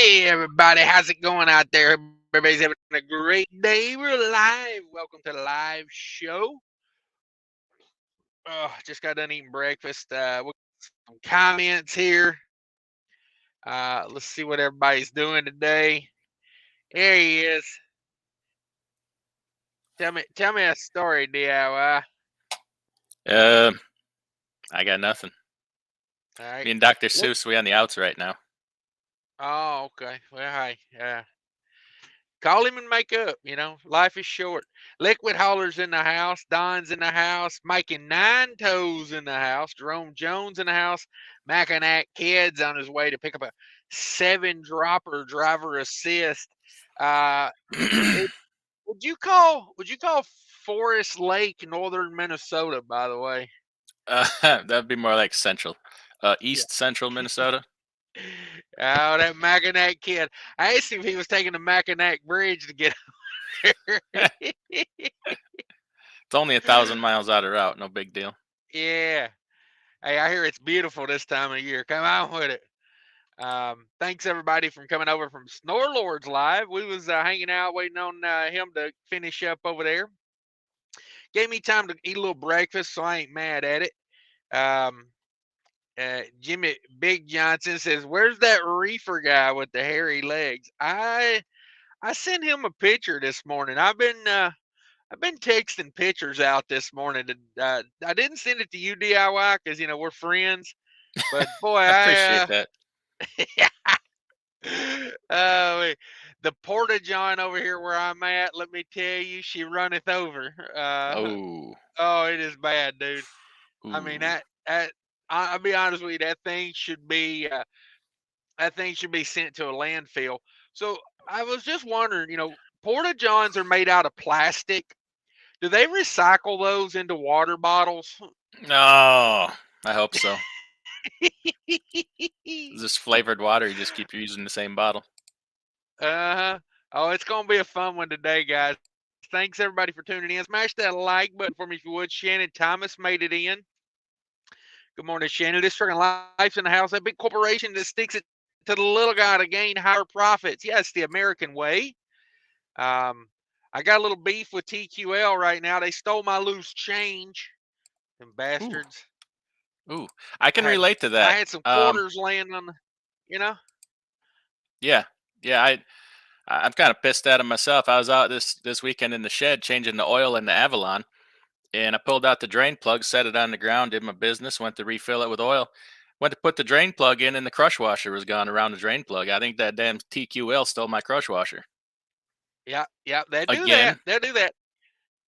Hey everybody, how's it going out there? Everybody's having a great day. We're live. Welcome to the live show. Just got done eating breakfast. We got some comments here. Let's see what everybody's doing today. There he is. Tell me a story, DIY. I got nothing. All right. Me and Dr. Seuss, we on the outs right now. Oh, okay. Well, hi. Call him and make up. Life is short. Liquid Hauler's in the house. Don's in the house. Making 9 toes in the house. Jerome Jones in the house. Mackinac Kid's on his way to pick up a 7-dropper driver assist. Would you call Forest Lake northern Minnesota? By the way, That'd be more like central, east central Minnesota. Oh, that Mackinac Kid. I asked him if he was taking the Mackinac Bridge to get over there. It's only 1,000 miles out of route. No big deal. Yeah. Hey, I hear it's beautiful this time of year. Come on with it. Thanks everybody for coming over from Snorlords Live. We was hanging out waiting on him to finish up over there. Gave me time to eat a little breakfast, so I ain't mad at it. Jimmy Big Johnson says, "Where's that reefer guy with the hairy legs?" I sent him a picture this morning. I've been texting pictures out this morning. I didn't send it to you, DIY, because we're friends. But boy, I appreciate that. The Porta John over here where I'm at, let me tell you, she runneth over. Oh, it is bad, dude. Ooh. I mean I'll be honest with you, that thing should be sent to a landfill. So I was just wondering, Porta Johns are made out of plastic. Do they recycle those into water bottles? No, I hope so. Is this flavored water? You just keep using the same bottle. Oh, it's gonna be a fun one today, guys. Thanks everybody for tuning in. Smash that like button for me if you would. Shannon Thomas made it in. Good morning, Shannon. This trucking life's in the house. That big corporation that sticks it to the little guy to gain higher profits. Yeah, it's the American way. I got a little beef with TQL right now. They stole my loose change. Them bastards. Ooh. I can relate to that. I had some quarters laying on the, Yeah. I'm kind of pissed at him myself. I was out this weekend in the shed changing the oil in the Avalon, and I pulled out the drain plug, set it on the ground, did my business, went to refill it with oil. Went to put the drain plug in, and the crush washer was gone around the drain plug. I think that damn TQL stole my crush washer. Yeah, they do that. They'll do that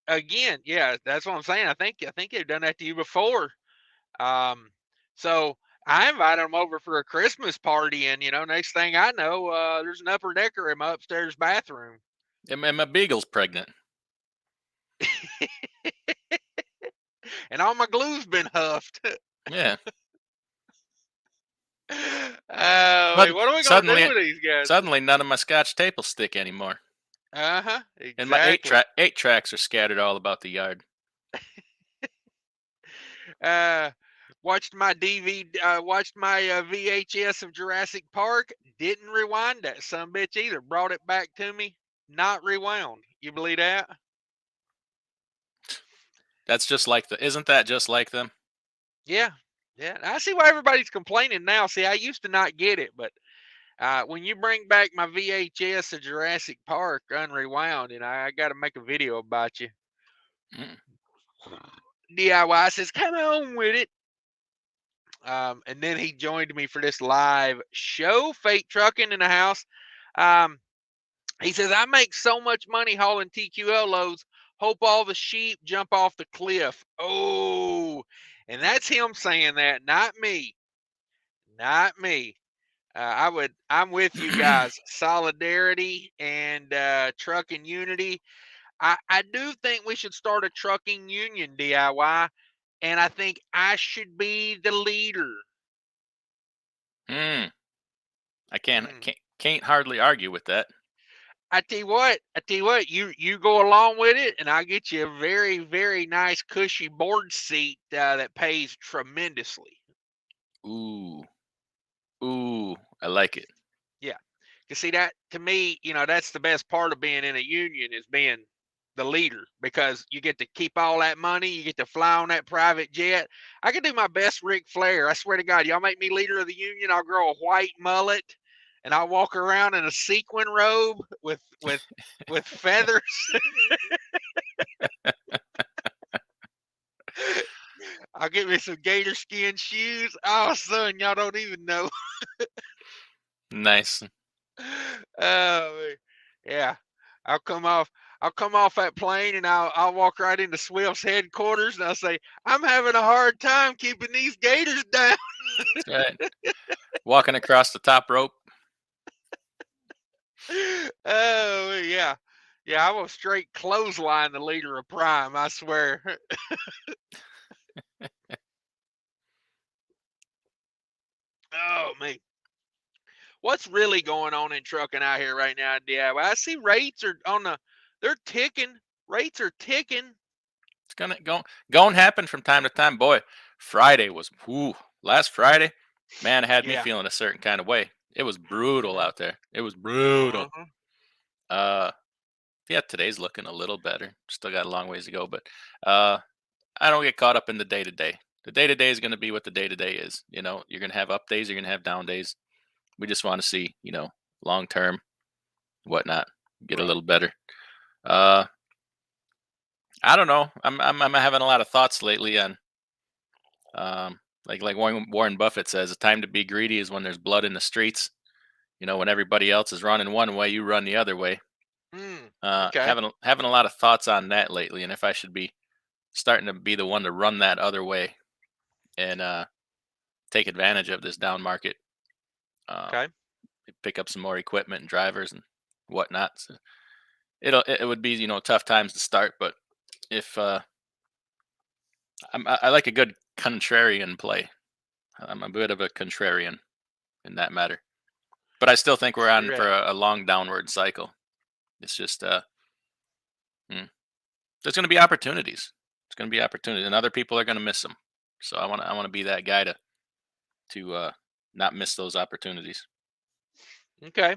again. Yeah, that's what I'm saying. I think they've done that to you before. So I invited them over for a Christmas party, and next thing I know, there's an upper decker in my upstairs bathroom. And my beagle's pregnant. And all my glue's been huffed. Yeah. What are we gonna do with these guys? Suddenly, none of my Scotch tape will stick anymore. Exactly. And my eight tracks are scattered all about the yard. Watched my VHS of Jurassic Park. Didn't rewind that son bitch either. Brought it back to me, not rewound. You believe that? That's just like isn't that just like them? Yeah. I see why everybody's complaining now. See, I used to not get it, but when you bring back my VHS of Jurassic Park unrewound, I got to make a video about you. DIY says, "Come on with it." And then he joined me for this live show, Fate Trucking in the house. He says, "I make so much money hauling TQL loads. Hope all the sheep jump off the cliff." Oh, and that's him saying that, not me. Not me. I'm with you guys. Solidarity and trucking unity. I do think we should start a trucking union, DIY, and I think I should be the leader. I can't hardly argue with that. I tell you what, you go along with it, and I'll get you a very, very nice, cushy board seat that pays tremendously. Ooh, I like it. Yeah, Cause see that to me, that's the best part of being in a union is being the leader because you get to keep all that money. You get to fly on that private jet. I could do my best Ric Flair. I swear to God, y'all make me leader of the union. I'll grow a white mullet and I'll walk around in a sequin robe with feathers. I'll get me some gator skin shoes. Oh, son, y'all don't even know. Nice. Oh, yeah. I'll come off. I'll come off that plane and I'll walk right into Swift's headquarters and I'll say, I'm having a hard time keeping these gators down. That's right. Walking across the top rope. Oh yeah. Yeah, I will straight clothesline the leader of Prime, I swear. Oh man. What's really going on in trucking out here right now, DIY? I see rates are they're ticking. Rates are ticking. It's gonna happen from time to time. Boy, Friday was last Friday, man, it had me Yeah. feeling a certain kind of way. It was brutal Mhm. out there. It was brutal. Mhm. Uh yeah, today's looking a little better. Still got a long ways to go, but uh I don't get caught up in the day to day. The day to day is gonna be what the day to day is. You're gonna have up days, you're gonna have down days. We just want to see, long term, whatnot, get a Right. little better. Uh I don't know. I'm having a lot of thoughts lately on like Warren Buffett says, the time to be greedy is when there's blood in the streets. When everybody else is running one way, you run the other way. Okay. Having a lot of thoughts on that lately, and if I should be starting to be the one to run that other way and take advantage of this down market, um, Okay. pick up some more equipment and drivers and whatnot. So it would be tough times to start, but if I like a good contrarian play. I'm a bit of a contrarian in that matter. But I still think we're on Sure. for a long downward cycle. It's just mm, there's going to be opportunities. It's going to be opportunities, and other people are going to miss them. So I want to be that guy to not miss those opportunities. Okay.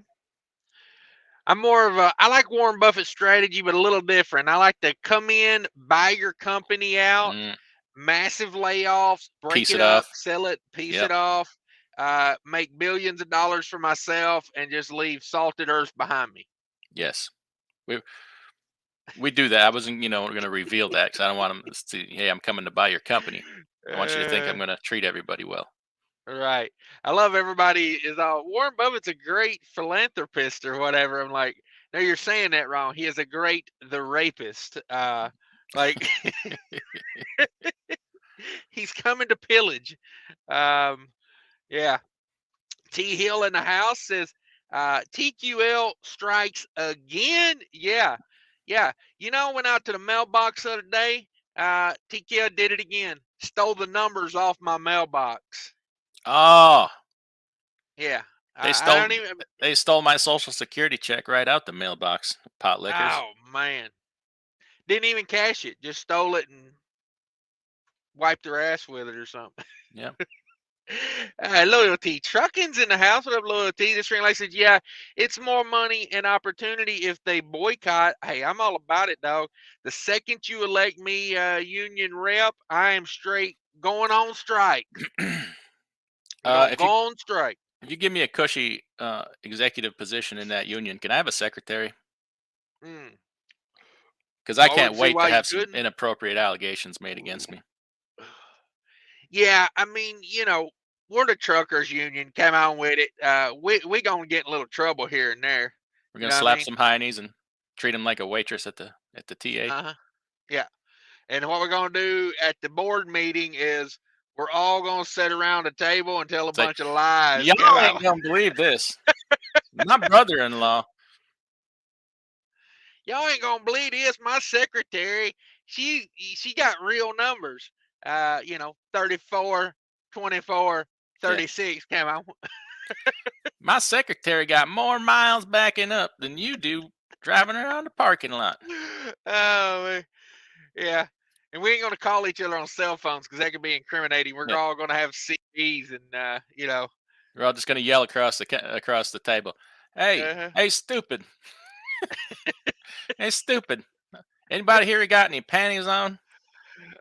I like Warren Buffett's strategy, but a little different. I like to come in, buy your company out, Mm, massive layoffs, break piece it it up, off. sell it, piece Yep. it off, make billions of dollars for myself, and just leave salted earth behind me. Yes. We we do that. I wasn't going to reveal that because I don't want them to see. Hey, I'm coming to buy your company. I want you to think Uh, I'm going to treat everybody well. right. I love everybody is all Warren Buffett's a great philanthropist or whatever. I'm like, no, you're saying that wrong. He is a great the rapist. Like he's coming to pillage. Um, yeah. T Hill in the house says TQL strikes again. Yeah. Yeah. I went out to the mailbox the other day. TQL did it again. Stole the numbers off my mailbox. Oh, Yeah. they I stole don't even. they stole my social security check right out the mailbox. Pot lickers. Oh, man. Didn't even cash it. Just stole it and wiped their ass with it or something. Yep. Loyalty. Trucking's in the house. What up, Loyalty? This ring like says, yeah, it's more money and opportunity if they boycott. Hey, I'm all about it, dog. The second you elect me union rep, I am straight going on strike. I'm going to If go you on strike. if you give me a cushy executive position in that union, can I have a secretary? Mm. Because I I can't wouldn't see wait why to you have some couldn't. inappropriate allegations made against me. Yeah, I mean, we're the truckers union. Come on with it. We gonna get in a little trouble here and there. We're You gonna know what I slap mean? some heinies and treat them like a waitress at the TA. Uh huh. Yeah. And what we're gonna do at the board meeting is we're all gonna sit around a table and tell a It's like bunch of lies. Come y'all out. ain't gonna believe this. My brother-in-law. Y'all ain't gonna believe this. My secretary, she got real numbers. 34, 24, Yeah, 36. Come on. my secretary got more miles backing up than you do driving around the parking lot. Oh, yeah. And we ain't gonna call each other on cell phones because that could be incriminating. We're Yeah, all gonna have CDs and we're all just gonna yell across the table. Hey, Uh-huh. hey, stupid. Hey, stupid. Anybody here got any panties on?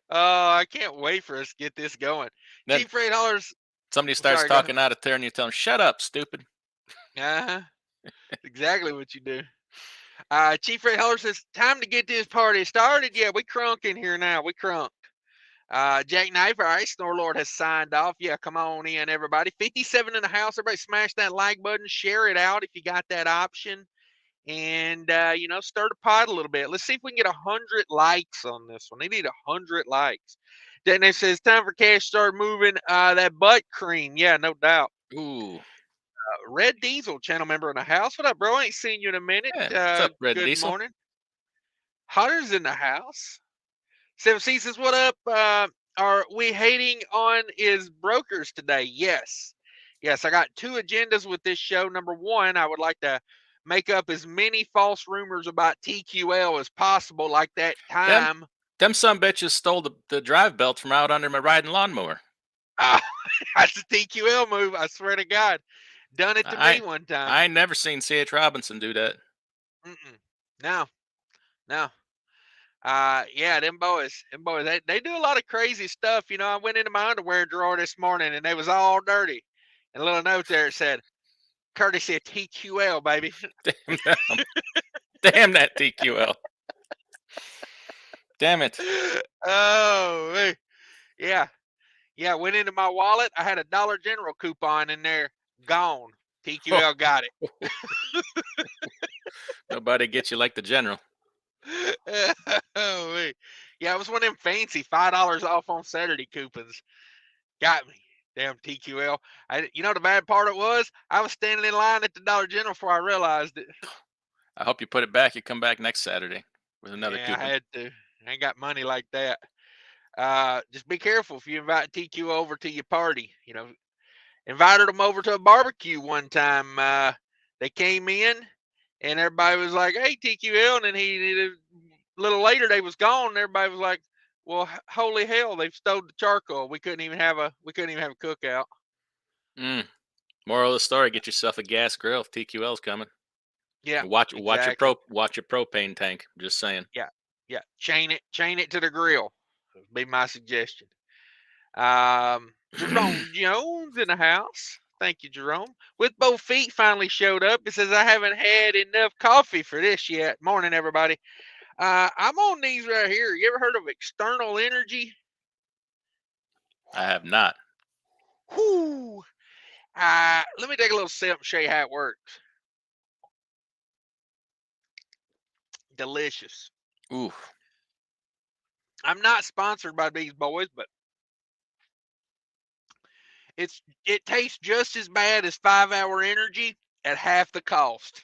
Oh, I can't wait for us to get this going. Then Chief Rate Hollers. somebody starts Sorry, go ahead. talking out of turn. You tell them, "Shut up, stupid." Uh-huh. Exactly what you do. Chief Rate Holler says, time to get this party started. Yeah, we crunk in here now. We crunk. Jack Knife, all right, Snorlord has signed off. Yeah, come on in, everybody. 57 in the house. Everybody smash that like button. Share it out if you got that option. And, stir the pot a little bit. Let's see if we can get 100 likes on this one. They need 100 likes. Jack Knife says, time for cash to start moving. That butt cream. Yeah, no doubt. Ooh. Red Diesel, channel member in the house. What up, bro? I ain't seen you in a minute. Yeah. What's up, Red Good Diesel? morning. Hunter's in the house. Seven C says, what up? Are we hating on his brokers today? Yes. Yes, I got two agendas with this show. Number one, I would like to make up as many false rumors about TQL as possible, like that Them, time. them some bitches stole the drive belt from out under my riding lawnmower. That's a TQL move. I swear to God. Done it to me one time. I ain't never seen C.H. Robinson do that. No, no. Yeah, them boys, they do a lot of crazy stuff. I went into my underwear drawer this morning and they was all dirty. And a little note there it said, courtesy of TQL, baby. Damn them. Damn that TQL. Damn it. Oh, hey. Yeah. Yeah, went into my wallet. I had a Dollar General coupon in there. Gone. TQL got it. Nobody gets you like the general. Oh, hey. Yeah, it was one of them fancy $5 off on Saturday coupons. Got me. Damn TQL. The bad part it was, I was standing in line at the Dollar General before I realized it. I hope you put it back. You come back next Saturday with another Yeah, I coupon. had to. I ain't got money like that. Just be careful if you invite TQ over to your party. Invited them over to a barbecue one time. They came in and everybody was like, "Hey, TQL," and then a little later they was gone. And everybody was like, "Well, holy hell, they've stole the charcoal. We couldn't even have a cookout." Moral of the story: get yourself a gas grill if TQL's coming. Yeah, Watch your exactly. propane tank. Just saying. Yeah, yeah. Chain it to the grill. Would be my suggestion. Jerome Jones in the house. Thank you, Jerome. With both feet finally showed up. It says I haven't had enough coffee for this yet. Morning, everybody. I'm on these right here. You ever heard of external energy? I have not. Whoo. Let me take a little sip and show you how it works. Delicious. Ooh. I'm not sponsored by these boys, but it tastes just as bad as 5-hour energy at half the cost.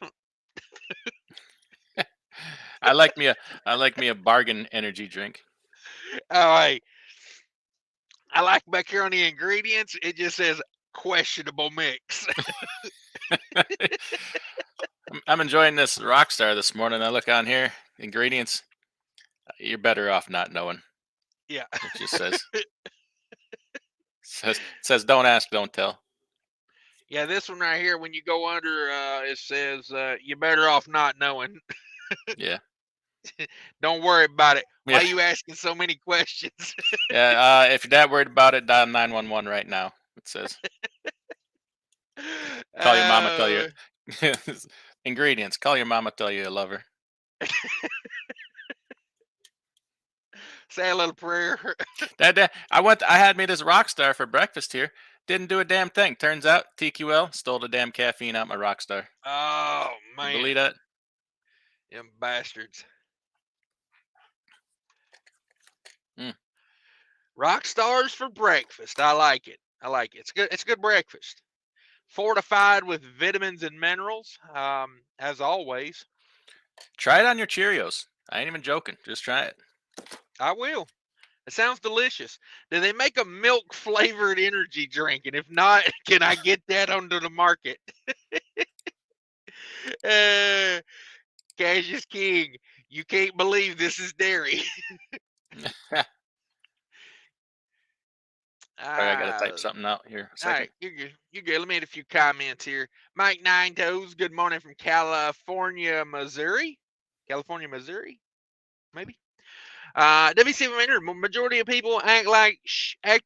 I like me a bargain energy drink. All right. I like back here on the ingredients, it just says questionable mix. I'm enjoying this Rockstar this morning. I look on here, ingredients. You're better off not knowing. Yeah. It just says don't ask, don't tell. Yeah, this one right here, when you go under, it says you're better off not knowing. Yeah. Don't worry about it. Why Yeah. are you asking so many questions? Yeah. If you're that worried about it, dial 911 right now. It says call your mama, tell you ingredients. Call your mama, tell you you love her. Say a little prayer. I had me this Rockstar for breakfast here. Didn't do a damn thing. Turns out TQL stole the damn caffeine out my Rockstar. Oh, You man. believe that? Them bastards. Mm. Rock stars for breakfast. I like it. It's good. It's good breakfast. Fortified with vitamins and minerals, as always. Try it on your Cheerios. I ain't even joking. Just try it. I will. It sounds delicious. Do they make a milk flavored energy drink? And if not, can I get that onto the market? Cash is king. You can't believe this is dairy. Sorry, I gotta Uh, type something out here. A all second. right, you're good. You're good. Let me add a few comments here. Mike Nine Toes, good morning from California, Missouri. California, Missouri, maybe. WC Commander, majority of people act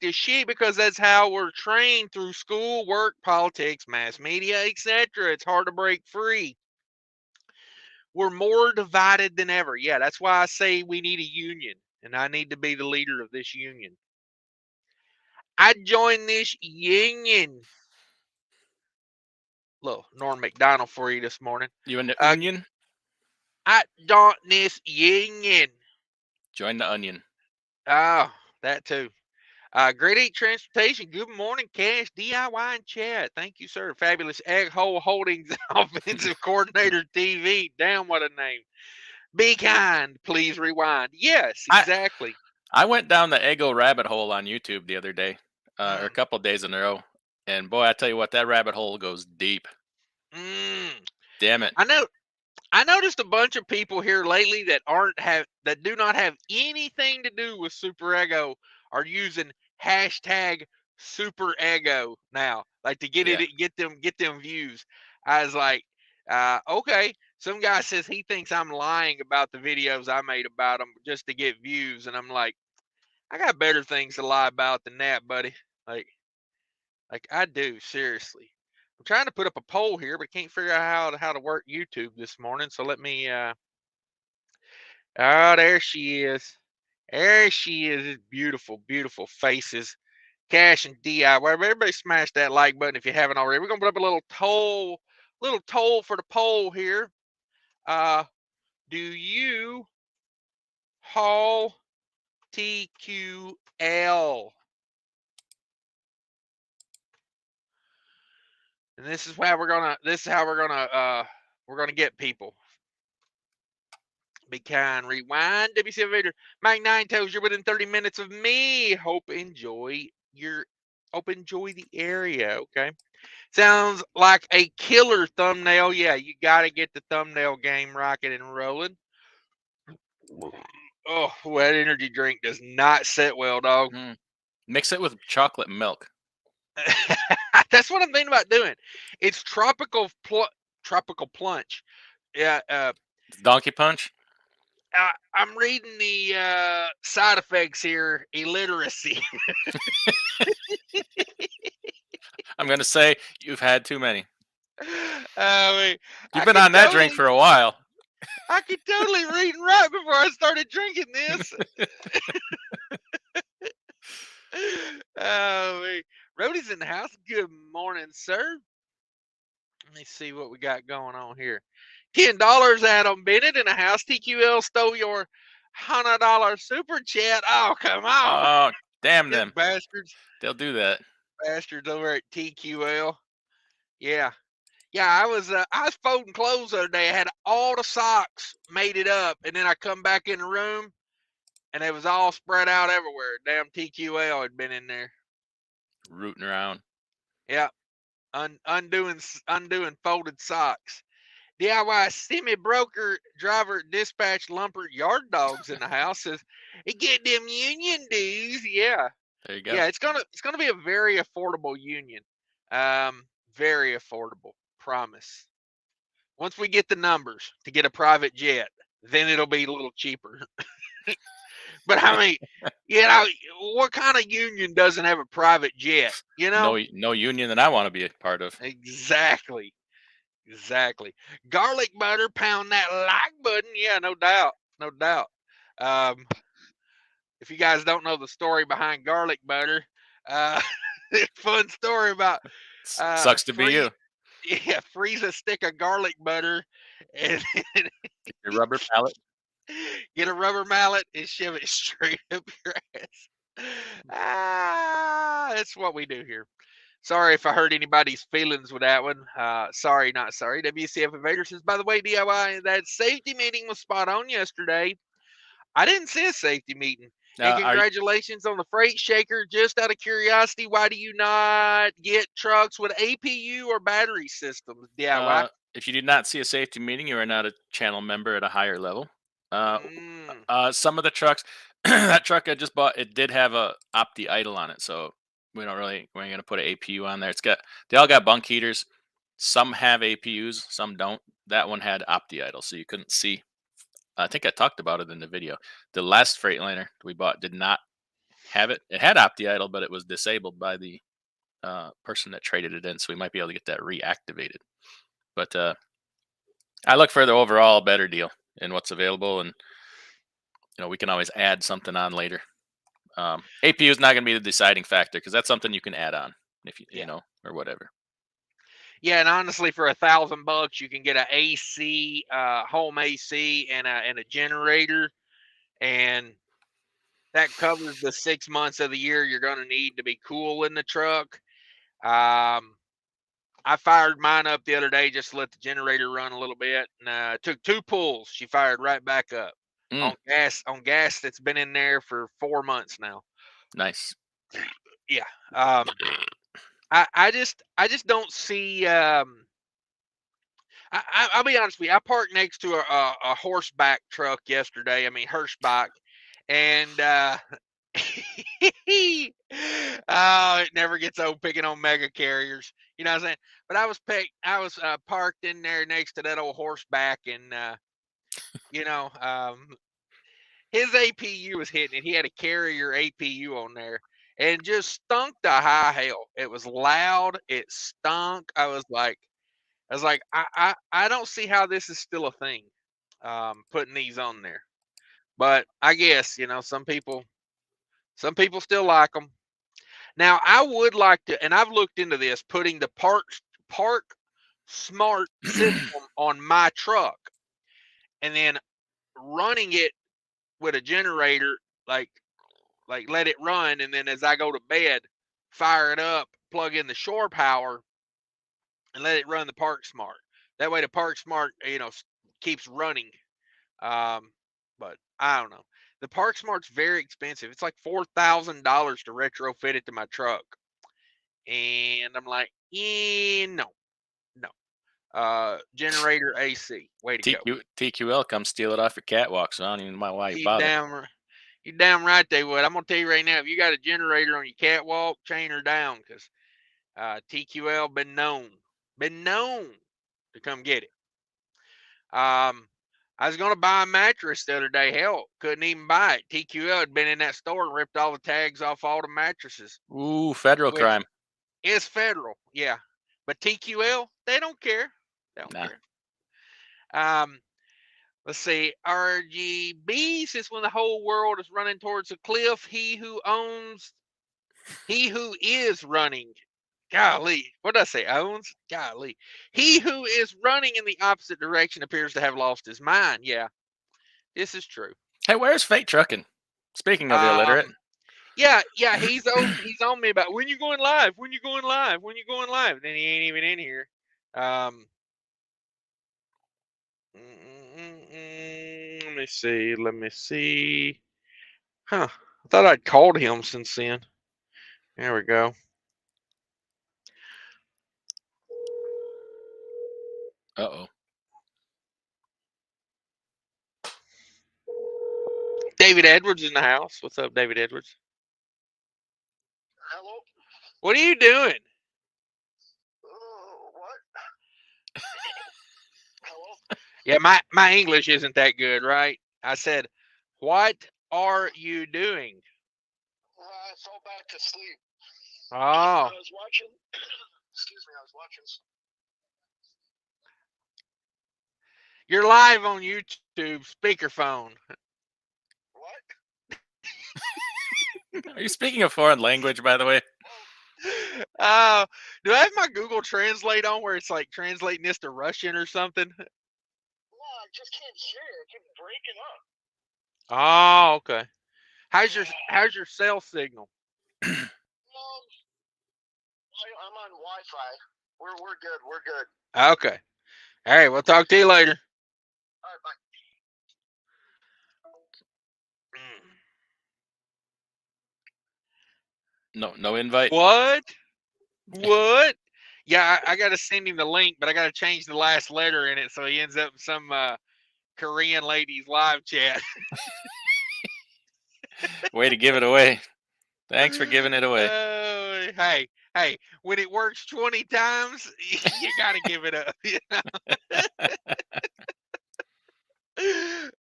as shit because that's how we're trained through school, work, politics, mass media, etc. It's hard to break free. We're more divided than ever. Yeah, that's why I say we need a union, and I need to be the leader of this union. I joined this union. Little Norm McDonald for you this morning. You in the Uh, Union? I joined this union. Join the Onion. Oh, that too. Grade 8 Transportation. Good morning, Cash, DIY, and chat. Thank you, sir. Fabulous Egg Hole Holdings Offensive Coordinator TV. Damn, what a name. Be kind. Please rewind. Yes, I exactly. I went down the Eggo rabbit hole on YouTube the other day, or a Mm, couple of days in a row, and boy, I tell you what, that rabbit hole goes deep. mm. Damn it. I know. I noticed a bunch of people here lately that do not have anything to do with Super Ego are using hashtag Super Ego now, like to Yeah. get them views. I was like, okay. Some guy says he thinks I'm lying about the videos I made about him just to get views, and I'm like, I got better things to lie about than that, buddy. Like, like I do, seriously. I'm trying to put up a poll here, but can't figure out how to work YouTube this morning. So let me oh, there she is. There she is. It's beautiful, beautiful faces. Cash and DIY. Everybody smash that like button if you haven't already. We're gonna put up a little toll for the poll here. Uh, do you haul TQL? And this is how we're gonna get people. Be kind, rewind. WC Vader. Mike Nine tells you're within 30 minutes of me. Hope enjoy the area. Okay. Sounds like a killer thumbnail. Yeah, you gotta get the thumbnail game rocking and rolling. Oh, that energy drink does not sit well, dog. Mm. Mix it with chocolate milk. That's what I'm thinking about doing. It's tropical plunge. Yeah, Donkey Punch. I'm reading the side effects here. Illiteracy. I'm gonna say you've had too many. I mean, You've I been could on that drink totally, for a while. I could totally read and write before I started drinking this. Oh, man. Rhodey's in the house. Good morning, sir. Let me see what we got going on here. $10, Adam Bennett in the house. TQL stole your $100 super chat. Oh, come on, Oh, damn them them. bastards, They'll do that. bastards over at TQL. Yeah, yeah. I was folding clothes the other day. I had all the socks made it up, and then I come back in the room, and it was all spread out everywhere. Damn TQL had been in there. Rooting around. Yeah, undoing folded socks. DIY semi broker driver dispatch lumper yard dogs in the house says he get them union dues. Yeah, There you go. yeah. It's gonna be a very affordable union. Very affordable. Promise. Once we get the numbers to get a private jet, then it'll be a little cheaper. But I mean, you know, what kind of union doesn't have a private jet? You know? No union that I want to be a part of. Exactly. Exactly. Garlic butter, pound that like button. Yeah, no doubt. No doubt. Um, if you guys don't know the story behind garlic butter, uh, fun story about Sucks to be free you. yeah, freeze a stick of garlic butter and Your rubber pallet. get a rubber mallet and shove it straight up your ass. That's what we do here. Sorry if I hurt anybody's feelings with that one. Sorry, not sorry. WCF Invader says, by the way, DIY, that safety meeting was spot on yesterday. I didn't see a safety meeting. And Are you, congratulations on the freight shaker. Just out of curiosity, why do you not get trucks with APU or battery systems? DIY. if you did not see a safety meeting, you are not a channel member at a higher level. Uh, Mm, some of the trucks, that truck I just bought, it did have a Opti idle on it, so we ain't gonna put an APU on there. They all got bunk heaters. Some have APUs, some don't. That one had opti idle, so you couldn't see. I think I talked about it in the video. The last Freightliner we bought did not have it. It had opti idle, but it was disabled by the person that traded it in, so we might be able to get that reactivated. But I look for the overall better deal in what's available, and we can always add something on later. APU is not going to be the deciding factor because that's something you can add on if you know, or whatever. Yeah, and honestly, for $1,000, you can get an AC, home AC, and a generator, and that covers the 6 months of the year you're going to need to be cool in the truck. I fired mine up the other day just to let the generator run a little bit, and took 2 pulls. She fired right back up on gas that's been in there for 4 months now. Nice. Yeah. I just don't see. I'll be honest with you. I parked next to a horseback truck yesterday. I mean Hirschbach, and oh, it never gets old picking on mega carriers. You know what I'm saying? But I was parked in there next to that old horseback, and his APU was hitting it. He had a carrier APU on there, and just stunk to high hell. It was loud. It stunk. I was like, I don't see how this is still a thing. Putting these on there, but I guess some people still like them. Now, I would like to, and I've looked into this, putting the Park Smart system on my truck, and then running it with a generator, like let it run, and then as I go to bed, fire it up, plug in the shore power, and let it run the Park Smart. That way, the Park Smart, keeps running. But I don't know. The Park Smart's very expensive. It's like $4,000 to retrofit it to my truck. And I'm like, no. Generator AC. Way to go. TQL come steal it off your catwalk, so I don't even know why you bother. You damn right they would. I'm gonna tell you right now, if you got a generator on your catwalk, chain her down, because TQL been known to come get it. I was gonna buy a mattress the other day. Hell, couldn't even buy it. TQL had been in that store and ripped all the tags off all the mattresses. Ooh, federal crime. It's federal, yeah. But TQL, they don't care. They don't care. Let's see. RGB, since when the whole world is running towards a cliff, he who is running. Golly, what did I say? Owns? Golly. He who is running in the opposite direction appears to have lost his mind. Yeah, this is true. Hey, where's Fate Trucking? Speaking of illiterate. Yeah, he's on me about when you going live, when you going live. Then he ain't even in here. Let me see. Huh. I thought I'd called him since then. There we go. Uh-oh. David Edwards in the house. What's up, David Edwards? Hello? What are you doing? What? Hello? Yeah, my English isn't that good, right? I said, what are you doing? I fell back to sleep. Oh. I was watching. Excuse me, I was watching. You're live on YouTube, speakerphone. What? Are you speaking a foreign language, by the way? Do I have my Google Translate on where it's like translating this to Russian or something? No, I just can't hear it. It keeps breaking up. Oh, okay. How's your cell signal? I'm on Wi-Fi. We're good. We're good. Okay. All right. We'll talk to you later. All right, bye. No invite. What? Yeah, I got to send him the link, but I got to change the last letter in it so he ends up in some Korean lady's live chat. Way to give it away. Thanks for giving it away. Oh, Hey, when it works 20 times, you got to give it up. You know?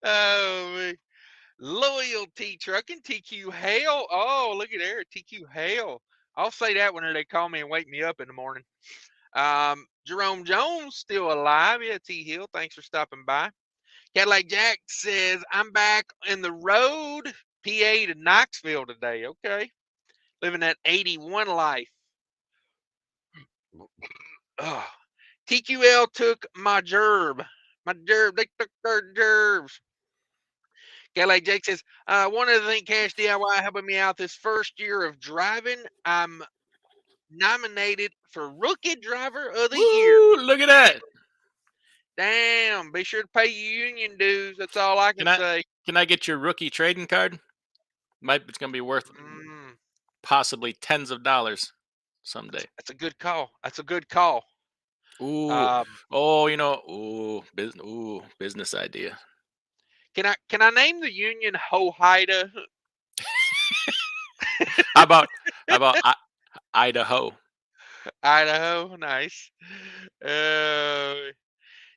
Oh, man. Loyalty Trucking, TQ Hale. Oh, look at there, TQ Hale. I'll say that when they call me and wake me up in the morning. Jerome Jones still alive. Yeah, T Hill. Thanks for stopping by. Cadillac Jack says, I'm back in the road, PA to Knoxville today. Okay. Living that 81 life. Oh. TQL took my gerb. My gerb. They took their gerbs. Cadillac Jake says, one of the things Cash DIY helping me out this first year of driving, I'm nominated for Rookie Driver of the Year. Look at that. Damn, be sure to pay your union dues. That's all I can say. Can I get your rookie trading card? It's going to be worth possibly tens of dollars someday. That's a good call. That's a good call. Ooh. Business idea. Can I name the union Hoida? How about Idaho? Idaho, nice.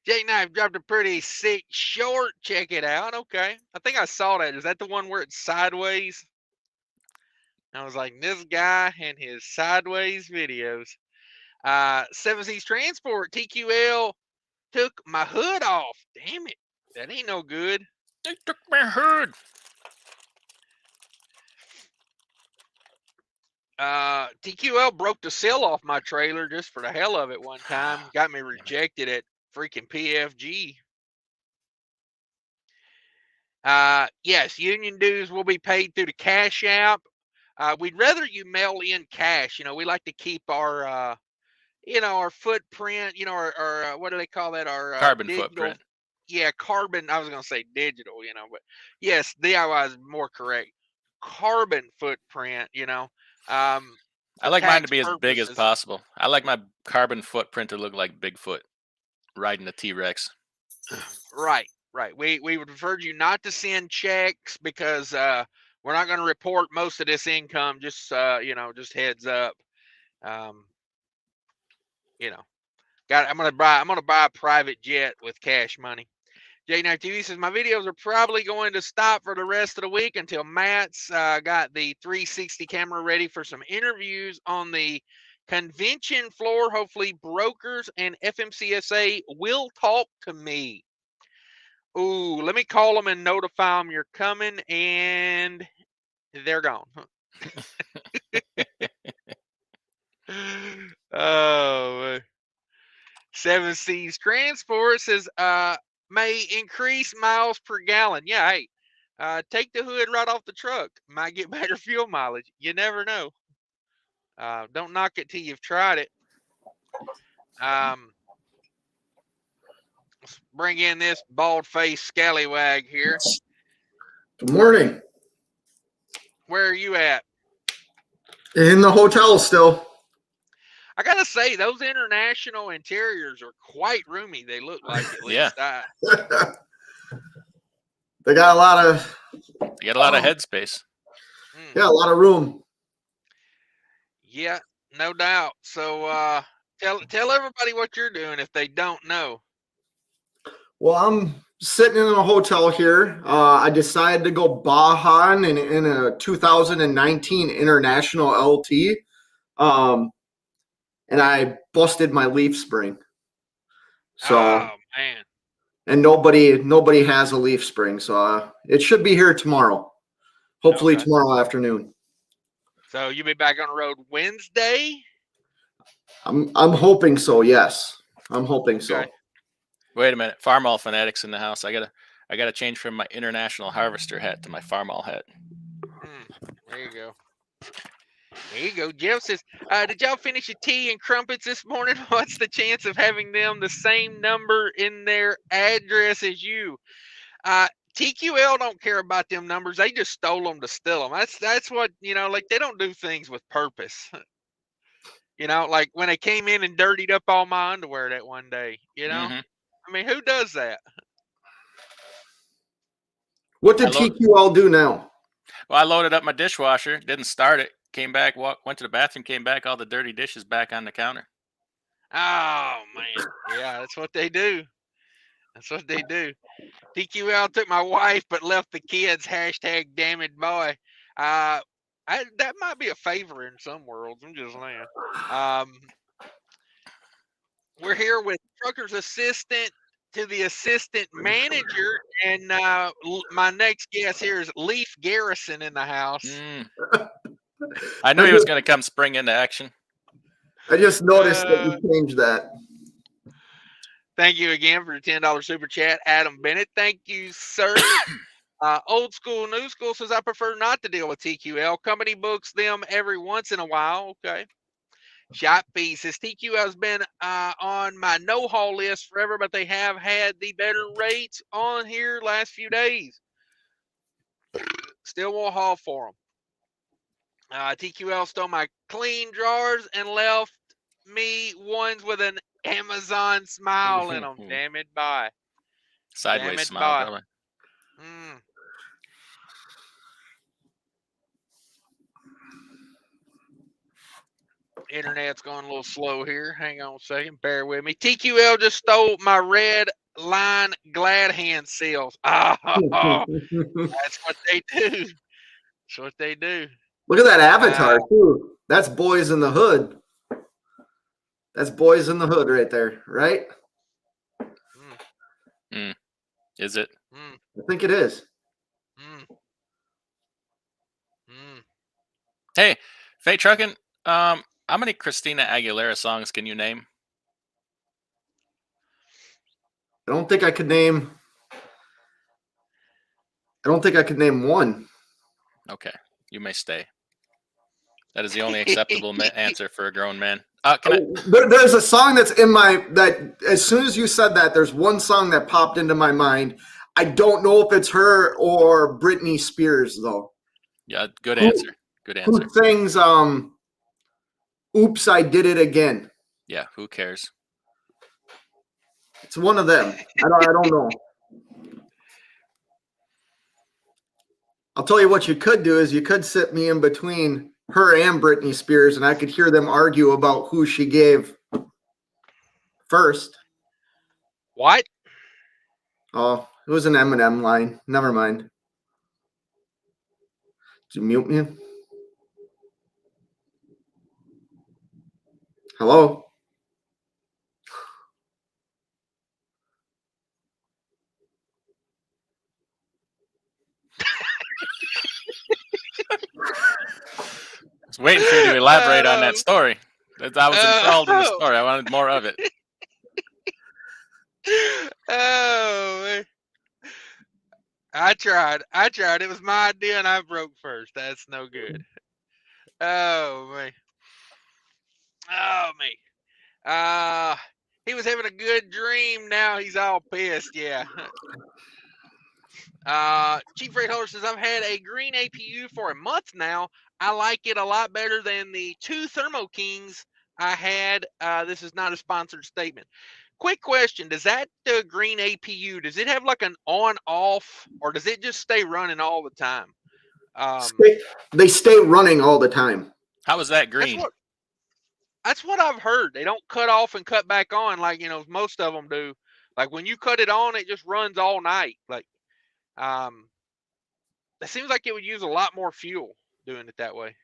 Jay Knife dropped a pretty sick short. Check it out. Okay. I think I saw that. Is that the one where it's sideways? I was like, this guy and his sideways videos. Seven Seas Transport, TQL took my hood off. Damn it. That ain't no good. They took my hood. TQL broke the seal off my trailer just for the hell of it one time. Got me rejected at freaking PFG. Yes, union dues will be paid through the Cash App. We'd rather you mail in cash. You know, we like to keep our, our footprint, our what do they call that? Our carbon digital footprint. Yeah, carbon. I was going to say digital, but yes, DIY is more correct. Carbon footprint, I like mine to be as big as possible. I like my carbon footprint to look like Bigfoot riding a T-Rex. Right. We would prefer you not to send checks because we're not going to report most of this income. Just just heads up. I'm gonna buy a private jet with cash money. J9 TV says my videos are probably going to stop for the rest of the week until Matt's got the 360 camera ready for some interviews on the convention floor. Hopefully brokers and FMCSA will talk to me. Ooh, let me call them and notify them you're coming, and they're gone. Oh, Seven Seas Transport says may increase miles per gallon. Yeah, hey, take the hood right off the truck. Might get better fuel mileage. You never know. Don't knock it till you've tried it. Let's bring in this bald-faced scallywag here. Good morning. Where are you at? In the hotel still. I gotta say, those international interiors are quite roomy. They look like, at least. Yeah. They got a lot of. You got a lot of headspace. Yeah, a lot of room. Yeah, no doubt. So tell everybody what you're doing if they don't know. Well, I'm sitting in a hotel here. I decided to go Baja in a 2019 International LT. And I busted my leaf spring. So, oh man. And nobody has a leaf spring, so it should be here tomorrow. Hopefully tomorrow afternoon. So you'll be back on the road Wednesday? I'm hoping so, yes. I'm hoping so. Wait a minute. Farmall fanatics in the house. I gotta change from my International Harvester hat to my Farmall hat. There you go. There you go. Jeff says, did y'all finish your tea and crumpets this morning? What's the chance of having them the same number in their address as you? TQL don't care about them numbers. They just stole them to steal them. That's what, like they don't do things with purpose. Like when they came in and dirtied up all my underwear that one day, Mm-hmm. I mean, who does that? What did TQL do now? Well, I loaded up my dishwasher, didn't start it, came back, went to the bathroom, came back, all the dirty dishes back on the counter. Oh man, yeah, that's what they do. That's what they do. TQL took my wife but left the kids. Hashtag dammitboy. That might be a favor in some worlds. I'm just saying. We're here with trucker's assistant to the assistant manager, and my next guest here is Leaf Garrison in the house. I knew he was going to come spring into action. I just noticed that you changed that. Thank you again for the $10 super chat, Adam Bennett. Thank you, sir. Old school, new school says I prefer not to deal with TQL. Company books them every once in a while. Okay. Shop Fee says TQL has been on my no haul list forever, but they have had the better rates on here last few days. Still won't haul for them. TQL stole my clean drawers and left me ones with an Amazon smile in them. Damn it, bye. Sideways smile, bye. brother. Internet's going a little slow here. Hang on a second. Bear with me. TQL just stole my red line glad hand seals. Oh, that's what they do. That's what they do. Look at that avatar, too. That's Boys in the Hood. That's Boys in the Hood right there, right? Is it? I think it is. Hey, Fate Trucking, how many Christina Aguilera songs can you name? I don't think I could name one. Okay, you may stay. That is the only acceptable answer for a grown man. There's a song that's in that as soon as you said that, there's one song that popped into my mind. I don't know if it's her or Britney Spears, though. Yeah, good answer. Good answer. Who sings Oops, I Did It Again? Yeah, who cares? It's one of them. I don't know. I'll tell you what you could do is you could sit me in between her and Britney Spears, and I could hear them argue about who she gave first. What? Oh, it was an Eminem line. Never mind. Did you mute me? Hello? I was waiting for you to elaborate on that story. I was enthralled in the story. I wanted more of it. Oh, man. I tried. It was my idea, and I broke first. That's no good. Oh, man. He was having a good dream. Now he's all pissed. Yeah. Chief Freight Holder says, I've had a green APU for a month now. I like it a lot better than the 2 thermokings I had. This is not a sponsored statement. Quick question. Does that green APU, does it have like an on-off, or does it just stay running all the time? They stay running all the time. How is that green? That's what I've heard. They don't cut off and cut back on like, most of them do. Like when you cut it on, it just runs all night. Like, it seems like it would use a lot more fuel doing it that way.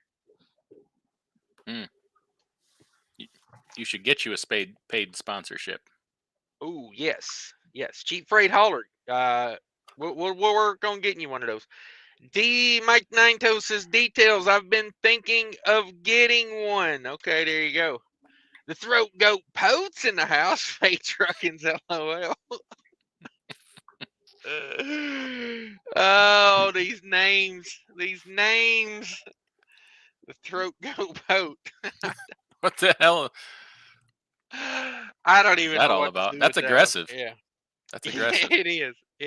You should get you a paid sponsorship. Oh, yes. Cheap Freight Hauler. We'll work on getting you one of those. Mike Ninto says details. I've been thinking of getting one. Okay, there you go. The throat goat Potes in the house. Freight Trucking's LOL. Oh, these names. The throat goat Pote. What the hell? I don't even know that all what about. To do That's with aggressive. That. Yeah, that's aggressive. It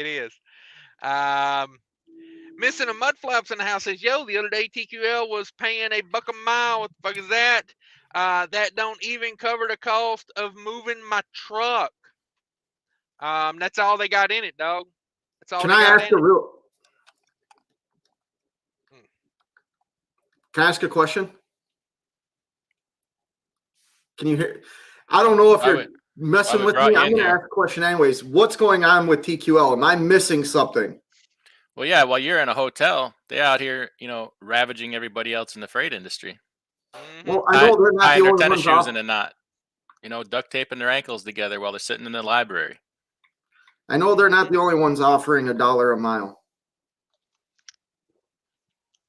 is. Missing a Mudflaps in the house says, yo, the other day TQL was paying $1 a mile. What the fuck is that? That don't even cover the cost of moving my truck. That's all they got in it, dog. That's all. Can I ask a real? Can I ask a question? Can you hear? I don't know if you're messing with me. I'm going to ask a question anyways. What's going on with TQL? Am I missing something? Well, yeah, while you're in a hotel, they're out here, ravaging everybody else in the freight industry. Well, I know they're not the only tennis ones shoes in a knot, duct taping their ankles together while they're sitting in the library. I know they're not the only ones offering $1 a mile.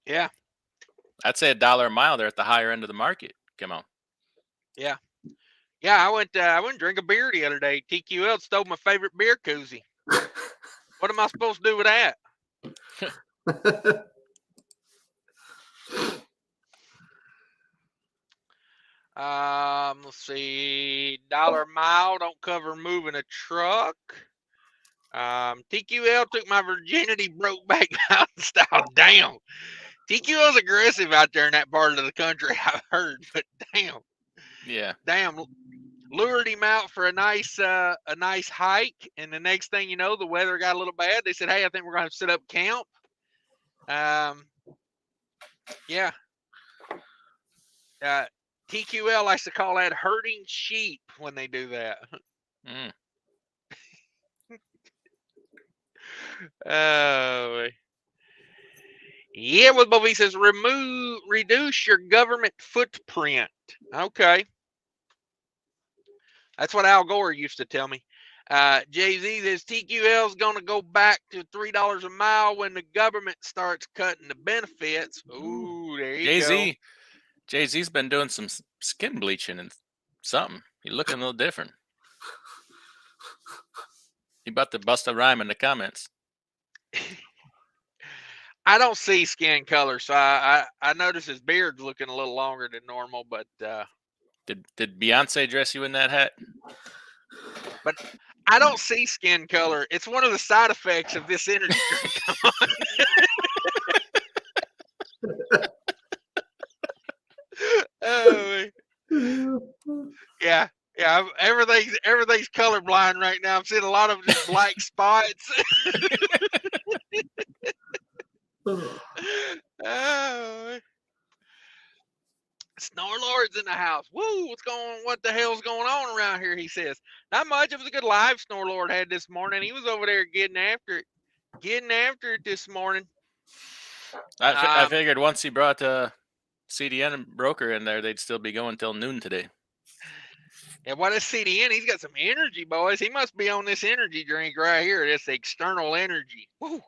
Yeah. I'd say $1 a mile. They're at the higher end of the market. Come on. Yeah. Yeah, I went to drink a beer the other day. TQL stole my favorite beer koozie. What am I supposed to do with that? Let's see. $1 a mile don't cover moving a truck. TQL took my virginity, broke back mountain style. Damn. TQL's aggressive out there in that part of the country, I've heard, but damn. Yeah. Damn. Lured him out for a nice hike, and the next thing you know, the weather got a little bad. They said, "Hey, I think we're going to have to set up camp." Yeah. TQL likes to call that herding sheep when they do that. Oh. Yeah, well, Bobby says reduce your government footprint. Okay. That's what Al Gore used to tell me. Jay-Z says TQL's going to go back to $3 a mile when the government starts cutting the benefits. Ooh, there you go. Jay-Z's been doing some skin bleaching and something. He's looking a little different. He about to bust a rhyme in the comments. I don't see skin color, so I notice his beard's looking a little longer than normal, but Did Beyonce dress you in that hat? But I don't see skin color. It's one of the side effects of this energy drink. Oh, yeah. Everything's colorblind right now. I'm seeing a lot of just black spots. Oh. Snorlord's in the house. Woo, what the hell's going on around here, he says. Not much. It was a good live Snorlord had this morning. He was over there getting after it this morning. I figured once he brought CDN and broker in there, they'd still be going till noon today. And what is CDN? He's got some energy, boys. He must be on this energy drink right here. This external energy. Woo.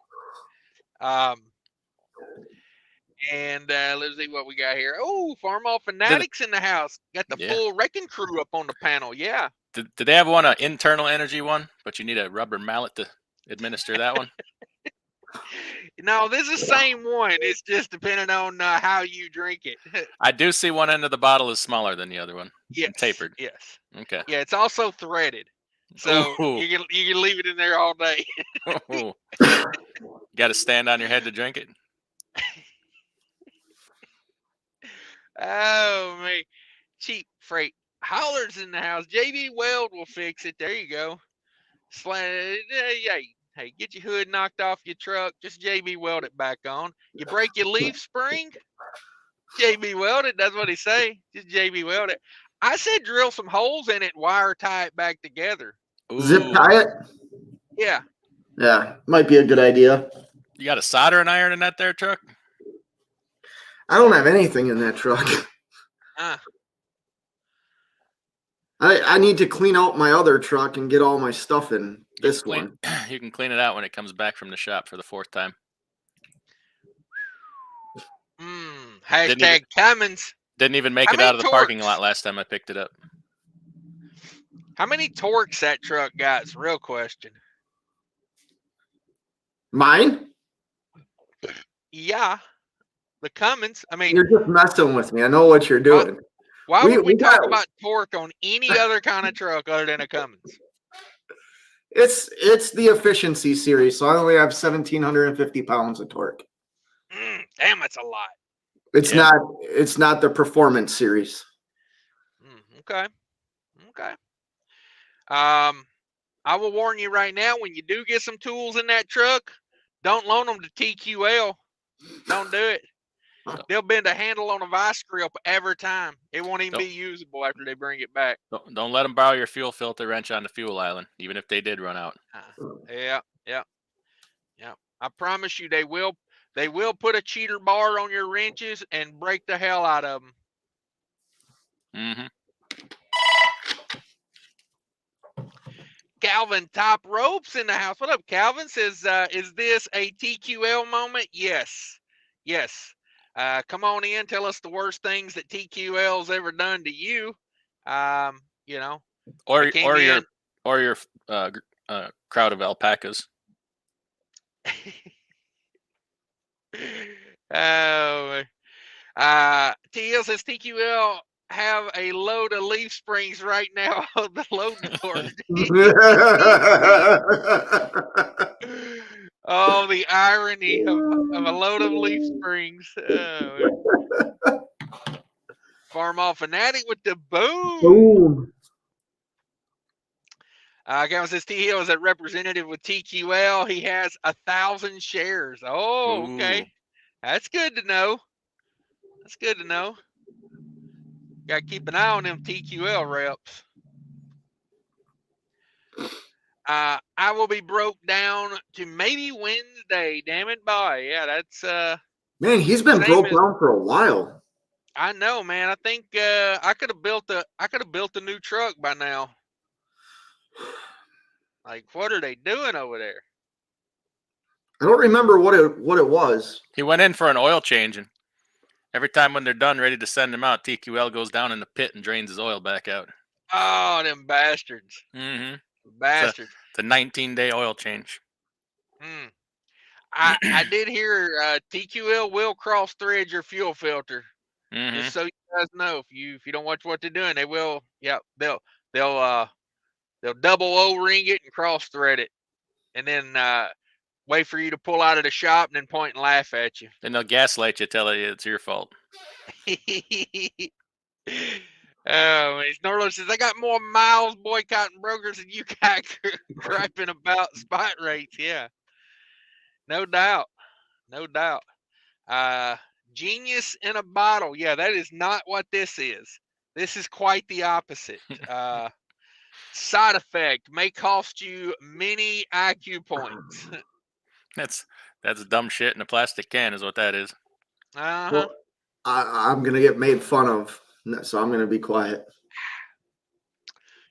And let's see what we got here. Oh, Farmall Fanatics in the house. Got the full wrecking crew up on the panel. Yeah. Did they have an internal energy one, but you need a rubber mallet to administer that one? No, this is the same one. It's just depending on how you drink it. I do see one end of the bottle is smaller than the other one. Yes. Tapered. Yes. Okay. Yeah, it's also threaded. So you can leave it in there all day. Got to stand on your head to drink it. Oh, man. Cheap freight. Hauler's in the house. JB Weld will fix it. There you go. Hey, get your hood knocked off your truck. Just JB Weld it back on. You break your leaf spring. JB Weld it. That's what he say. Just JB Weld it. I said drill some holes in it, wire tie it back together. Ooh. Zip tie it? Yeah. Yeah, might be a good idea. You got a soldering iron in that there truck? I don't have anything in that truck. I need to clean out my other truck and get all my stuff in this one. You can clean it out when it comes back from the shop for the 4th time. Hashtag Cummins. Didn't even make it out of the parking lot last time I picked it up. How many torques that truck got? It's a real question. Mine? Yeah. The Cummins. I mean, you're just messing with me. I know what you're doing. Why would we talk about torque on any other kind of truck other than a Cummins? It's the efficiency series, so I only have 1,750 pounds of torque. Damn, that's a lot. It's not the performance series. Okay. I will warn you right now, when you do get some tools in that truck, don't loan them to TQL. Don't do it. they'll bend a handle on a vice grip every time. It won't even Nope. be usable after they bring it back. Don't let them borrow your fuel filter wrench on the fuel island, even if they did run out. Yeah. I promise you, they will put a cheater bar on your wrenches and break the hell out of them. Mm-hmm. Calvin Top Ropes in the house. What up, Calvin? Says, is this a TQL moment? Yes. Come on in. Tell us the worst things that TQL's ever done to you. You know, Or your crowd of alpacas. Oh, TL says TQL have a load of leaf springs right now on the loadboard. Oh, the irony of a load of leaf springs. Farm off fanatic with the boom. Boom. Gavin says T Hill is a representative with TQL. He has 1,000 shares. Oh, okay. Ooh. That's good to know. Got to keep an eye on them TQL reps. I will be broke down to maybe Wednesday. Damn it, boy. Yeah, that's Man, he's been broke down for a while. I know, man. I think I could have built a new truck by now. Like, what are they doing over there? I don't remember what it was. He went in for an oil change, and every time when they're done, ready to send him out, TQL goes down in the pit and drains his oil back out. Oh, them bastards. Mm-hmm. Bastards. It's a 19-day oil change. I did hear TQL will cross thread your fuel filter. Mm-hmm. Just so you guys know, if you don't watch what they're doing, they will. Yeah, they'll double O-ring it and cross thread it, and then wait for you to pull out of the shop and then point and laugh at you. Then they'll gaslight you, tell you it's your fault. Oh, Norlo says, I got more miles boycotting brokers than you got griping about spot rates. Yeah, no doubt. Genius in a bottle. Yeah, that is not what this is. This is quite the opposite. Side effect may cost you many IQ points. That's dumb shit in a plastic can is what that is. Uh-huh. Well, I'm gonna get made fun of, so I'm gonna be quiet.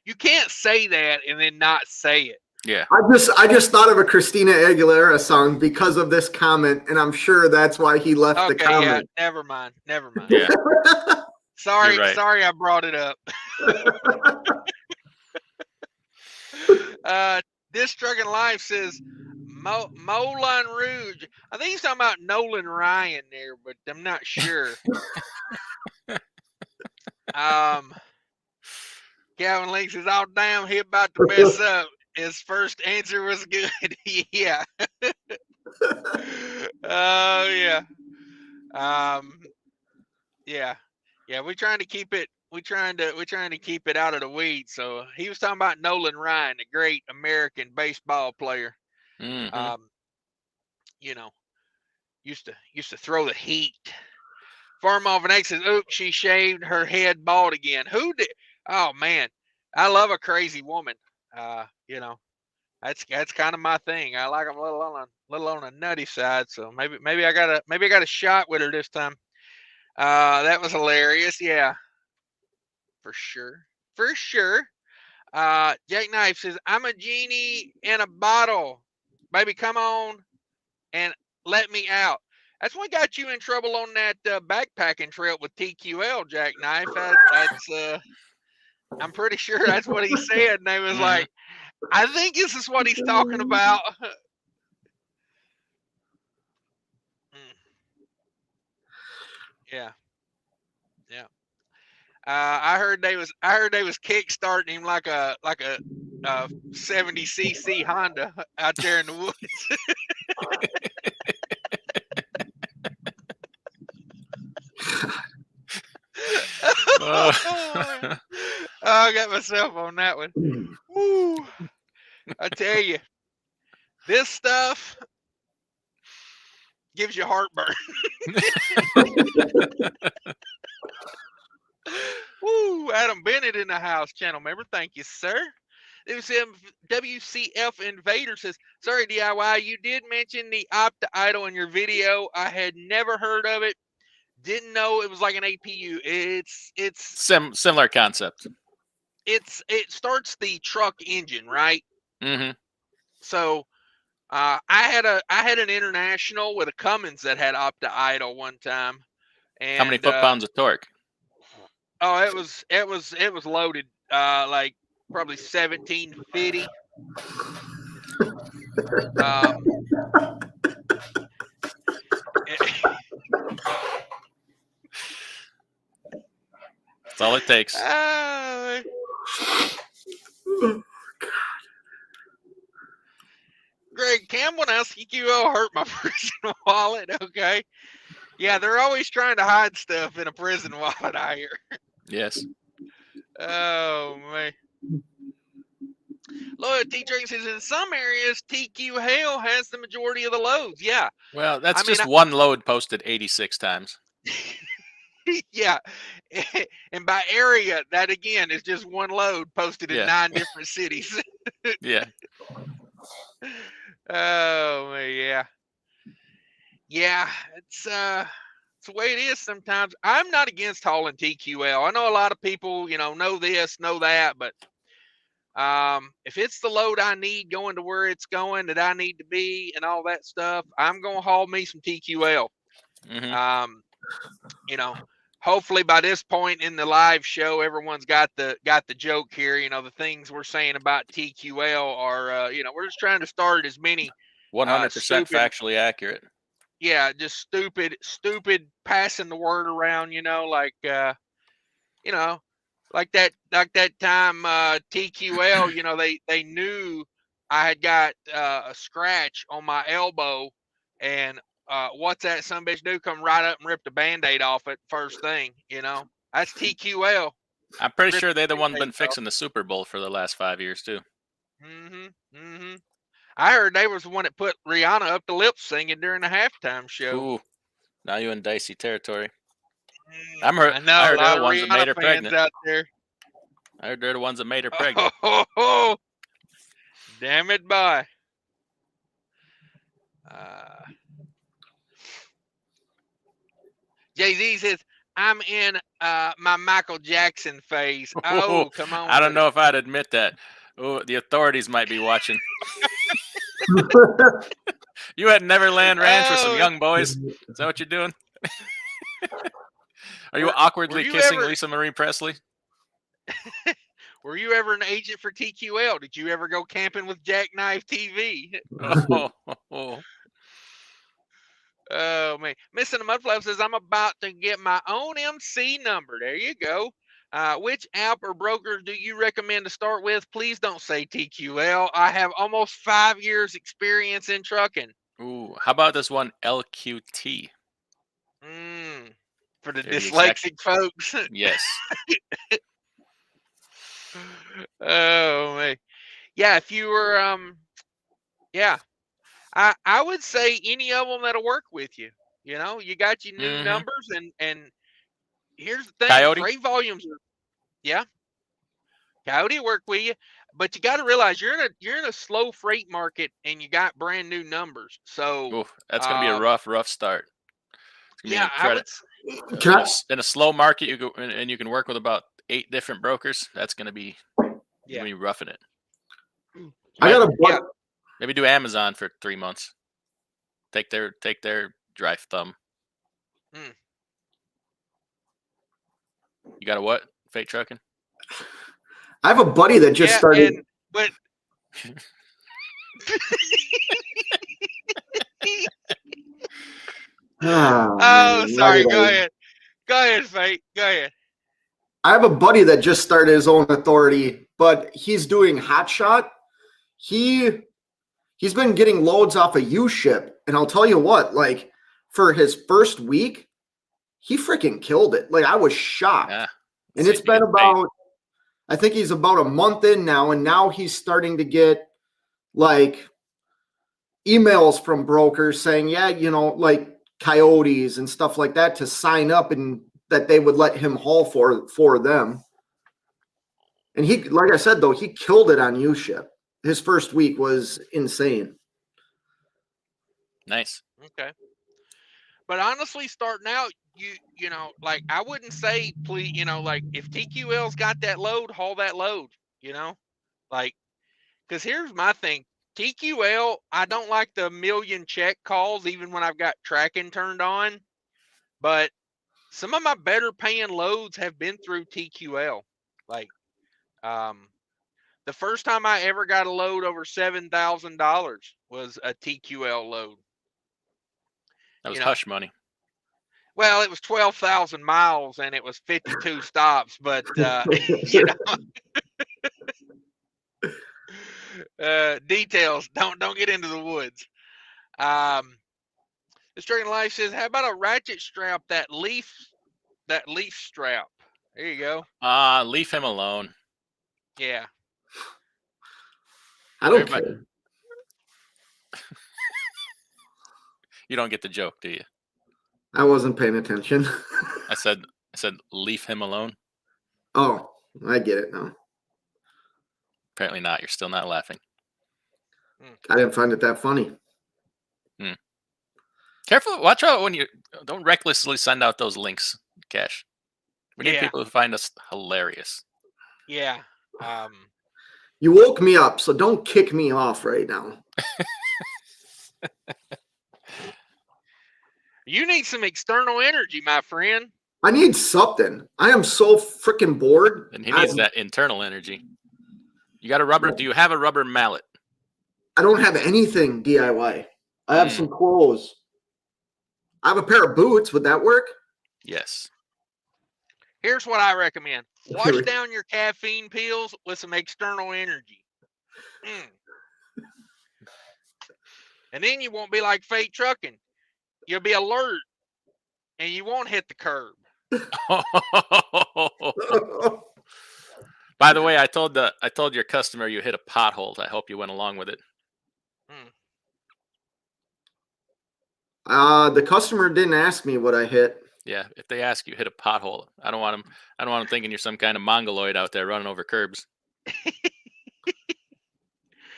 You can't say that and then not say it. Yeah. I just thought of a Christina Aguilera song because of this comment, and I'm sure that's why he left the comment. Yeah, never mind. Yeah. Sorry, right. Sorry I brought it up. This Trucking Life says Moulin Rouge. I think he's talking about Nolan Ryan there, but I'm not sure. Calvin Link says, "Oh damn, he about to mess up." His first answer was good. Yeah. Oh yeah. Yeah. We're trying to keep it. We're trying to keep it out of the weeds. So he was talking about Nolan Ryan, the great American baseball player. Mm-hmm. You know, used to throw the heat. Farm off an X says, "Oops, she shaved her head bald again." Who did? Oh man, I love a crazy woman. You know, that's kind of my thing. I like them a little on the nutty side. So maybe I got a shot with her this time. That was hilarious. Yeah, for sure. Jackknife says, "I'm a genie in a bottle. Baby, come on and let me out." That's what got you in trouble on that backpacking trip with TQL, Jackknife. I'm pretty sure that's what he said. And they was like, I think this is what he's talking about. Yeah. I heard they was kickstarting him like a 70cc Honda out there in the woods. Oh, I got myself on that one. Woo. I tell you, this stuff, gives you heartburn. Woo, Adam Bennett in the house, channel member. Thank you, sir. WCF Invader says, sorry, DIY, you did mention the Opta idle in your video. I had never heard of it. Didn't know it was like an APU. It's Similar concept. it starts the truck engine, right? Mm-hmm. So I had an International with a Cummins that had Opta idle one time. And how many foot-pounds of torque? Oh, it was loaded, like probably 1750. That's all it takes. Greg Campbell, now CQL hurt my prison wallet. Okay, yeah, they're always trying to hide stuff in a prison wallet, I hear. Yes. Oh man. Loyalty Drink says in some areas TQ Hale has the majority of the loads. Yeah. Well, that's just one load posted 86 times. Yeah. And by area, that again is just one load posted in 9 different cities. Yeah. Oh man, yeah. Yeah, it's the way it is sometimes. I'm not against hauling TQL. I know a lot of people, know this, know that, but if it's the load I need going to where it's going that I need to be and all that stuff, I'm gonna haul me some TQL. Mm-hmm. Hopefully by this point in the live show, everyone's got the joke here. The things we're saying about TQL are, we're just trying to start as many 100% factually accurate. Yeah, just stupid passing the word around. Like that time TQL. They knew I had got a scratch on my elbow, and what's that son bitch do? Come right up and rip the Band-Aid off it first thing. That's TQL. I'm pretty sure they're the ones been fixing the Super Bowl for the last 5 years too. Mm-hmm. I heard they was the one that put Rihanna up the lip singing during the halftime show. Ooh, now you in dicey territory. I heard they're the ones that made her pregnant. Out there. I heard they're the ones that made her pregnant. Oh, damn it, boy. Jay-Z says, I'm in my Michael Jackson phase. Oh, come on. I don't know if I'd admit that. Oh, the authorities might be watching. You at Neverland Ranch with some young boys? Is that what you're doing? Are you awkwardly kissing Lisa Marie Presley? Were you ever an agent for TQL? Did you ever go camping with Jackknife TV? Oh man. Missing the Mudflap says, I'm about to get my own MC number. There you go. Which app or broker do you recommend to start with? Please don't say TQL. I have almost 5 years experience in trucking. Ooh, how about this one, LQT? For the dyslexic folks. Yes. Oh man. Yeah, if you were I would say any of them that'll work with you. You got your new numbers, and here's the thing: Coyote? freight volumes are, Coyote work with you, but you got to realize you're in a slow freight market, and you got brand new numbers. So that's gonna be a rough start. I would. In a slow market, you go and you can work with about 8 different brokers. That's gonna be roughing it. Maybe do Amazon for 3 months. Take their dry thumb. You got a what? Freight trucking? I have a buddy that just started. Sorry. Go ahead. Go ahead, Fate. Go ahead. I have a buddy that just started his own authority, but he's doing hotshot. He's been getting loads off of U-Ship, and I'll tell you what, like for his first week, he freaking killed it. Like I was shocked. Yeah. And it's been about, I think he's about a month in now, and now he's starting to get like emails from brokers saying, yeah, like Coyotes and stuff like that to sign up and that they would let him haul for them. And he, like I said, though, he killed it on U-Ship. His first week was insane. Nice. Okay. But honestly, starting out, you know, like I wouldn't say please, you know, like if TQL's got that load, haul that load, you know, like, because here's my thing. TQL, I don't like the million check calls, even when I've got tracking turned on. But some of my better paying loads have been through TQL. Like, the first time I ever got a load over $7,000 was a TQL load. That was You know, hush money. well, it was 12,000 miles and it was 52 stops, but you know, details. Don't get into the woods. This Dragon Life says, "How about a ratchet strap? That leaf strap. There you go. Leave him alone. Yeah. I don't Everybody- care. You don't get the joke, do you? I wasn't paying attention. I said leave him alone. Oh, I get it now. Apparently not. You're still not laughing. I didn't find it that funny. Careful. Watch out when you don't recklessly send out those links, Cash. We need Yeah. people who find us hilarious. Yeah. You woke me up, so don't kick me off right now. You need some external energy, my friend. I need something. I am so freaking bored. And he needs that internal energy. You got a rubber? Do you have a rubber mallet? I don't have anything DIY. I have some clothes. I have a pair of boots. Would that work? Yes. Here's what I recommend. Wash down your caffeine pills with some external energy. And then you won't be like Fate Trucking. You'll be alert and you won't hit the curb. By the way, I told your customer you hit a pothole. I hope you went along with it. The customer didn't ask me what I hit. Yeah, if they ask you, hit a pothole. I don't want them thinking you're some kind of mongoloid out there running over curbs.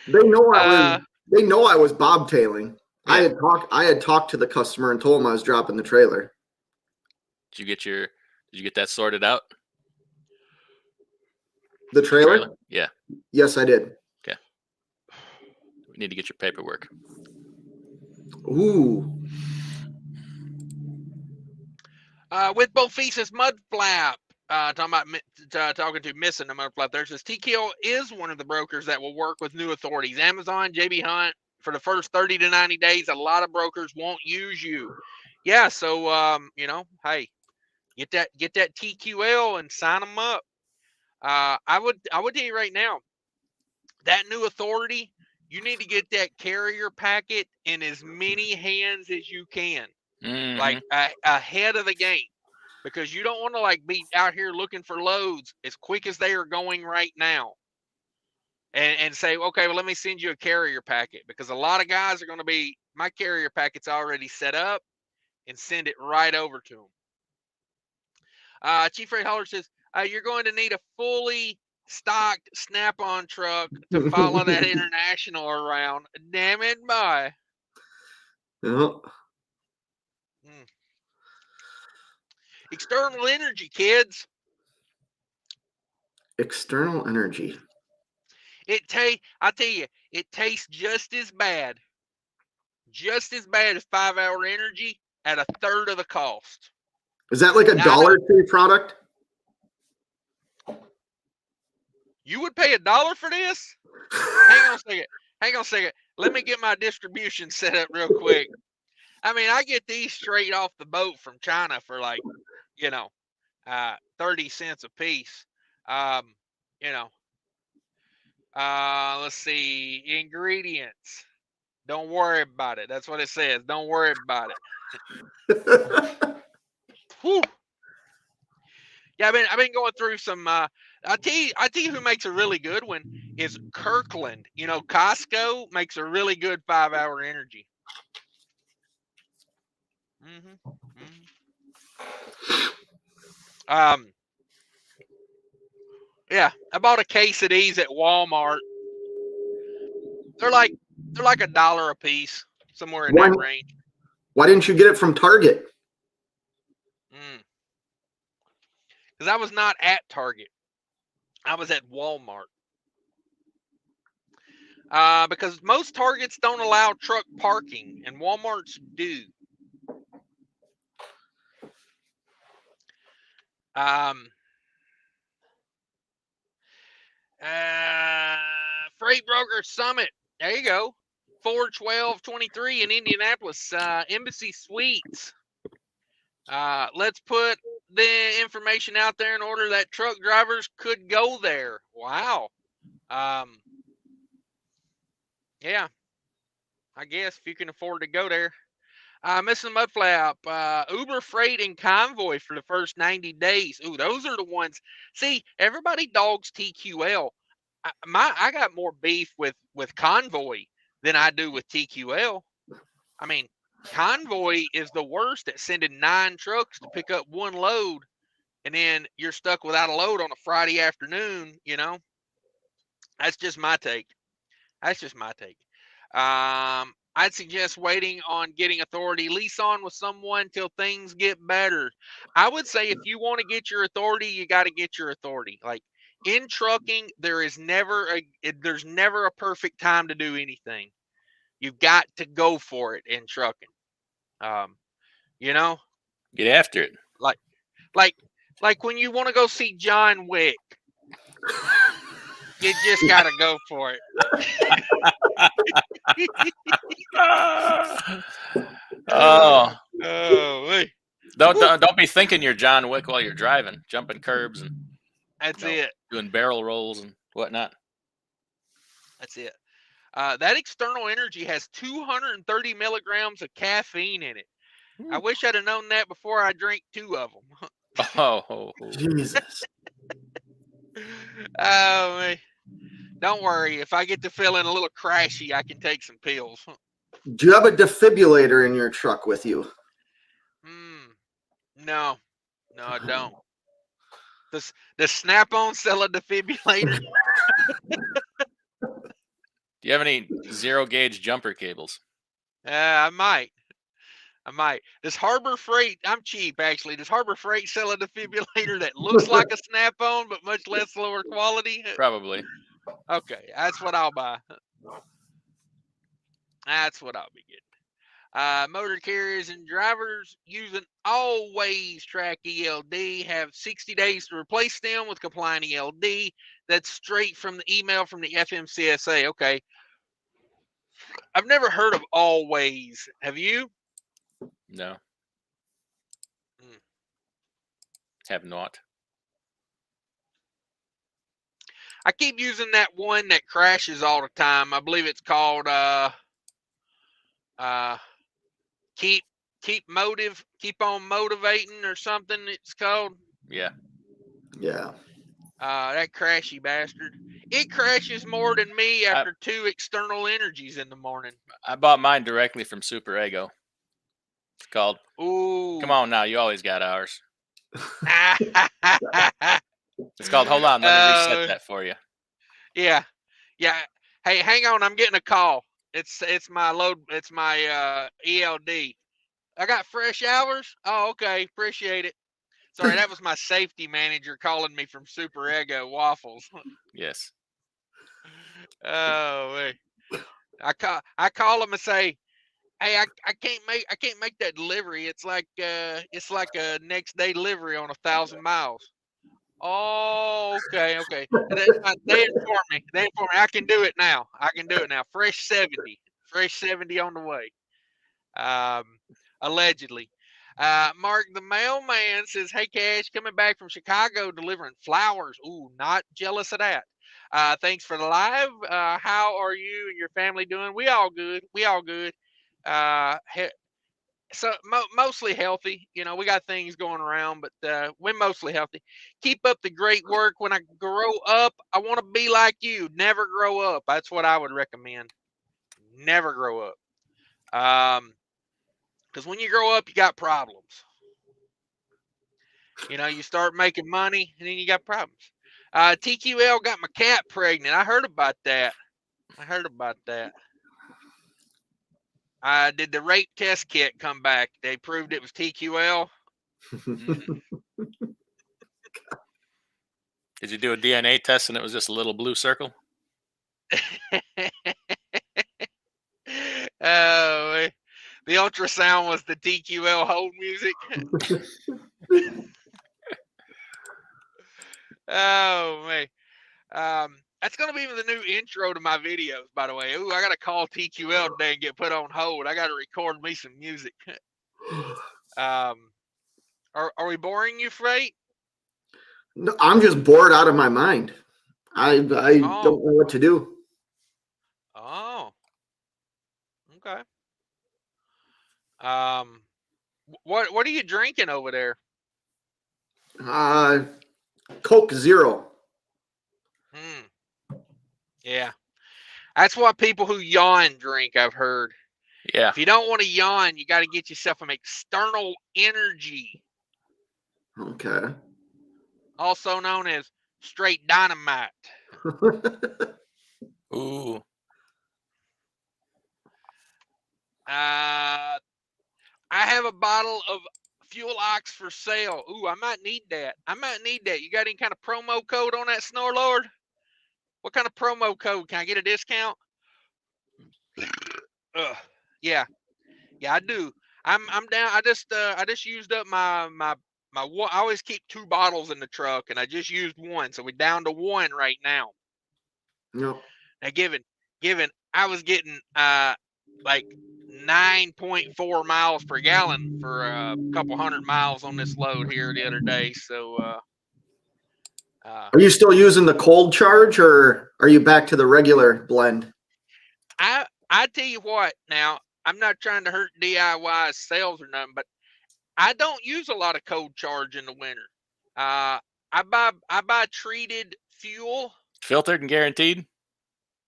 They know I was bobtailing. Yeah. I had talked to the customer and told him I was dropping the trailer. Did you get that sorted out? The trailer? Yeah. Yes, I did. Okay. We need to get your paperwork. Ooh. With both feet says Mudflap. Talking to missing the Mudflap there, says TKO is one of the brokers that will work with new authorities. Amazon, JB Hunt, for the first 30 to 90 days, a lot of brokers won't use you. Yeah, so you know, hey, get that TQL and sign them up. I would tell you right now, that new authority, you need to get that carrier packet in as many hands as you can, like ahead of the game, because you don't want to like be out here looking for loads as quick as they are going right now. And say, okay, well, let me send you a carrier packet, because a lot of guys are going to be, my carrier packet's already set up, and send it right over to them. Chief Ray Holler says, you're going to need a fully stocked Snap-on truck to follow that international around. Damn it, boy. Yeah. External energy, kids. External energy. I tell you, it tastes just as bad as 5-hour energy at a third of the cost. Is that like a Dollar Tree product? You would pay $1 for this? Hang on a second. Let me get my distribution set up real quick. I mean, I get these straight off the boat from China for like, 30 cents a piece. Let's see, ingredients. Don't worry about it. That's what it says. Don't worry about it. Whew. Yeah, I've been going through some. I tell you who makes a really good one is Kirkland. You know, Costco makes a really good 5-hour energy. Um, yeah, I bought a case of these at Walmart. They're like $1 a piece, somewhere in Why, that range. why didn't you get it from Target? Because I was not at Target. I was at Walmart. Because most Targets don't allow truck parking, and Walmarts do. Freight Broker Summit. There you go. 4/12/23 in Indianapolis. Embassy Suites. Let's put the information out there in order that truck drivers could go there. Wow. Yeah. I guess if you can afford to go there. Missing Mudflap, Uber Freight and Convoy for the first 90 days. Ooh, those are the ones. See, everybody dogs TQL. I got more beef with Convoy than I do with TQL. I mean, Convoy is the worst at sending 9 trucks to pick up 1 load, and then you're stuck without a load on a Friday afternoon. You know, that's just my take. That's just my take. I'd suggest waiting on getting authority lease on with someone till things get better. I would say if you want to get your authority, you got to get your authority. Like in trucking, there's never a perfect time to do anything. You've got to go for it in trucking. You know, Get after it. like when you want to go see John Wick, you just got to go for it. Oh, wait. don't be thinking you're John Wick while you're driving, jumping curbs and That's it. doing barrel rolls and whatnot. That's it. That external energy has 230 milligrams of caffeine in it. I wish I'd have known that before I drank 2 of them. Oh, Jesus. Oh, man. Don't worry. If I get to feeling a little crashy, I can take some pills. Do you have a defibrillator in your truck with you? No, I don't. Does Snap-on sell a defibrillator? Do you have any 0-gauge jumper cables? I might. Does Harbor Freight? I'm cheap, actually. Does Harbor Freight sell a defibrillator that looks like a Snap-on but much less lower quality? Probably. Okay, that's what I'll buy. That's what I'll be getting. Motor carriers and drivers using always track ELD have 60 days to replace them with compliant ELD. That's straight from the email from the FMCSA. Okay. I've never heard of always. Have you? No. Have not. I keep using that one that crashes all the time. I believe it's called keep on motivating or something it's called. Yeah. That crashy bastard. It crashes more than me after 2 external energies in the morning. I bought mine directly from Super Ego. It's called Ooh. Come on now, you always got ours. It's called Hold on, let me reset that for you. Yeah. Hey, hang on, I'm getting a call. It's my ELD. I got fresh hours? Oh, okay. Appreciate it. Sorry, that was my safety manager calling me from Super Ego Waffles. Yes. Oh, wait. I call him and say, "Hey, I can't make that delivery. It's like a next day delivery on 1,000 miles." Oh, okay. They inform me. I can do it now. Fresh 70 on the way. Allegedly. Mark the mailman says, "Hey, Cash, coming back from Chicago delivering flowers. Ooh, not jealous of that. Thanks for the live. How are you and your family doing? We all good. So mostly healthy. You know, we got things going around, but we're mostly healthy. Keep up the great work. When I grow up, I want to be like you. Never grow up. That's what I would recommend. Never grow up. Because when you grow up, you got problems. You know, you start making money, and then you got problems. TQL got my cat pregnant. I heard about that. Did the rape test kit come back? They proved it was TQL. Did you do a DNA test and it was just a little blue circle? Oh, the ultrasound was the TQL hold music. Oh man, that's gonna be the new intro to my videos. By the way, ooh, I gotta call TQL today and get put on hold. I gotta record me some music. Are we boring you, Freight? No, I'm just bored out of my mind. I don't know what to do. Oh, okay. What are you drinking over there? Coke Zero. Yeah, that's what people who yawn drink. I've heard. Yeah. If you don't want to yawn, you got to get yourself some external energy, Okay. also known as straight dynamite. Ooh. I have a bottle of Fuel Ox for sale. Ooh, I might need that. You got any kind of promo code on that, Snore Lord? What kind of promo code? Can I get a discount? Yeah, I do. I'm down. I just used up my one. I always keep 2 bottles in the truck, and I just used 1, so we're down to 1 right now. Yep. Now, given I was getting like 9.4 miles per gallon for a couple hundred miles on this load here the other day, so Are you still using the cold charge, or are you back to the regular blend? I tell you what. Now, I'm not trying to hurt DIY sales or nothing, but I don't use a lot of cold charge in the winter. I buy treated fuel. Filtered and guaranteed?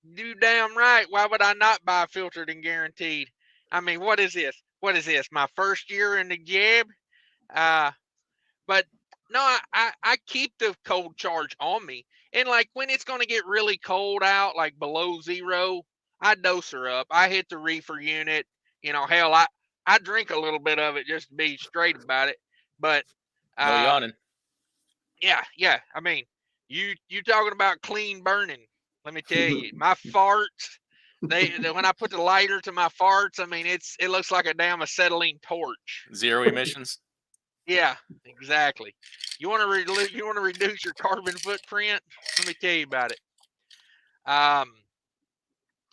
You damn right. Why would I not buy filtered and guaranteed? I mean, what is this? My first year in the job? But no, I keep the cold charge on me. And like when it's going to get really cold out, like below 0, I dose her up. I hit the reefer unit. You know, hell, I drink a little bit of it just to be straight about it. But No yawning. yeah. I mean, you talking about clean burning? Let me tell you, my farts. They when I put the lighter to my farts, I mean it looks like a damn acetylene torch. 0 emissions. Yeah, exactly. You want to reduce your carbon footprint? Let me tell you about it.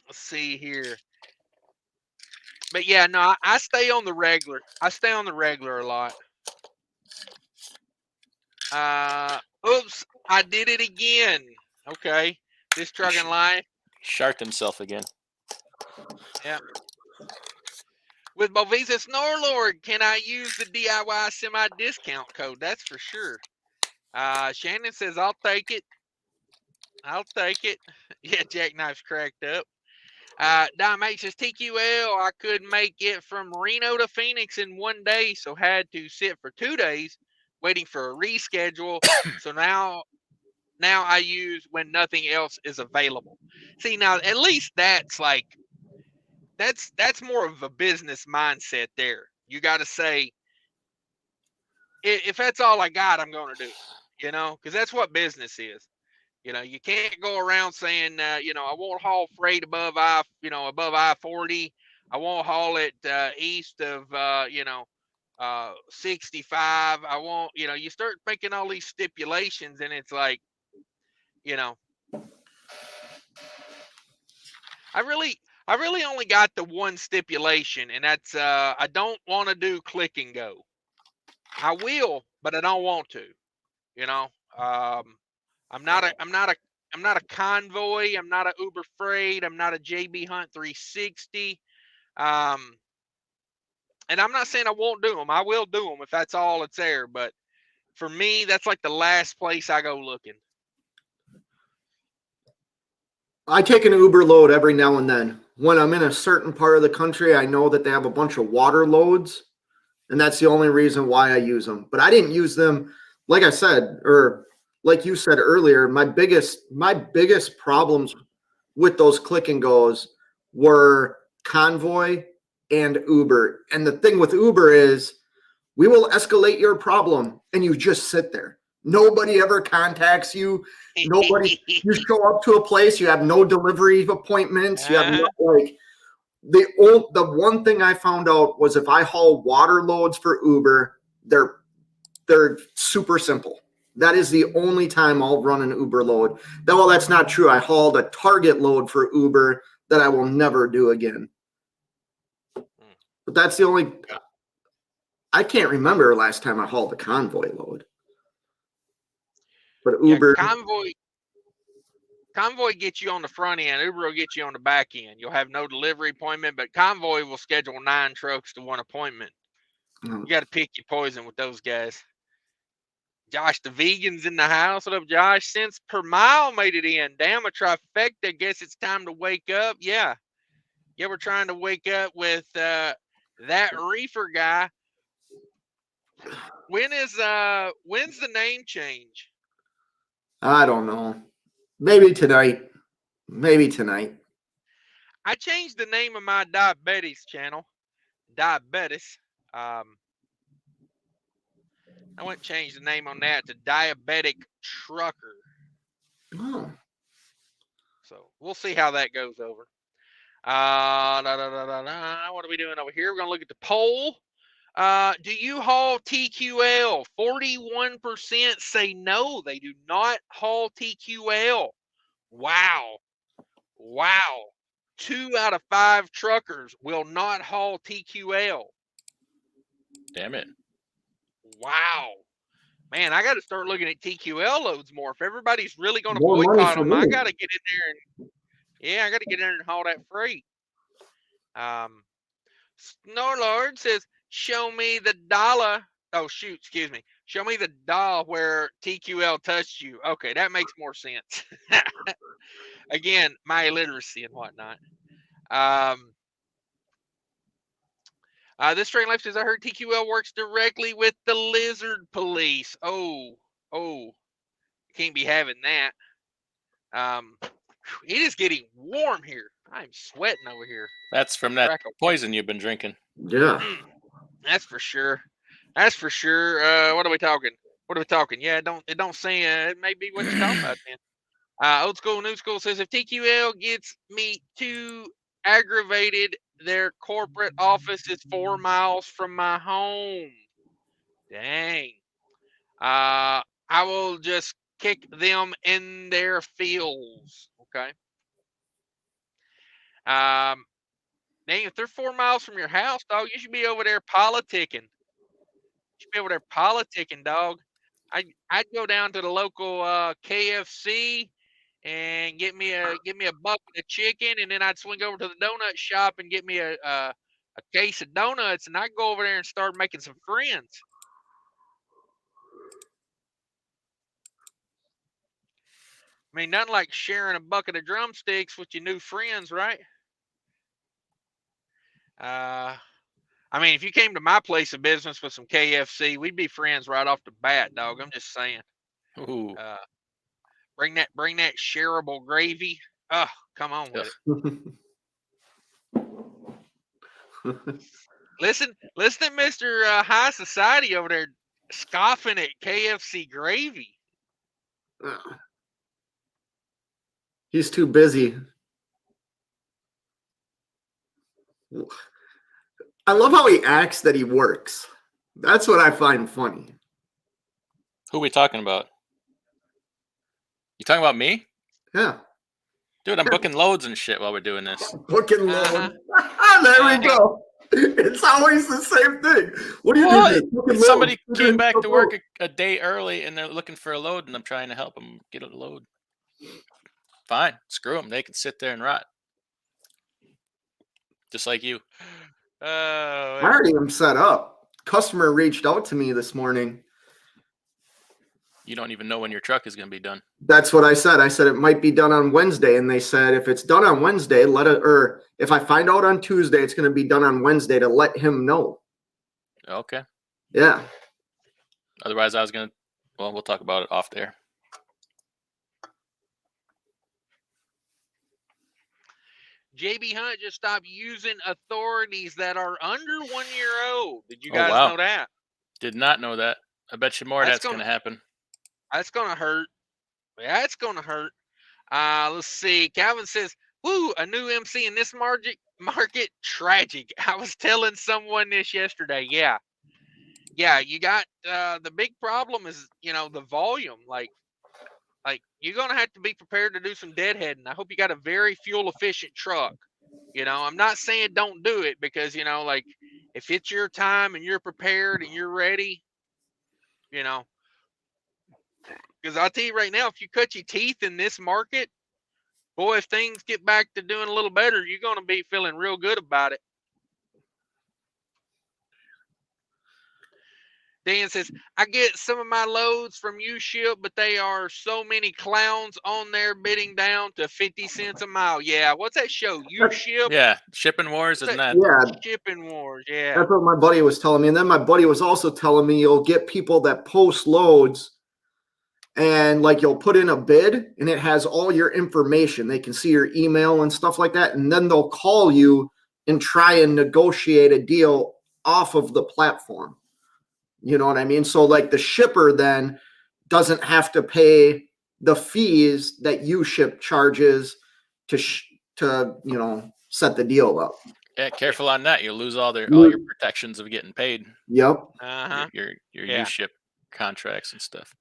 Let's see here. But yeah, no, I stay on the regular. I stay on the regular a lot. Oops, I did it again. Okay, this trucking life. Sharked himself again. Yeah. With Bovisa Snore Lord, can I use the DIY semi discount code? That's for sure. Shannon says I'll take it. Yeah, Jackknife's cracked up. Dime H says TQL. I could make it from Reno to Phoenix in 1 day, so had to sit for 2 days waiting for a reschedule. So now I use when nothing else is available. See, now at least that's like that's more of a business mindset there. You got to say, if that's all I got, I'm going to do it, you know, because that's what business is. You know, you can't go around saying, you know, I won't haul freight above I-40. I won't haul it east of, 65. I won't, you know, you start making all these stipulations and it's like, you know, I really only got the one stipulation, and that's I don't want to do click and go. I will, but I don't want to. You know, I'm not a convoy. I'm not a Uber Freight. I'm not a JB Hunt 360. And I'm not saying I won't do them. I will do them if that's all that's there. But for me, that's like the last place I go looking. I take an Uber load every now and then. When I'm in a certain part of the country, I know that they have a bunch of water loads, and that's the only reason why I use them. But I didn't use them, like I said, or like you said earlier, my biggest problems with those click and goes were Convoy and Uber. And the thing with Uber is we will escalate your problem and you just sit there. Nobody ever contacts you. Nobody, you show up to a place, you have no delivery appointments. You have no, like, the one thing I found out was if I haul water loads for Uber, they're super simple. That is the only time I'll run an Uber load. Well, that's not true. I hauled a Target load for Uber that I will never do again. But that's the only. I can't remember last time I hauled a Convoy load. But Uber. Yeah, Convoy gets you on the front end. Uber will get you on the back end. You'll have no delivery appointment, but Convoy will schedule 9 trucks to 1 appointment. You got to pick your poison with those guys. Josh, the vegan's in the house. What up, Josh? Cents per mile made it in. Damn, a trifecta. Guess it's time to wake up. Yeah, we're trying to wake up with that reefer guy. When's the name change? I don't know. Maybe tonight. I changed the name of my diabetes channel. Diabetes. I went and changed the name on that to Diabetic Trucker. Oh. So we'll see how that goes over. What are we doing over here? We're going to look at the poll. Do you haul TQL? 41% say no, they do not haul TQL. Wow. 2 out of 5 truckers will not haul TQL. Damn it. Wow. Man, I got to start looking at TQL loads more. If everybody's really going to boycott them, I got to get in there and I got to get in there and haul that freight. Snowlord says, show me the dollar. Oh, shoot, excuse me. Show me the doll where TQL touched you. Okay, that makes more sense. Again, my illiteracy and whatnot. This train life says, I heard TQL works directly with the lizard police. Oh, can't be having that. It is getting warm here. I'm sweating over here. That's from that poison you've been drinking. Yeah. That's for sure. What are we talking? Yeah, it don't say it may be what you're talking about then. Old school, new school says if TQL gets me too aggravated, their corporate office is 4 miles from my home. Dang. I will just kick them in their feels. Okay. Dang, if they're 4 miles from your house, dog, you should be over there politicking. Dog. I'd go down to the local KFC and get me a bucket of chicken, and then I'd swing over to the donut shop and get me a case of donuts, and I'd go over there and start making some friends. I mean, nothing like sharing a bucket of drumsticks with your new friends, right? I mean, if you came to my place of business with some KFC, we'd be friends right off the bat, dog. I'm just saying. Ooh. Bring that shareable gravy. Oh, come on with it. Listen to Mr. High Society over there scoffing at KFC gravy. He's too busy. I love how he acts that he works. That's what I find funny. Who are we talking about? You talking about me? Yeah. Dude, I'm booking loads and shit while we're doing this. Booking loads. There we go. It's always the same thing. What do you do? If somebody came back to work a day early and they're looking for a load and I'm trying to help them get a load. Fine. Screw them. They can sit there and rot. Just like you. I already am set up. Customer reached out to me this morning. You don't even know when your truck is going to be done. That's what I said. I said it might be done on Wednesday, and they said if it's done on Wednesday, or if I find out on Tuesday, it's going to be done on Wednesday to let him know. Okay. Yeah. Otherwise, I was going to. Well, we'll talk about it off there. JB Hunt just stopped using authorities that are under 1 year old. Did you guys know that? Did not know that. I bet you more that's going to happen. That's going to hurt. Yeah, it's going to hurt. Let's see. Calvin says, woo, a new MC in this market, tragic. I was telling someone this yesterday. Yeah, you got the big problem is, the volume. Like you're going to have to be prepared to do some deadheading. I hope you got a very fuel efficient truck. I'm not saying don't do it because, if it's your time and you're prepared and you're ready, because I'll tell you right now, if you cut your teeth in this market, boy, if things get back to doing a little better, you're going to be feeling real good about it. Dan says, I get some of my loads from U-Ship, but they are so many clowns on there bidding down to 50 cents a mile. Yeah, what's that show? U-Ship? Yeah, Shipping Wars, isn't that? Yeah. Shipping Wars, yeah. That's what my buddy was telling me. And then my buddy was also telling me you'll get people that post loads and you'll put in a bid and it has all your information. They can see your email and stuff like that. And then they'll call you and try and negotiate a deal off of the platform. You know what I mean? So the shipper then doesn't have to pay the fees that U-Ship charges to set the deal up. Yeah, careful on that. You'll lose all your protections of getting paid. Yep. Your U-Ship contracts and stuff.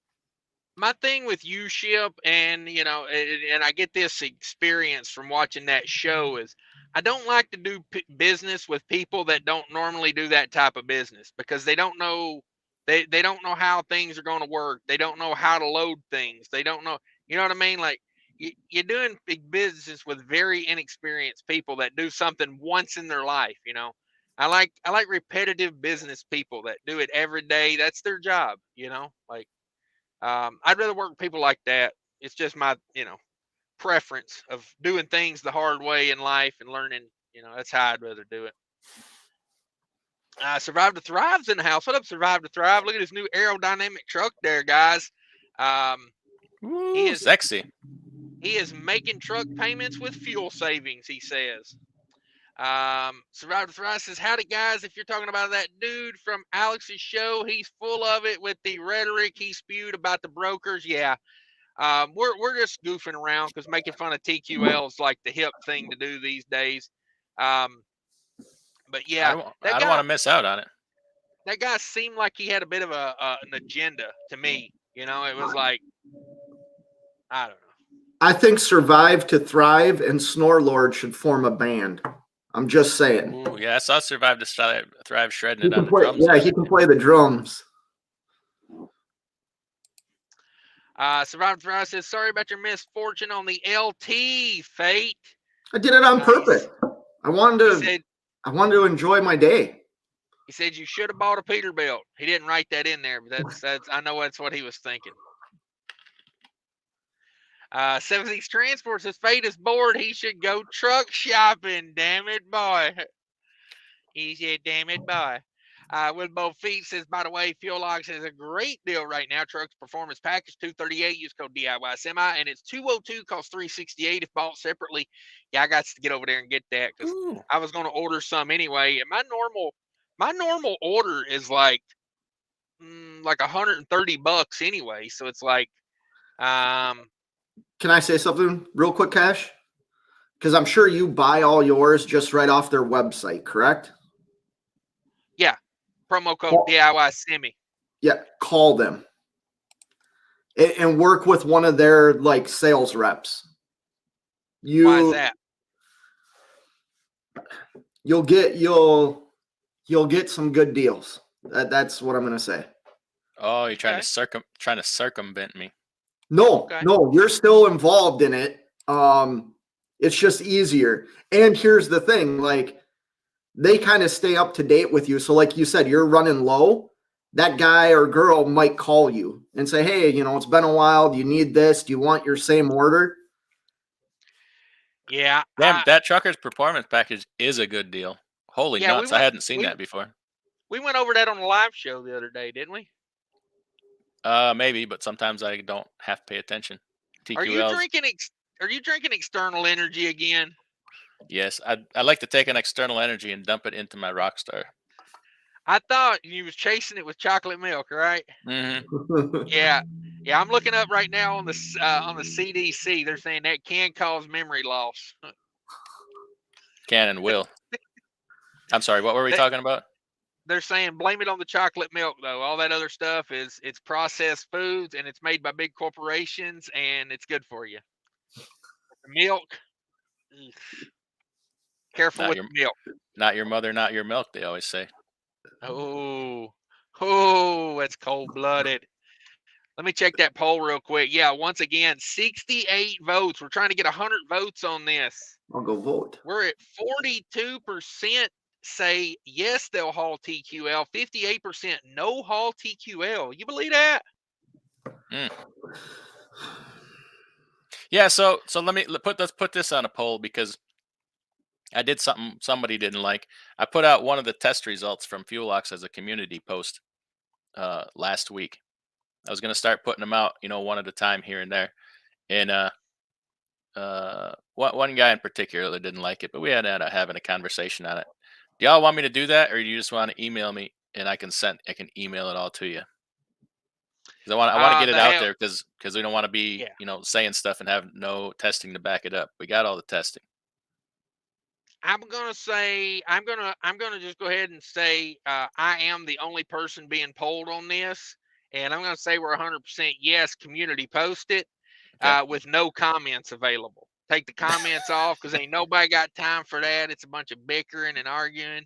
My thing with U-Ship and I get this experience from watching that show is I don't like to do business with people that don't normally do that type of business because they don't know they don't know how things are going to work. They don't know how to load things. They don't know, you know what I mean? Like you're doing big business with very inexperienced people that do something once in their life. I like repetitive business people that do it every day. That's their job. I'd rather work with people like that. It's just my, preference of doing things the hard way in life and learning, that's how I'd rather do it. Survive to Thrive's in the house. What up, Survive to Thrive? Look at this new aerodynamic truck there, guys. He is sexy. He is making truck payments with fuel savings, he says. Survive to Thrive says, howdy, guys. If you're talking about that dude from Alex's show, he's full of it with the rhetoric he spewed about the brokers. Yeah. We're just goofing around because making fun of TQL is like the hip thing to do these days. But yeah, I don't want to miss out on it. That guy seemed like he had a bit of an agenda to me. It was like, I don't know. I think Survive to Thrive and Snore Lord should form a band. I'm just saying. Ooh, yeah, I saw Survive to Thrive shredding it on the drums. Yeah, he can play the drums. Survive to Thrive says, sorry about your misfortune on the LT, Fate. I did it on purpose. I wanted to enjoy my day. He said you should have bought a Peterbilt. He didn't write that in there, but that's I know that's what he was thinking. 76 Transport says Fate is bored. He should go truck shopping. Damn it, boy. He said, damn it, boy. With both feet says, by the way, Fuel Logs has a great deal right now. Trucks Performance Package $238. Use code DIY Semi, and it's $202. Costs $368 if bought separately. Yeah, I got to get over there and get that because I was going to order some anyway. And my normal order is like $130 anyway. So it's like, Can I say something real quick, Cash? Because I'm sure you buy all yours just right off their website, correct? Yeah. Promo code DIY Semi. Yeah, call them and work with one of their sales reps. Why is that? You'll get some good deals. That's what I'm gonna say. Oh, you're trying to circumvent me. No, you're still involved in it. It's just easier. And here's the thing, they kind of stay up to date with you. So like you said, you're running low. That guy or girl might call you and say, hey, it's been a while. Do you need this? Do you want your same order? Yeah. Damn, that trucker's performance package is a good deal. Holy Yeah, nuts. I hadn't seen that before. We went over that on a live show the other day, didn't we? Maybe, but sometimes I don't have to pay attention. Are you TQLs. drinking external energy again? Yes, I like to take an external energy and dump it into my Rockstar. I thought you was chasing it with chocolate milk, right? Mm-hmm. Yeah. I'm looking up right now on the CDC. They're saying that can cause memory loss. Can and will. I'm sorry. What were we talking about? They're saying blame it on the chocolate milk, though. All that other stuff it's processed foods and it's made by big corporations and it's good for you. The milk. Ugh. Careful with the milk. Not your mother, not your milk, they always say. Oh, that's cold-blooded. Let me check that poll real quick. Yeah, once again, 68 votes. We're trying to get 100 votes on this. I'll go vote. We're at 42% say yes, they'll haul TQL. 58% no haul TQL. You believe that? Mm. Yeah, so let's put this on a poll because I did something somebody didn't like. I put out one of the test results from FuelOx as a community post last week. I was going to start putting them out, one at a time here and there. And one guy in particular didn't like it, but we had having a conversation on it. Do y'all want me to do that, or do you just want to email me and I can email it all to you? Because I want to get it out there because we don't want to be saying stuff and have no testing to back it up. We got all the testing. I'm gonna just go ahead and say I am the only person being polled on this, and I'm gonna say we're 100% yes. Community post it with no comments available. Take the comments off because ain't nobody got time for that. It's a bunch of bickering and arguing,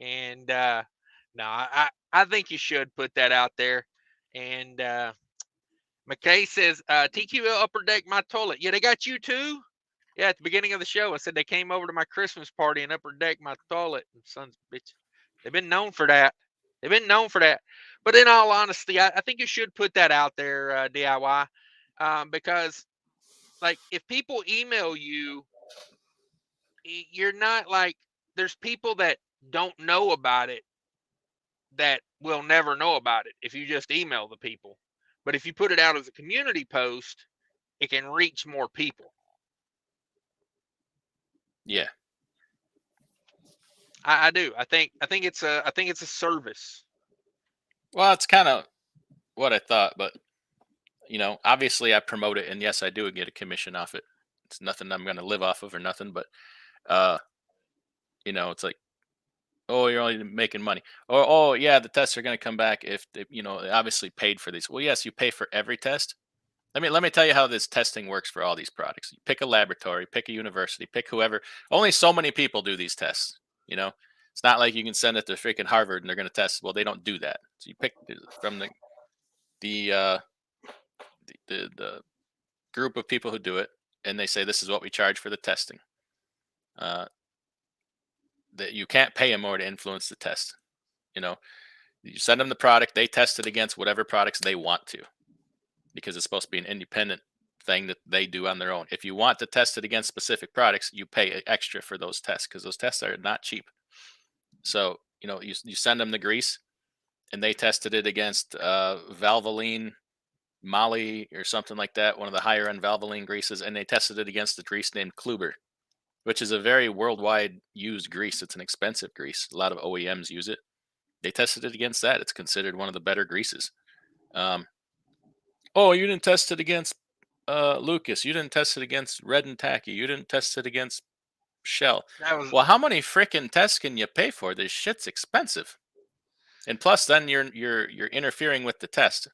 and no, I think you should put that out there. And McKay says TQL upper deck my toilet. Yeah, they got you too. Yeah, at the beginning of the show, I said they came over to my Christmas party and upper decked my toilet. And sons of bitch, they've been known for that. But in all honesty, I think you should put that out there, DIY, because like if people email you, you're not like there's people that don't know about it that will never know about it if you just email the people. But if you put it out as a community post, it can reach more people. Yeah, I do. I think it's a service. Well, it's kind of what I thought, but obviously I promote it, and yes, I do get a commission off it. It's nothing I'm going to live off of or nothing, but it's like, oh, you're only making money, or oh yeah, the tests are going to come back if they obviously paid for these. Well, yes, you pay for every test. Let me tell you how this testing works for all these products. You pick a laboratory, pick a university, pick whoever. Only so many people do these tests. It's not like you can send it to freaking Harvard and they're going to test. Well, they don't do that. So you pick from the group of people who do it, and they say this is what we charge for the testing. That you can't pay them more to influence the test. You send them the product, they test it against whatever products they want to, because it's supposed to be an independent thing that they do on their own. If you want to test it against specific products, you pay extra for those tests because those tests are not cheap. So, you send them the grease and they tested it against Valvoline, Molly, or something like that, one of the higher end Valvoline greases, and they tested it against the grease named Kluber, which is a very worldwide used grease. It's an expensive grease. A lot of OEMs use it. They tested it against that. It's considered one of the better greases. Oh, you didn't test it against Lucas. You didn't test it against Red and Tacky. You didn't test it against Shell. Well, how many freaking tests can you pay for? This shit's expensive. And plus, then you're interfering with the test.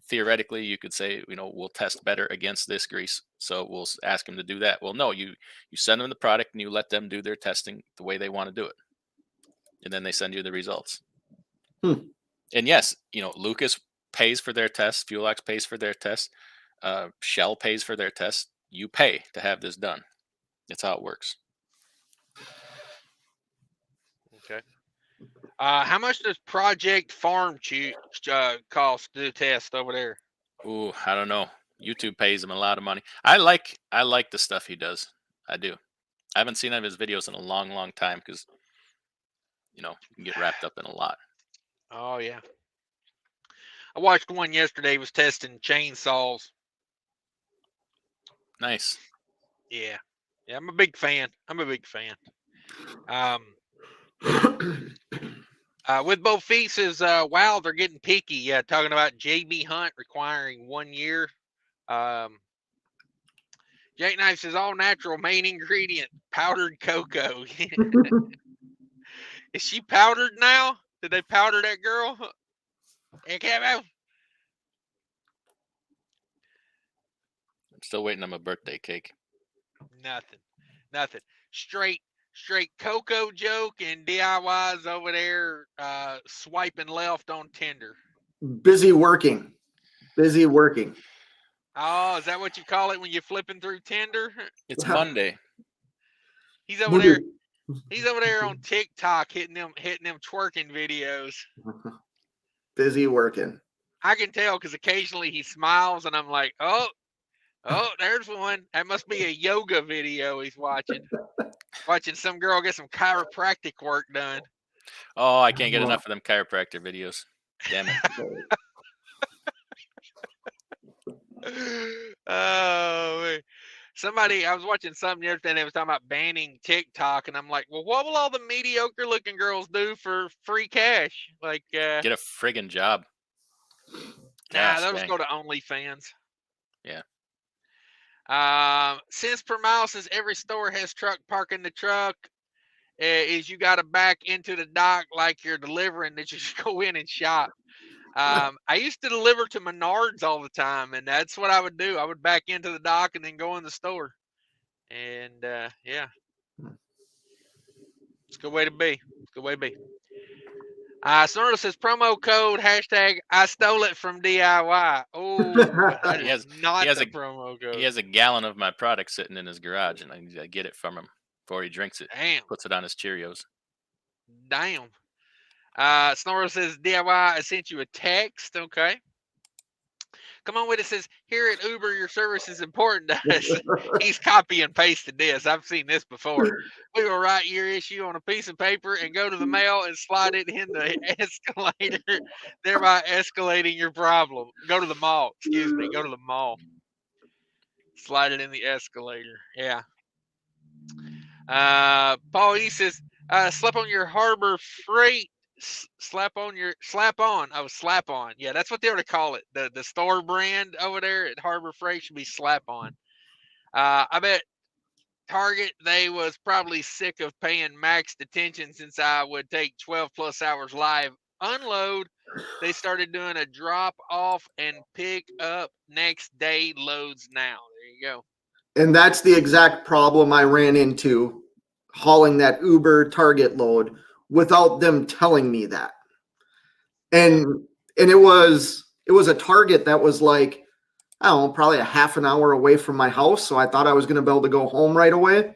Theoretically, you could say, we'll test better against this grease, so we'll ask them to do that. Well, no, you send them the product and you let them do their testing the way they want to do it, and then they send you the results. And yes, Lucas pays for their tests, FuelOx pays for their tests, Shell pays for their tests. You pay to have this done. That's how it works. Okay. How much does Project Farm cost to do test over there? Ooh, I don't know. YouTube pays him a lot of money. I like the stuff he does. I do. I haven't seen any of his videos in a long, long time because you can get wrapped up in a lot. Oh yeah. I watched one yesterday. He was testing chainsaws. Nice. Yeah. Yeah, I'm a big fan. With both pieces, wow, they're getting picky. Yeah, talking about JB Hunt requiring 1 year. Jackknife says all natural, main ingredient, powdered cocoa. Is she powdered now? Did they powder that girl? Hey, Camo. I'm still waiting on my birthday cake. Nothing. Straight cocoa joke and DIYs over there swiping left on Tinder. Busy working. Oh, is that what you call it when you're flipping through Tinder? It's Monday. He's over there. He's over there on TikTok hitting them twerking videos. Busy working. I can tell because occasionally he smiles and I'm like, oh, there's one. That must be a yoga video he's watching. Watching some girl get some chiropractic work done. Oh, I can't get enough of them chiropractor videos. Damn it. Oh, man. I was watching something the other day and they was talking about banning TikTok, and I'm like, well, what will all the mediocre looking girls do for free cash? Like, Get a friggin' job. Nah, those go to OnlyFans. Yeah. Cents per mile says every store has truck parking the truck. Is you got to back into the dock like you're delivering, that you just go in and shop. I used to deliver to Menards all the time, and that's what I would do. I would back into the dock and then go in the store. And yeah, it's a good way to be. Snordo says promo code hashtag I stole it from DIY. Oh, that is not the promo code. He has a gallon of my product sitting in his garage, and I get it from him before he drinks it. Damn. Puts it on his Cheerios. Damn. Snorro says DIY, I sent you a text. Okay. Come on with it. Says here at Uber, your service is important to us. He's copy and pasted this. I've seen this before. We will write your issue on a piece of paper and go to the mail and slide it in the escalator, thereby escalating your problem. Go to the mall. Excuse me. Go to the mall. Slide it in the escalator. Yeah. Paul E says, slap on your Harbor Freight. Slap on. Yeah, that's what they were to call it. The store brand over there at Harbor Freight should be Slap On. I bet Target, they was probably sick of paying max detention since I would take 12 plus hours live unload. They started doing a drop off and pick up next day loads now. There you go. And that's the exact problem I ran into hauling that Uber Target load without them telling me that. And it was a Target that was like, I don't know, probably a half an hour away from my house. So I thought I was going to be able to go home right away.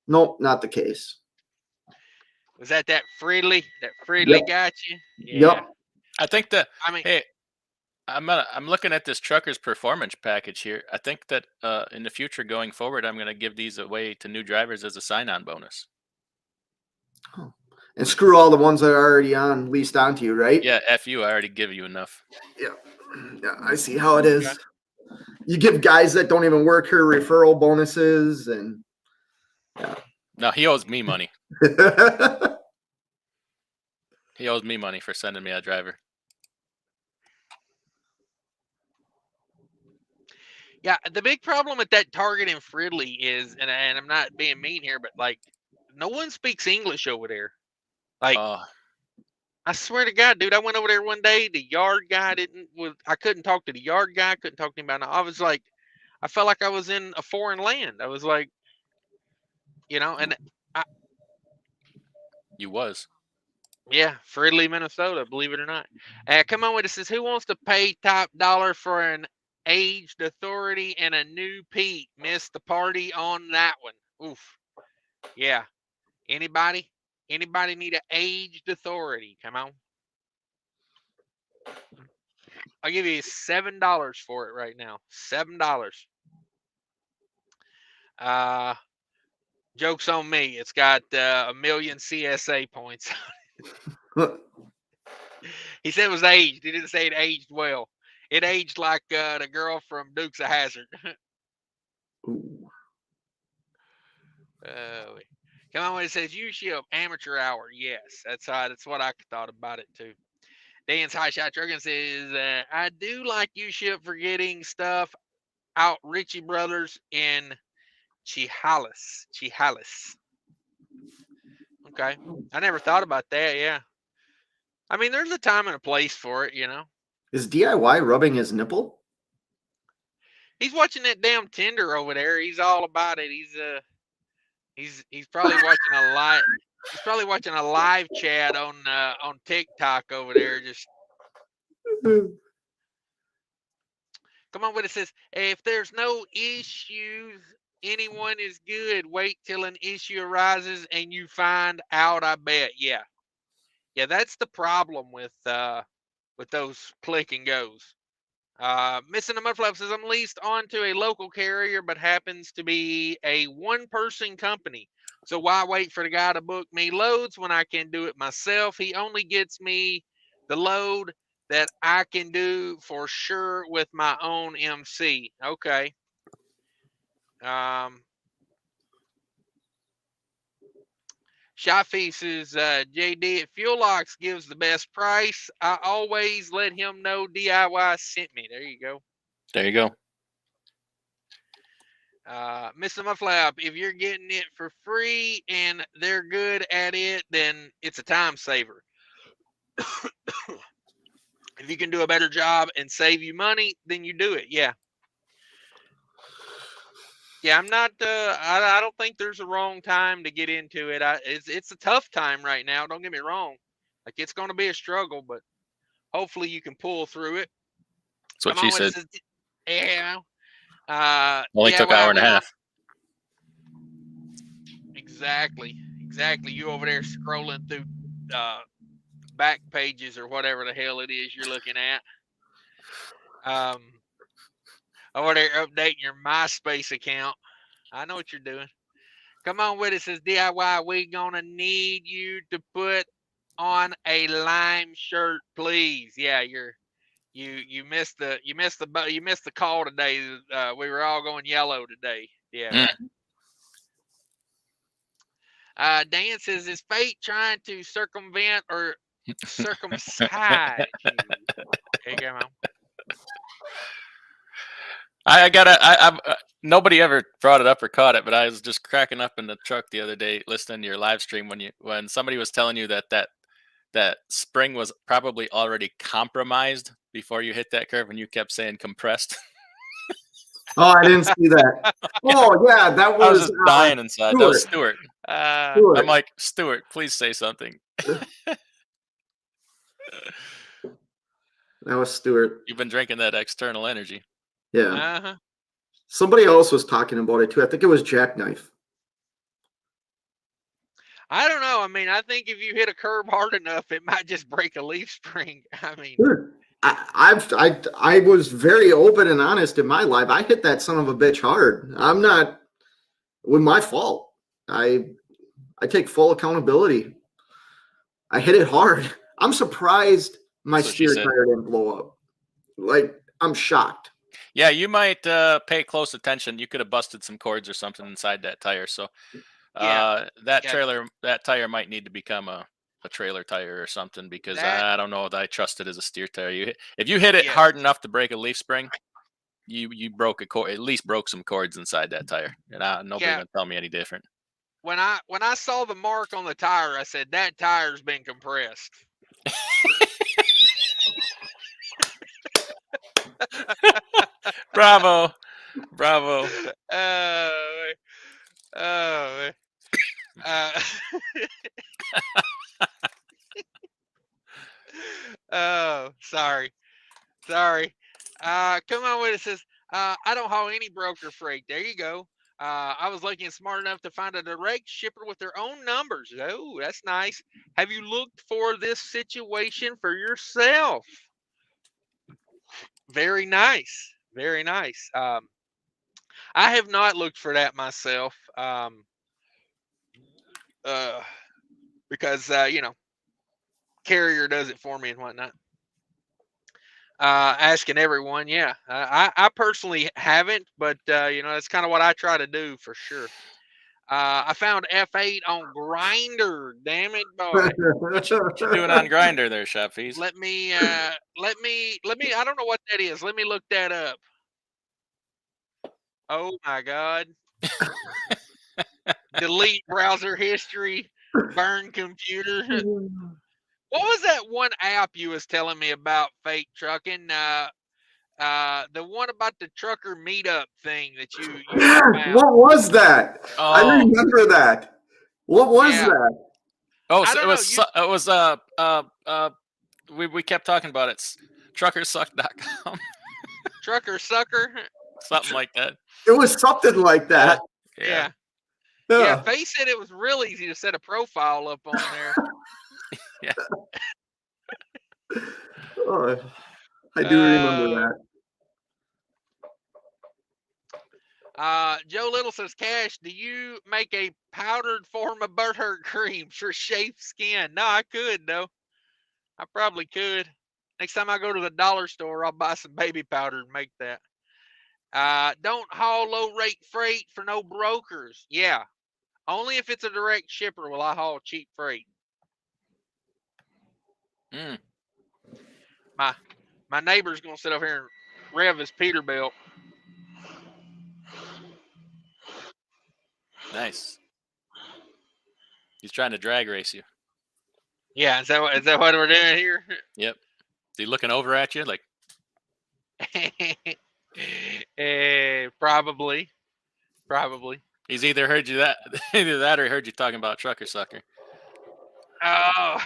Nope, not the case. Was that Freely? That Freely got you? Yeah. Yep. I think that, hey, I'm looking at this trucker's performance package here. I think that in the future going forward, I'm going to give these away to new drivers as a sign-on bonus. Oh. And screw all the ones that are already leased onto you, right? Yeah, F you, I already give you enough. Yeah, I see how it is. Okay. You give guys that don't even work here referral bonuses, and no, he owes me money. He owes me money for sending me a driver. Yeah, the big problem with that Target in Fridley is, and I'm not being mean here, but like, no one speaks English over there. Like, I swear to God, dude, I went over there one day. The yard guy I couldn't talk to the yard guy. Couldn't talk to him about it. I was like, I felt like I was in a foreign land. I was like, and you was. Yeah, Fridley, Minnesota, believe it or not. Come on with it. Says, who wants to pay top dollar for an aged authority and a new Pete? Missed the party on that one. Oof. Yeah. Anybody? Anybody need an aged authority? Come on. I'll give you $7 for it right now. $7. Joke's on me. It's got a million CSA points. He said it was aged. He didn't say it aged well. It aged like the girl from Dukes of Hazzard. Ooh. Come on, when it says U-ship amateur hour. Yes, that's what I thought about it too. Dan's High Shot Trucking says, I do like U-ship for getting stuff out Ritchie Brothers in Chehalis. Okay. I never thought about that, yeah. I mean, there's a time and a place for it, you know. Is DIY rubbing his nipple? He's watching that damn Tinder over there. He's all about it. He's probably watching a live. He's probably watching a live chat on TikTok over there. Just come on with it. Says if there's no issues, anyone is good. Wait till an issue arises and you find out. I bet. Yeah. That's the problem with those click and goes. Missing a Mudflap says I'm leased onto a local carrier, but happens to be a one-person company. So why wait for the guy to book me loads when I can do it myself? He only gets me the load that I can do for sure with my own MC. Okay. Shafi says, JD at Fuel Locks gives the best price. I always let him know DIY sent me. There you go. There you go. Mr. Mudflap, if you're getting it for free and they're good at it, then it's a time saver. If you can do a better job and save you money, then you do it. Yeah. Yeah, I'm not. I don't think there's a wrong time to get into it. It's a tough time right now. Don't get me wrong. Like it's going to be a struggle, but hopefully you can pull through it. That's what she said. Yeah. Only took an hour and a half. Exactly. You over there scrolling through back pages or whatever the hell it is you're looking at. Over there updating your MySpace account. I know what you're doing. Come on with it. Says DIY. We gonna need you to put on a lime shirt, please. Yeah, you missed the call today. We were all going yellow today. Yeah. Dan says, is fate trying to circumvent or circumcise you? There you go, man. Nobody ever brought it up or caught it, but I was just cracking up in the truck the other day listening to your live stream when somebody was telling you that spring was probably already compromised before you hit that curve, and you kept saying compressed. Oh, I didn't see that. Oh, yeah, that was. I was just dying inside. Stuart. That was Stuart. Stuart. I'm like, Stuart, please say something. That was Stuart. You've been drinking that external energy. Yeah. Uh-huh. Somebody else was talking about it too. I think it was Jackknife. I don't know. I mean, I think if you hit a curb hard enough, it might just break a leaf spring. I mean, Dude, I was very open and honest in my life. I hit that son of a bitch hard. I'm not with my fault. I take full accountability. I hit it hard. I'm surprised my steer tire didn't blow up. Like, I'm shocked. Yeah, you might pay close attention. You could have busted some cords or something inside that tire. So that tire might need to become a trailer tire or something, because I don't know that I trust it as a steer tire. If you hit it hard enough to break a leaf spring, you broke a cord, at least broke some cords inside that tire. And nobody gonna tell me any different. When I saw the mark on the tire, I said that tire's been compressed. Bravo. Oh, sorry. Come on with it. Says, I don't haul any broker freight. There you go. I was lucky and smart enough to find a direct shipper with their own numbers. Oh, that's nice. Have you looked for this situation for yourself? Very nice. Very nice. I have not looked for that myself. Because carrier does it for me and whatnot. Asking everyone, yeah. I personally haven't, but that's kind of what I try to do for sure. I found F8 on Grinder. Damn it, boy. What you doing on Grinder there, Shop Fees? Let me. I don't know what that is. Let me look that up. Oh my God. Delete browser history. Burn computer. What was that one app you was telling me about, Fake Trucking? The one about the trucker meetup thing that you found. What was that? Oh. I remember that. What was that? Oh, I so don't we kept talking about it. It's truckersuck.com. Trucker sucker. Something like that. It was something like that. Yeah. Yeah. Yeah, Faye said it was real easy to set a profile up on there. Yeah. Oh, I do remember that. Joe Little says, Cash, do you make a powdered form of butthurt cream for shaved skin? No, I could, though. I probably could. Next time I go to the dollar store, I'll buy some baby powder and make that. Don't haul low rate freight for no brokers. Yeah. Only if it's a direct shipper will I haul cheap freight. Mm. My neighbor's gonna sit over here and rev his Peterbilt. Nice. He's trying to drag race you. Yeah, is that what we're doing here? Yep. Is he looking over at you like? Probably. He's either heard you either that or he heard you talking about trucker sucker. Oh,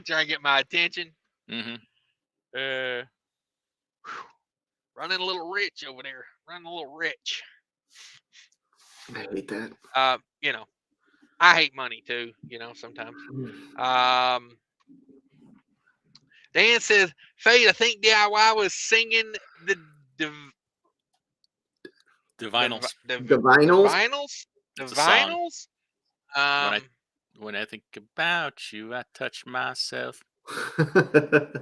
trying to get my attention. Mm-hmm. Running a little rich over there. Running a little rich. that. I hate that. I hate money too, sometimes. Dan says, Fade, I think DIY was singing the vinyls. The vinyls? The It's a song. vinyls? When I think about you, I touch myself.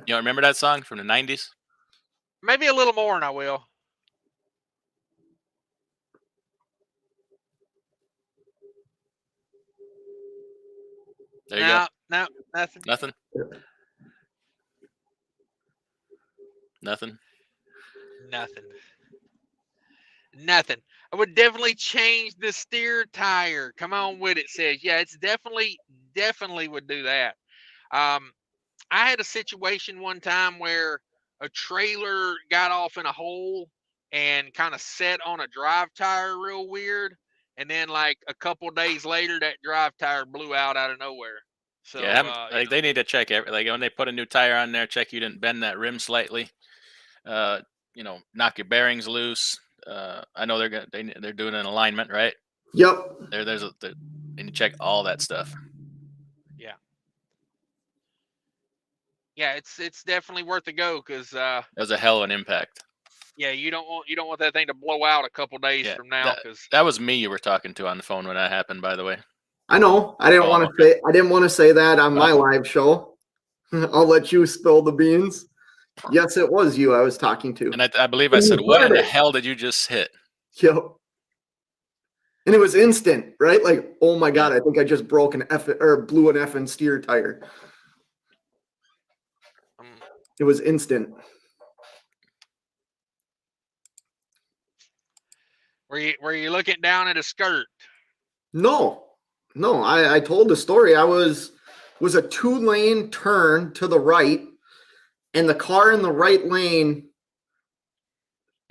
You remember that song from the 90s? Maybe a little more, and I will. There you go. No, nothing. Nothing. I would definitely change the steer tire. Come on with it, says. Yeah, it's definitely would do that. I had a situation one time where a trailer got off in a hole and kind of set on a drive tire real weird. And then like a couple days later, that drive tire blew out of nowhere. So yeah, they need to check like when they put a new tire on there, check you didn't bend that rim slightly. Knock your bearings loose. I know they're doing an alignment, right? Yep. They need to check all that stuff. Yeah. Yeah, it's definitely worth a go because that was a hell of an impact. Yeah, you don't want that thing to blow out a couple days from now because that was me you were talking to on the phone when that happened. By the way, I know. I didn't want to say that on my live show. I'll let you spill the beans. Yes, it was you I was talking to. And I believe I said, what in the hell did you just hit? Yep. And it was instant, right? Like, oh my God, I think I just broke blew an effing steer tire. It was instant. Were you looking down at a skirt? No. I told the story. I was a 2-lane turn to the right, and the car in the right lane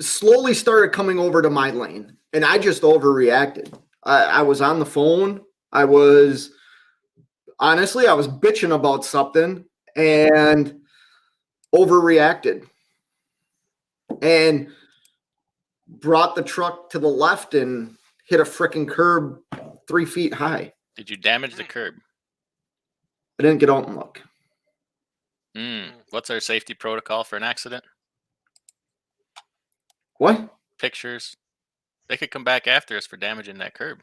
slowly started coming over to my lane, and I just overreacted. I was on the phone. I was bitching about something and overreacted and brought the truck to the left and hit a freaking curb 3 feet high. Did you damage the curb? I didn't get out and look. What's our safety protocol for an accident? What? Pictures. They could come back after us for damaging that curb.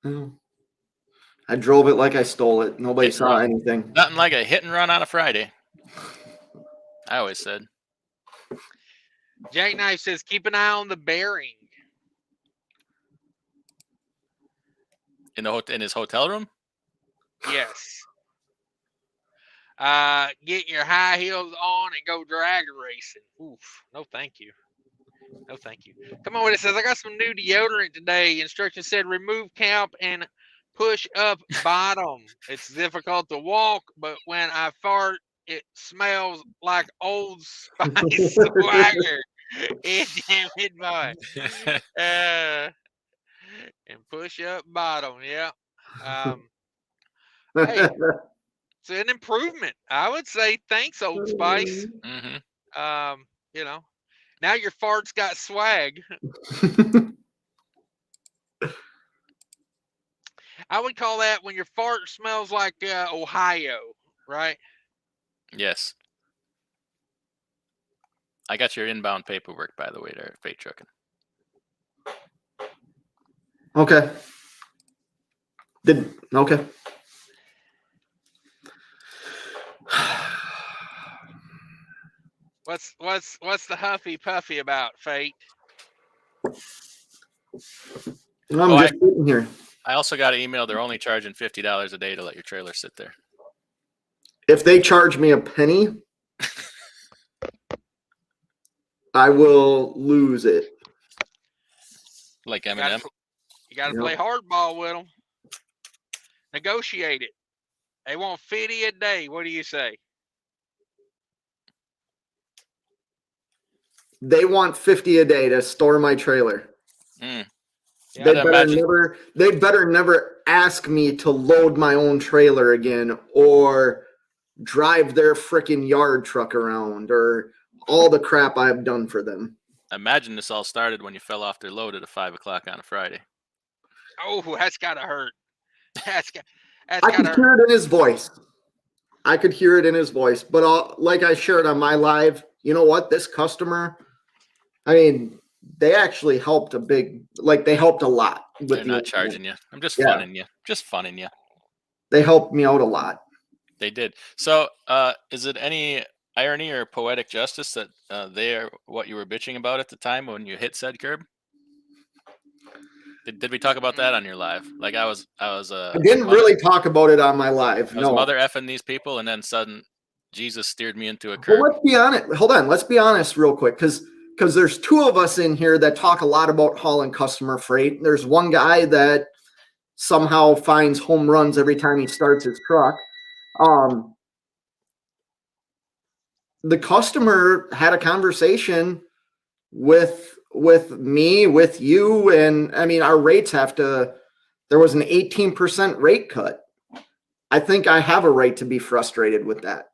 I drove it like I stole it. Nobody Hit and saw run. anything. Nothing like a hit and run on a Friday. I always said. Jackknife says, keep an eye on the bearing. In his hotel room? Yes. Get your high heels on and go drag racing. Oof. No, thank you. No, thank you. Come on, it says, I got some new deodorant today. Instructions said remove cap and push up bottom. It's difficult to walk, but when I fart, it smells like Old Spice swagger. Damn it, boy. And push up bottom. Yeah. Hey, it's an improvement. I would say thanks, Old Spice. You know, now your farts got swag. I would call that when your fart smells like Ohio, right? Yes. I got your inbound paperwork, by the way, there at Fate Trucking. Okay. Okay. What's the huffy puffy about, Fate? I'm just sitting here. I also got an email. They're only charging $50 a day to let your trailer sit there. If they charge me a penny, I will lose it. Like Eminem. You got to play hardball with them. Negotiate it. They want 50 a day. What do you say? They want 50 a day to store my trailer. Yeah, They better never ask me to load my own trailer again or drive their freaking yard truck around or all the crap I've done for them. Imagine this all started when you fell off their load at 5 o'clock on a Friday. Oh, that's gotta hurt. I could hear it in his voice. But like I shared on my live, you know what? This customer, I mean, they actually helped they helped a lot. They're not charging you. I'm just funning you. Just funning you. They helped me out a lot. They did. So is it any irony or poetic justice that they are what you were bitching about at the time when you hit said curb? Did we talk about that on your live? Like I didn't really talk about it on my live. I was mother effing these people, and then sudden Jesus steered me into a curb. Well, let's be honest. Hold on. Let's be honest real quick, because there's two of us in here that talk a lot about hauling customer freight. There's one guy that somehow finds home runs every time he starts his truck. The customer had a conversation with me, with you, and I mean, our rates there was an 18% rate cut. I think I have a right to be frustrated with that.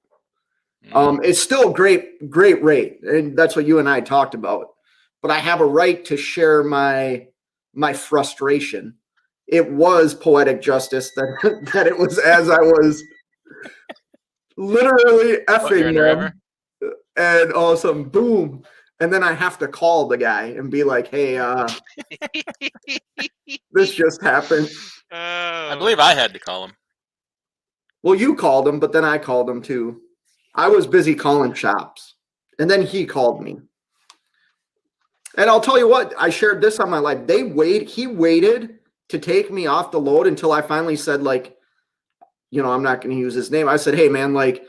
It's still great rate, and that's what you and I talked about. But I have a right to share my frustration. It was poetic justice that it was as I was literally effing them, and all of a sudden, boom. And then I have to call the guy and be like, hey, this just happened. I believe I had to call him. Well, you called him, but then I called him too. I was busy calling shops. And then he called me. And I'll tell you what, I shared this on my live. He waited to take me off the load until I finally said, like, I'm not going to use his name. I said, hey, man, like,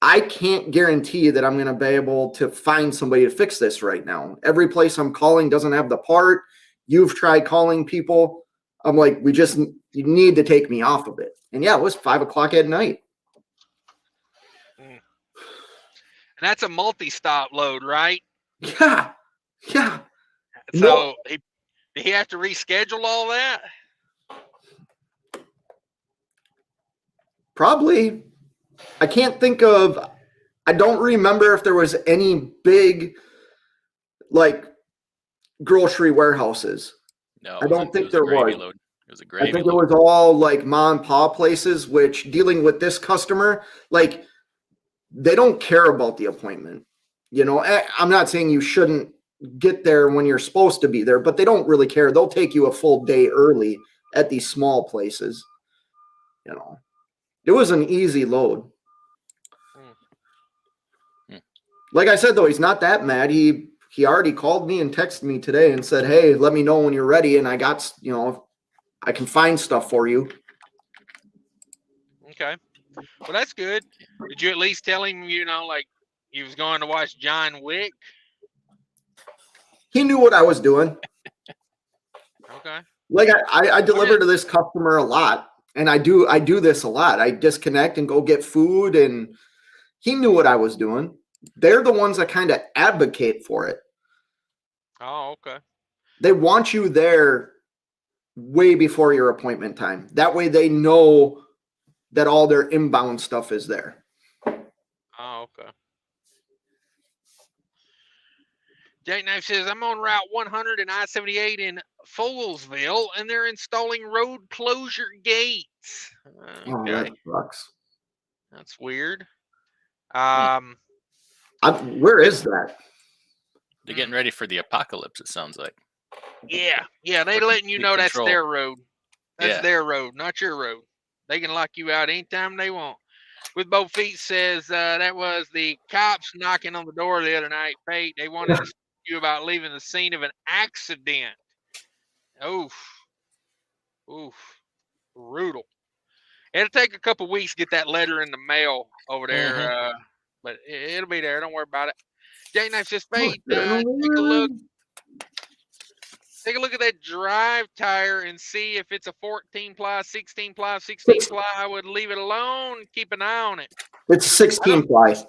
I can't guarantee that I'm going to be able to find somebody to fix this right now. Every place I'm calling doesn't have the part. You've tried calling people. I'm like, you need to take me off of it. And yeah, it was 5 o'clock at night. And that's a multi-stop load, right? Yeah. Yeah. So did he have to reschedule all that? Probably. I don't remember if there was any big, like, grocery warehouses. No, I don't think it was there a gravy was. load. It was a I gravy think it load. was all like mom and pop places, which dealing with this customer, like they don't care about the appointment. You know, I'm not saying you shouldn't get there when you're supposed to be there, but they don't really care. They'll take you a full day early at these small places. You know, it was an easy load. Like I said, though, he's not that mad. He already called me and texted me today and said, "Hey, let me know when you're ready, and I got, you know, I can find stuff for you." Okay. Well, that's good. Did you at least tell him, you know, like you was going to watch John Wick? He knew what I was doing. Okay. Like I deliver Okay. to this customer a lot, and I do this a lot. I disconnect and go get food, and he knew what I was doing. They're the ones that kind of advocate for it. Oh, okay. They want you there way before your appointment time. That way they know that all their inbound stuff is there. Oh, okay. Jackknife says, I'm on Route 100 and I-78 in Folesville, and they're installing road closure gates. Oh, Okay. that sucks. That's weird. Where is that? They're getting ready for the apocalypse, it sounds like. Yeah. They For letting you complete know that's control. their road. That's Yeah. their road, not your road. They can lock you out anytime they want. With both feet says that was the cops knocking on the door the other night. Fate, they wanted to speak to you about leaving the scene of an accident. Oof, brutal. It'll take a couple weeks to get that letter in the mail over there, but it'll be there. Don't worry about it. Jackknife says, Fate, take a look. Take a look at that drive tire and see if it's a 14 ply, 16 ply, 16 ply. I would leave it alone. Keep an eye on it. It's 16 ply.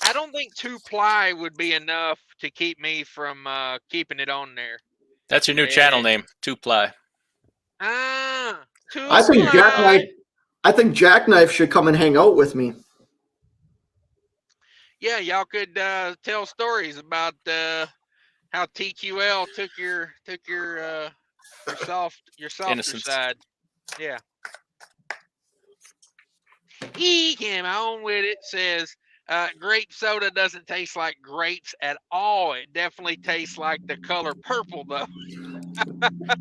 I don't think 2 ply would be enough to keep me from keeping it on there. That's your new channel name, 2-ply. Ah, 2 I think ply. Jackknife should come and hang out with me. Yeah, y'all could tell stories about how TQL took your softer Innocence. side. Yeah. He came on with it. Says grape soda doesn't taste like grapes at all. It definitely tastes like the color purple, though.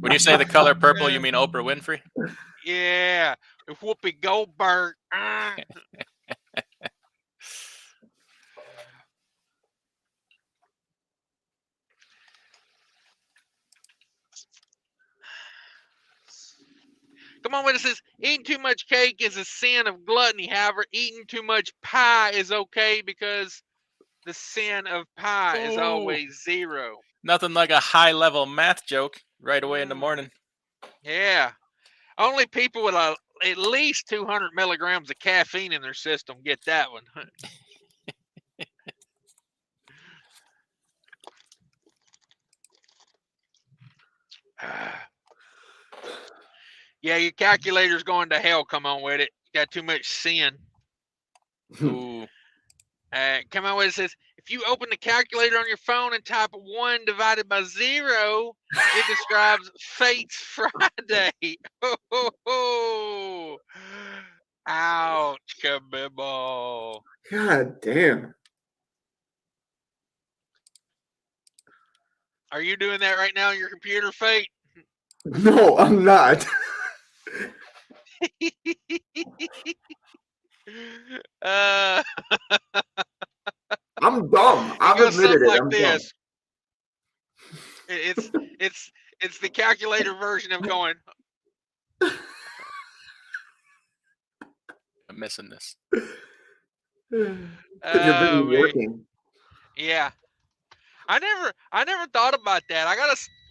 When you say the color purple, you mean Oprah Winfrey? Yeah, Whoopi Goldberg. Come on, what it says, eating too much cake is a sin of gluttony. However, eating too much pie is okay because the sin of pie is always 0. Nothing like a high-level math joke right away in the morning. Yeah. Only people with at least 200 milligrams of caffeine in their system get that one. Yeah, your calculator's going to hell. Come on with it. You got too much sin. Ooh. Come on with it. It says, if you open the calculator on your phone and type 1 divided by 0, it describes Fate's Friday. Oh. Ouch, kabibble. God damn. Are you doing that right now on your computer, Fate? No, I'm not. I'm dumb. I've goes admitted something it. like I'm this. It's the calculator version of going. I'm missing this. dumb. Because you're busy working. Yeah. I never thought about that.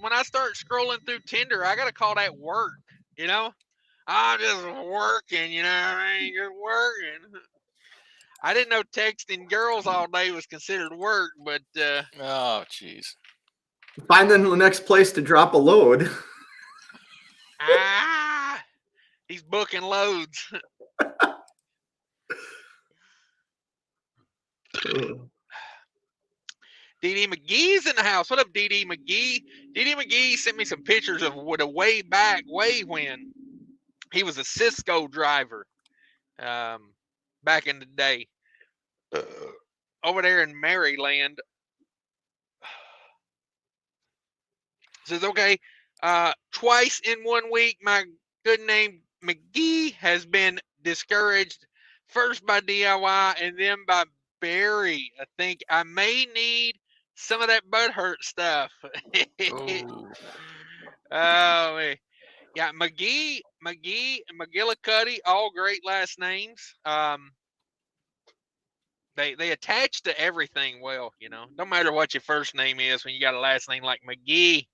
When I start scrolling through Tinder, I gotta call that work, you know? I'm just working, you know what I mean? Just working. I didn't know texting girls all day was considered work, but Oh, jeez. Finding the next place to drop a load. he's booking loads. DD McGee's in the house. What up, DD McGee? DD McGee sent me some pictures of what a way when he was a Cisco driver back in the day over there in Maryland. Says, okay, twice in 1 week, my good name McGee has been discouraged, first by DIY and then by Barry. I think I may need some of that butt hurt stuff. Ooh. Oh, man. Yeah, McGee, and McGillicuddy, all great last names. They attach to everything well, you know. No matter what your first name is, when you got a last name like McGee.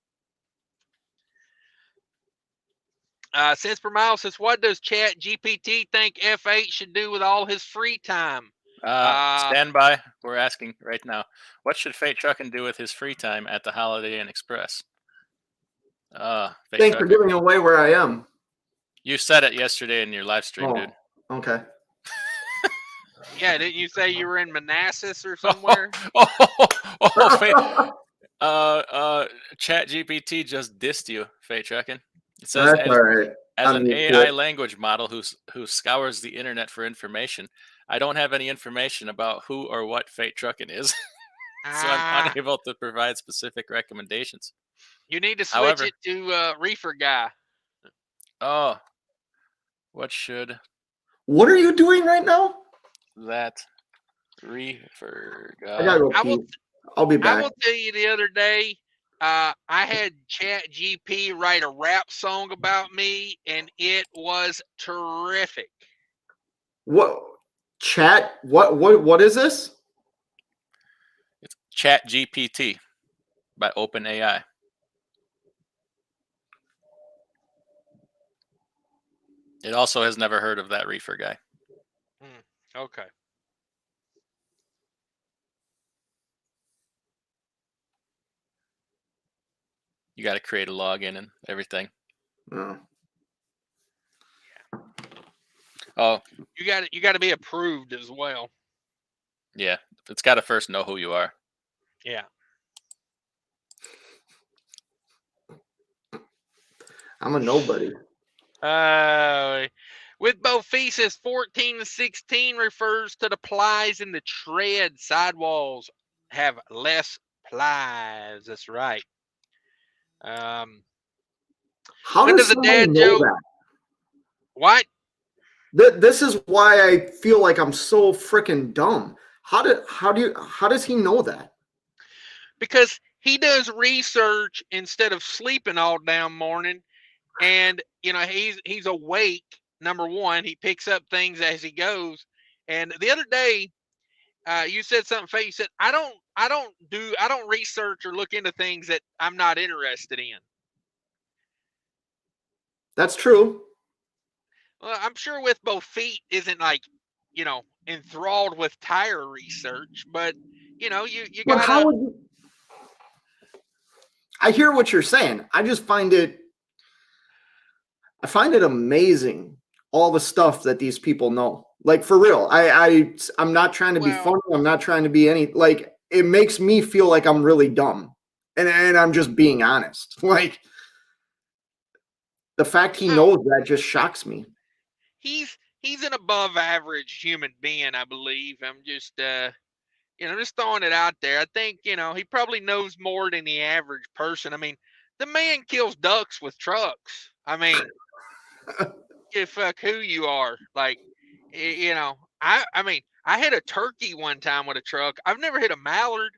Cents per mile says, what does Chat GPT think F8 should do with all his free time? Stand by. We're asking right now. What should Fate Trucking do with his free time at the Holiday Inn Express? Fate Thanks for Trucker. giving away where I am. You said it yesterday in your live stream, dude. Okay. Yeah, didn't you say you were in Manassas or somewhere? Fate. Chat GPT just dissed you, Fate Trucking. It says, That's all right. as an AI language model who scours the internet for information, I don't have any information about who or what Fate Trucking is. So I'm unable to provide specific recommendations. You need to switch However, it to Reefer Guy. Oh, what are you doing right now? That Reefer Guy. I gotta go pee. I'll be back. I will tell you, the other day, I had Chat GP write a rap song about me, and it was terrific. What Chat? What is this? It's Chat GPT by OpenAI. It also has never heard of that Reefer Guy. Okay. You got to create a login and everything. Oh. Oh, You got to be approved as well. Yeah, it's got to first know who you are. Yeah. I'm a nobody. With Bofisis, 14 to 16 refers to the plies in the tread. Sidewalls have less plies. That's right. How does somebody know that? What? This is why I feel like I'm so freaking dumb. How does he know that? Because he does research instead of sleeping all damn morning, and you know he's awake. Number one, he picks up things as he goes. And the other day, you said something, Faye. You said, I don't research or look into things that I'm not interested in. That's true. Well, I'm sure with both feet isn't like, you know, enthralled with tire research, but you know, you But gotta. how would you... I hear what you're saying. I just find it amazing, all the stuff that these people know. Like, for real. I'm not trying to be funny. I'm not trying to be any, like, it makes me feel like I'm really dumb. And I'm just being honest. Like, the fact he knows that just shocks me. He's an above average human being, I believe. I'm just just throwing it out there. I think, he probably knows more than the average person. I mean, the man kills ducks with trucks. I mean, fuck who you are. Like, I mean, I hit a turkey one time with a truck. I've never hit a mallard.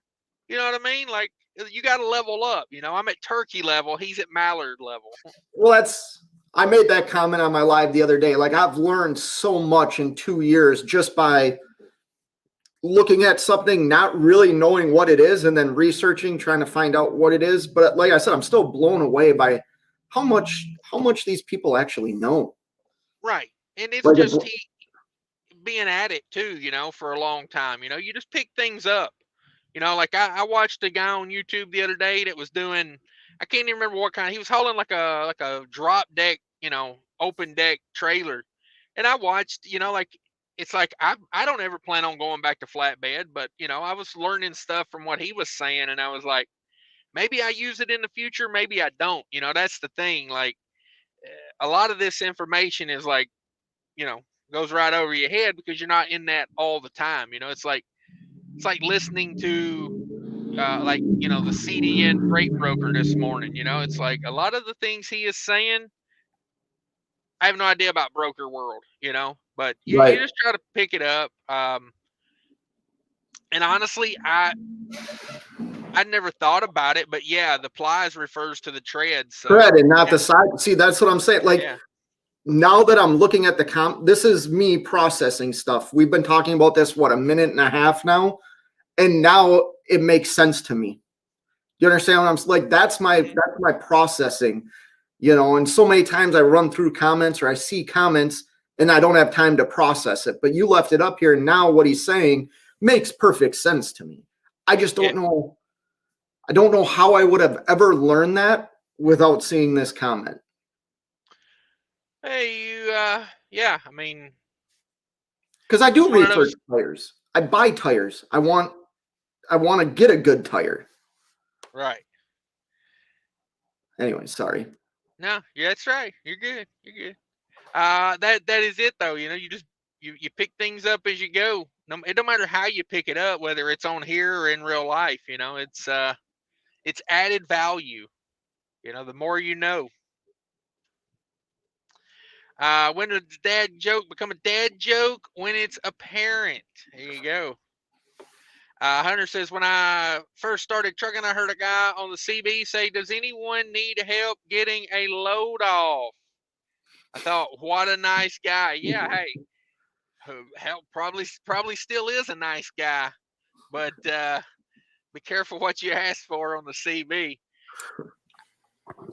You know what I mean? Like, you got to level up. I'm at turkey level. He's at mallard level. Well, I made that comment on my live the other day. Like, I've learned so much in 2 years just by looking at something, not really knowing what it is, and then researching, trying to find out what it is. But like I said, I'm still blown away by how much these people actually know. Right. And it's like just being at it too, for a long time. You just pick things up. Like I watched a guy on YouTube the other day that was doing, I can't even remember what kind. He was hauling like a drop deck, open deck trailer. And I watched, like it's like I don't ever plan on going back to flatbed, but I was learning stuff from what he was saying, and I was like, maybe I use it in the future, maybe I don't. That's the thing. Like a lot of this information is like, goes right over your head because you're not in that all the time. It's like listening to like the CDN freight broker this morning. It's like a lot of the things he is saying, I have no idea about broker world, but you Right. just try to pick it up. And honestly, I never thought about it, but yeah, the plies refers to the tread. So Tread and not yeah, the side. See, that's what I'm saying. Like yeah, now that I'm looking at this is me processing stuff. We've been talking about this, what, a minute and a half now? And now it makes sense to me. You understand what I'm like? That's my processing, and so many times I run through comments or I see comments and I don't have time to process it. But you left it up here, and now what he's saying makes perfect sense to me. I just don't know. I don't know how I would have ever learned that without seeing this comment. Hey, yeah, I mean, Because I do it's one of research those, tires. I buy tires. I want to get a good tire. right? Anyway, sorry. No, yeah, that's right. You're good. You're good. That is it though. You just you pick things up as you go. No, it don't matter how you pick it up, whether it's on here or in real life. It's added value. The more you know. When does the dad joke become a dad joke? When it's apparent. There you go. Hunter says, when I first started trucking, I heard a guy on the CB say, "Does anyone need help getting a load off?" I thought, what a nice guy. Yeah, hey, help probably still is a nice guy, but be careful what you ask for on the CB.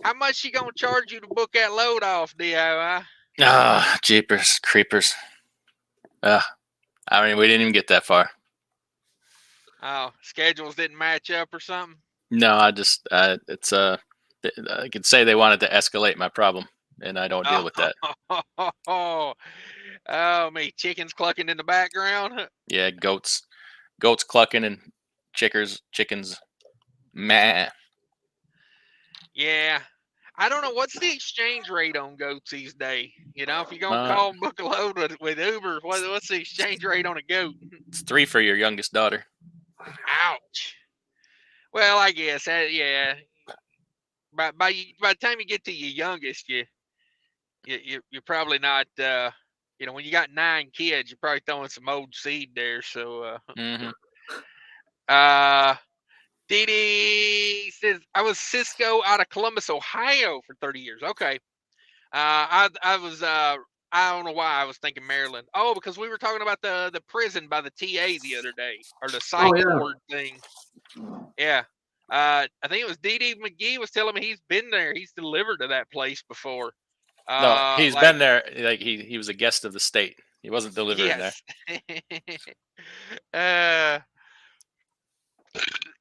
How much she gonna charge you to book that load off, DIY? Ah, jeepers, creepers. I mean, we didn't even get that far. Oh, schedules didn't match up or something? No, it's I could say they wanted to escalate my problem, and I don't deal with that. Oh, me, chickens clucking in the background. Yeah, goats clucking and chickens, meh. Yeah. I don't know what's the exchange rate on goats these days. If you're gonna call and book a load with Uber, what's the exchange rate on a goat? It's 3 for your youngest daughter. Ouch. Well, I guess yeah. By the time you get to your youngest, you're probably not. When you got 9 kids, you're probably throwing some old seed there. So, Didi says, I was Cisco out of Columbus, Ohio for 30 years. Okay. I was I don't know why I was thinking Maryland. Oh, because we were talking about the prison by the TA the other day, or the psych ward thing. Yeah. I think it was Didi McGee was telling me he's been there. He's delivered to that place before. No, he's been there. Like he was a guest of the state. He wasn't delivering there.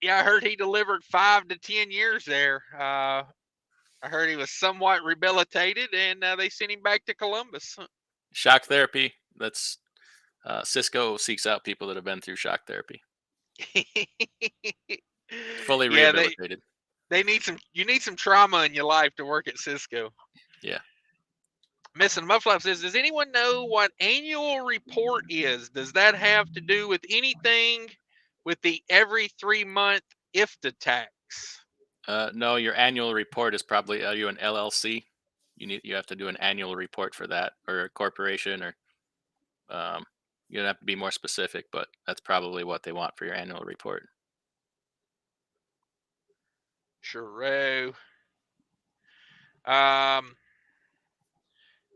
Yeah, I heard he delivered 5 to 10 years there. I heard he was somewhat rehabilitated, and they sent him back to Columbus. Shock therapy. That's Cisco seeks out people that have been through shock therapy. Fully rehabilitated. They need some. You need some trauma in your life to work at Cisco. Yeah. Missing Mudflap says, does anyone know what annual report is? Does that have to do with anything with the every 3-month ifta tax? No, your annual report is probably you an LLC. You have to do an annual report for that, or a corporation, or you don't have to be more specific, but that's probably what they want for your annual report. Sure.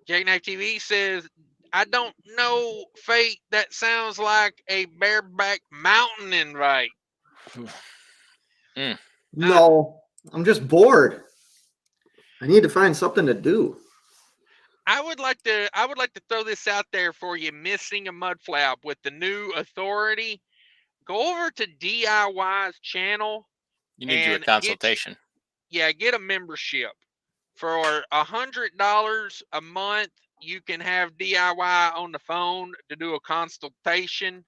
Jackknife TV says, I don't know, Fate. That sounds like a bareback mountain invite. No, I'm just bored. I need to find something to do. I would like to throw this out there for you, missing a Mudflap with the new authority. Go over to DIY's channel. You need a consultation. Get a membership For $100 a month, you can have DIY on the phone to do a consultation.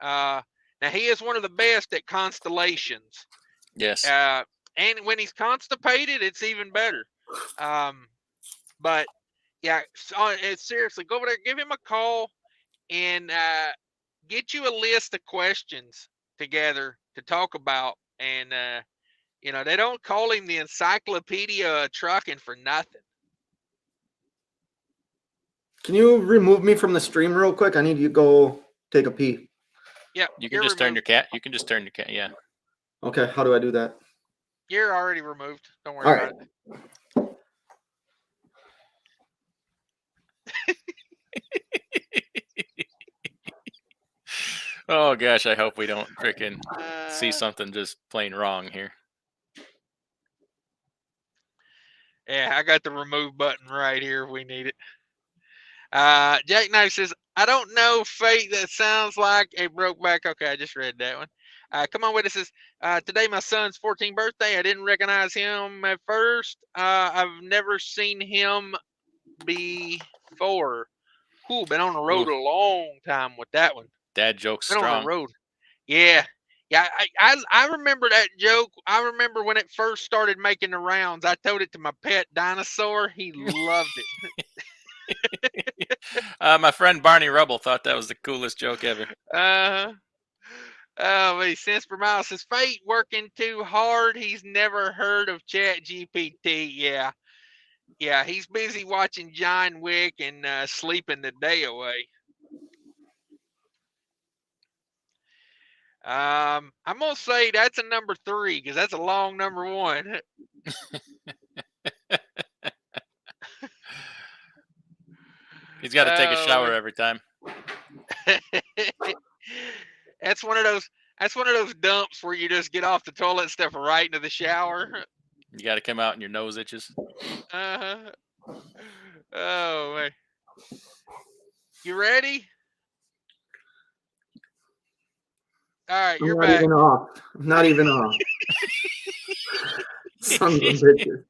Now he is one of the best at constellations. Yes. And when he's constipated, it's even better. But yeah, so, seriously, go over there, give him a call, and get you a list of questions together to talk about. And they don't call him the encyclopedia of trucking for nothing. Can you remove me from the stream real quick? I need you to go take a pee. Yeah, You can just turn your cat. You can just turn your cat. Yeah. Okay, how do I do that? You're already removed. Don't worry All about right. it. Oh gosh, I hope we don't freaking see Uh, something just plain wrong here. Yeah, I got the remove button right here if we need it. Jack Knight says, I don't know fate that sounds like a broke back. Okay, I just read that one. Come on, witnesses. Today my son's 14th birthday. I didn't recognize him at first. I've never seen him before. Cool, been on the road a long time with that one. Dad joke's Been strong. on the road. Yeah. Yeah, I remember that joke. I remember when it first started making the rounds. I told it to my pet dinosaur. He loved it. My friend Barney Rubble thought that was the coolest joke ever. He cents per mile says, fate working too hard. He's never heard of Chat GPT. Yeah, he's busy watching John Wick and sleeping the day away. I'm gonna say that's a number 3 because that's a long number 1. He's got to take a shower every time. That's one of those dumps where you just get off the toilet and step right into the shower. You got to come out and your nose itches. Oh man, you ready? All right, you're back. Even off. I'm not even off. Sons of bitches.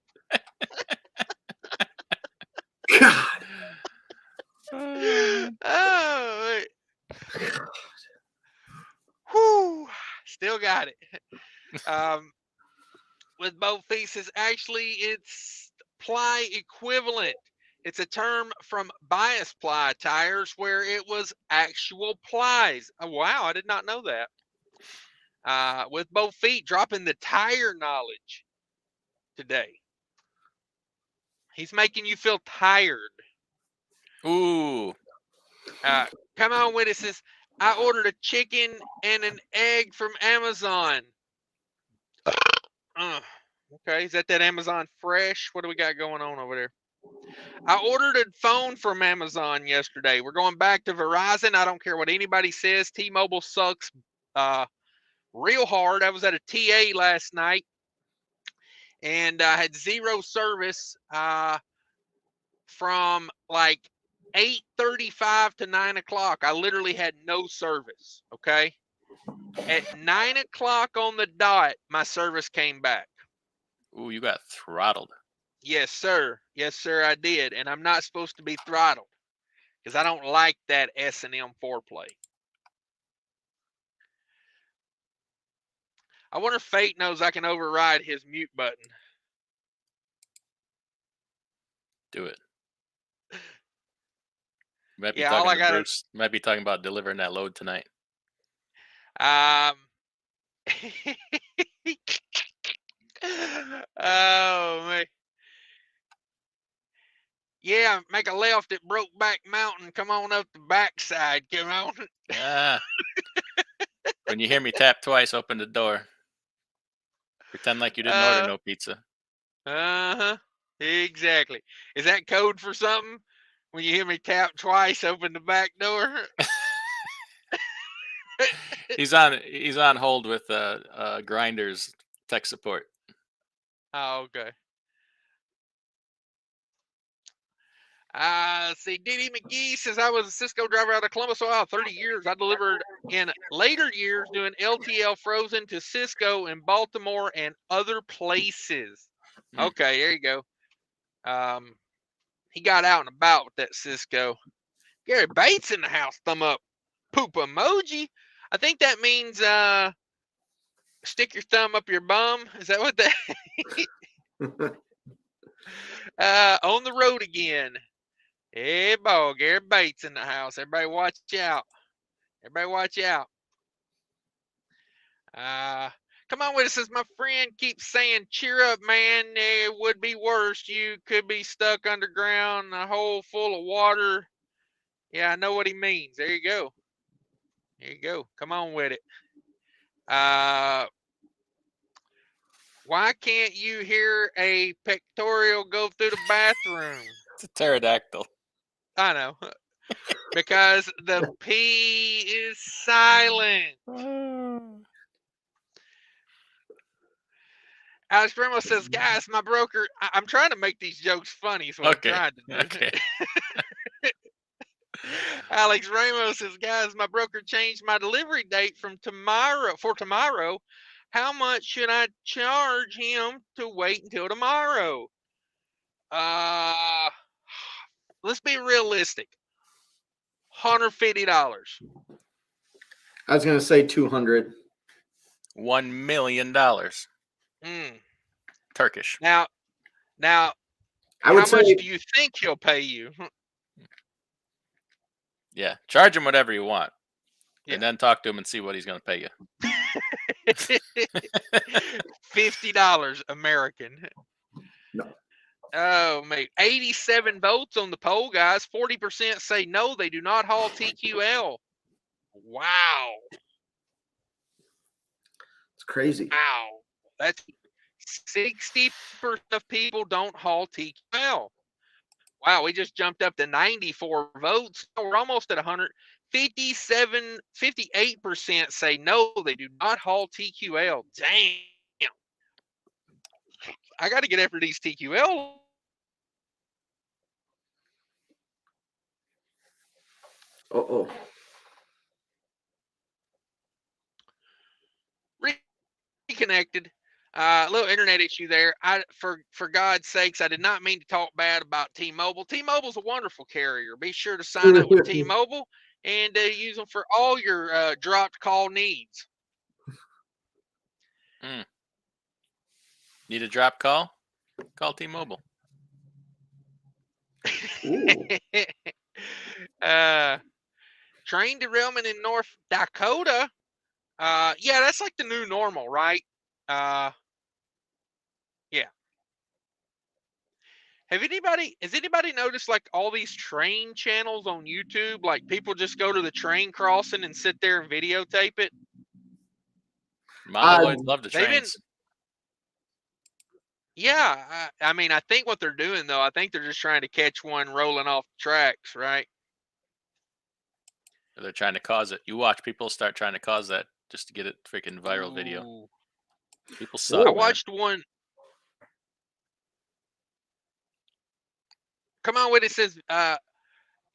God. Oh, whew, still got it. With both pieces, actually, it's ply equivalent. It's a term from bias ply tires where it was actual plies. Oh, wow, I did not know that. With both feet, dropping the tire knowledge today. He's making you feel tired. Ooh. Come on, witnesses. I ordered a chicken and an egg from Amazon. Okay, is that Amazon Fresh? What do we got going on over there? I ordered a phone from Amazon yesterday. We're going back to Verizon. I don't care what anybody says. T-Mobile sucks real hard. I was at a TA last night, and I had zero service from like 8:35 to 9 o'clock. I literally had no service, okay? At 9 o'clock on the dot, my service came back. Ooh, you got throttled. Yes, sir. Yes, sir, I did. And I'm not supposed to be throttled because I don't like that S&M foreplay. I wonder if Fate knows I can override his mute button. Do it. You might be Yeah, talking all I to gotta- Bruce. You might be talking about delivering that load tonight. Oh man. Yeah, make a left at Brokeback Mountain. Come on up the backside. Come on. When you hear me tap twice, open the door. Pretend like you didn't order no pizza. Exactly. Is that code for something? When you hear me tap twice, open the back door. He's on hold with Grinders tech support. Oh, okay. See, Diddy McGee says I was a Cisco driver out of Columbus, Ohio, 30 years. I delivered in later years doing LTL frozen to Cisco in Baltimore and other places. Okay, there you go. He got out and about with that Cisco. Gary Bates in the house. Thumb up. Poop emoji. I think that means stick your thumb up your bum. Is that what that? On the road again. Hey, boy, Gary Bates in the house. Everybody watch out. Everybody watch out. Come on with it. Says my friend keeps saying, cheer up, man. It would be worse. You could be stuck underground, a hole full of water. Yeah, I know what he means. There you go. There you go. Come on with it. Why can't you hear a pectoral go through the bathroom? It's a pterodactyl. I know. Because the P is silent. Alex Ramos says, guys, my broker, I'm trying to make these jokes funny, is what I'm trying to do. Okay. Alex Ramos says, guys, my broker changed my delivery date from tomorrow. How much should I charge him to wait until tomorrow? Let's be realistic. $150. I was gonna say 200. $1 million. Turkish. Now, I how would much say do you think he'll pay you? Yeah, charge him whatever you want, Yeah. and then talk to him and see what he's going to pay you. $50 American. No. Oh, mate. 87 votes on the poll, guys. 40% say no, they do not haul TQL. Wow. it's crazy. Wow. That's 60% of people don't haul TQL. Wow, we just jumped up to 94 votes. We're almost at 100. 58% say no, they do not haul TQL. Damn. I got to get after these TQL. Uh-oh. Reconnected. A little internet issue there. For God's sakes, I did not mean to talk bad about T-Mobile. T-Mobile's a wonderful carrier. Be sure to sign up with T-Mobile and use them for all your dropped call needs. Need a drop call? Call T-Mobile. Train derailment in North Dakota. Yeah, that's like the new normal, right? Yeah. Has anybody noticed like all these train channels on YouTube? Like people just go to the train crossing and sit there and videotape it. Mongoloids love the trains. Yeah, I mean, I think what they're doing though, I think they're just trying to catch one rolling off the tracks, right? They're trying to cause it. You watch people start trying to cause that just to get it freaking viral video. People suck. I watched one. Come on with it. Says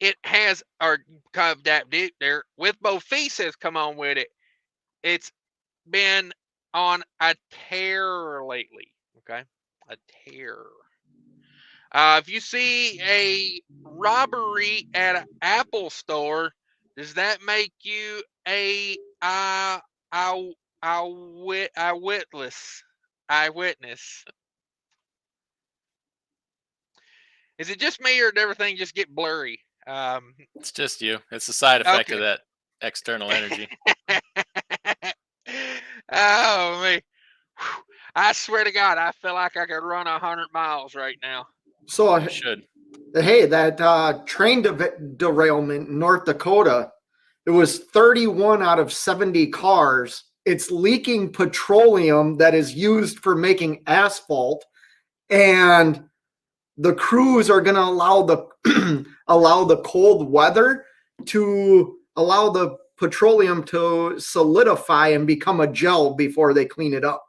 it has or that there with both feet says come on with it. It's been on a tear lately. Okay, a tear. If you see a robbery at an Apple store, does that make you a eyewitness? Is it just me or did everything just get blurry? It's just you. It's a side effect of that external energy. Oh, me. I swear to God, I feel like I could run 100 miles right now. So You should. Hey, that train derailment in North Dakota, it was 31 out of 70 cars. It's leaking petroleum that is used for making asphalt, and the crews are going to allow the cold weather to allow the petroleum to solidify and become a gel before they clean it up.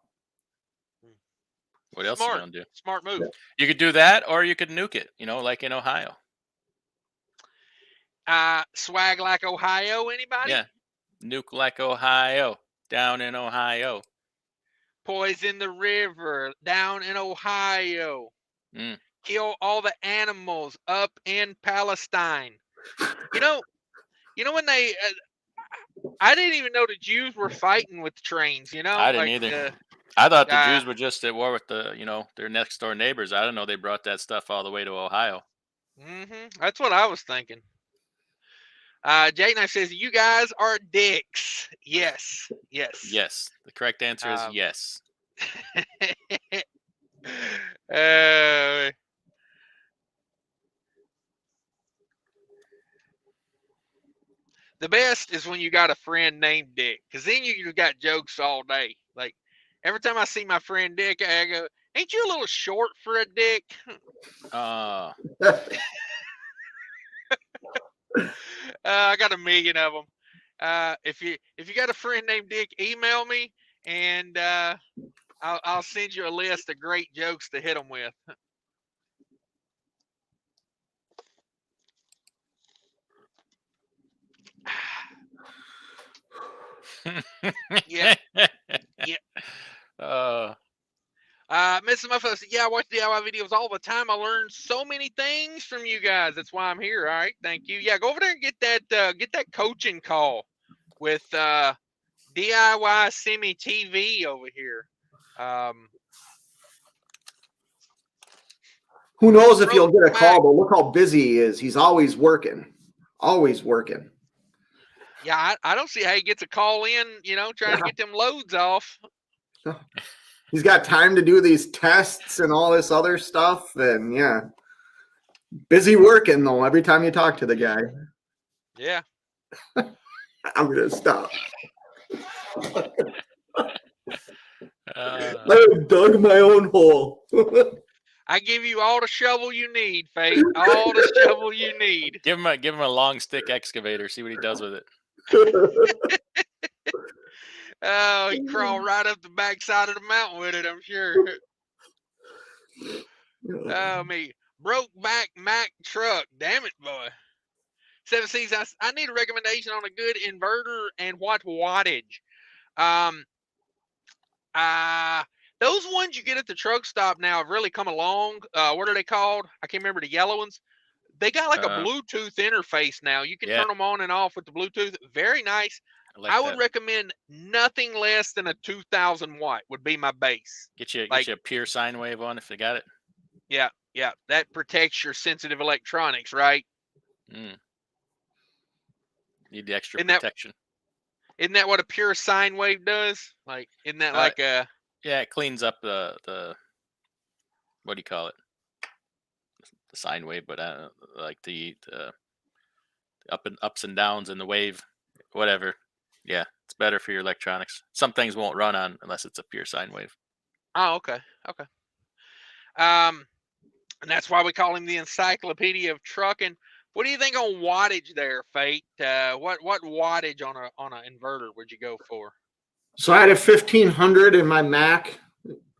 What else are you going to do? Smart move. You could do that, or you could nuke it, like in Ohio. Swag like Ohio, anybody? Yeah. Nuke like Ohio, down in Ohio. Poison the river, down in Ohio. kill all the animals up in Palestine. You know when they. I didn't even know the Jews were fighting with the trains. I didn't like either. I thought the uh, Jews were just at war with the, their next door neighbors. I didn't know they brought that stuff all the way to Ohio. That's what I was thinking. Jake says, you guys are dicks. Yes. Yes. The correct answer is yes. The best is when you got a friend named Dick, because then you got jokes all day. Like, every time I see my friend Dick, I go, ain't you a little short for a dick? I got a million of them. If you got a friend named Dick, email me, and I'll send you a list of great jokes to hit them with. Yeah. Mrs. Muffo said, yeah, I watch DIY videos all the time. I learn so many things from you guys. That's why I'm here. All right, thank you. Yeah, go over there and get that coaching call with DIY Semi TV over here. Who knows if you'll get a call, but look how busy he is. He's always working. Always working. Yeah, I don't see how he gets a call in, trying to get them loads off. He's got time to do these tests and all this other stuff. And yeah, busy working though, every time you talk to the guy. Yeah. I'm going to stop. I dug my own hole. I give you all the shovel you need, Faith. All the shovel you need. Give him a long stick excavator. See what he does with it. Oh, he crawled right up the backside of the mountain with it, I'm sure. Oh, me. Broke back Mack truck. Damn it, boy. 7 C's, I need a recommendation on a good inverter and what wattage. Those ones you get at the truck stop now have really come along. What are they called? I can't remember, the yellow ones. They got like a Bluetooth interface now. You can turn them on and off with the Bluetooth. Very nice. I would recommend nothing less than a 2,000 watt would be my base. Get you a pure sine wave one if they got it. Yeah. That protects your sensitive electronics, right? Need the extra protection. Isn't that what a pure sine wave does? Like, isn't that like a... Yeah, it cleans up the what do you call it? The sine wave, but like the ups and downs in the wave, whatever. Yeah, it's better for your electronics. Some things won't run on unless it's a pure sine wave. Oh, okay. And that's why we call him the encyclopedia of trucking. What do you think on wattage there, Fate? What wattage on an inverter would you go for? So I had a 1500 in my Mac.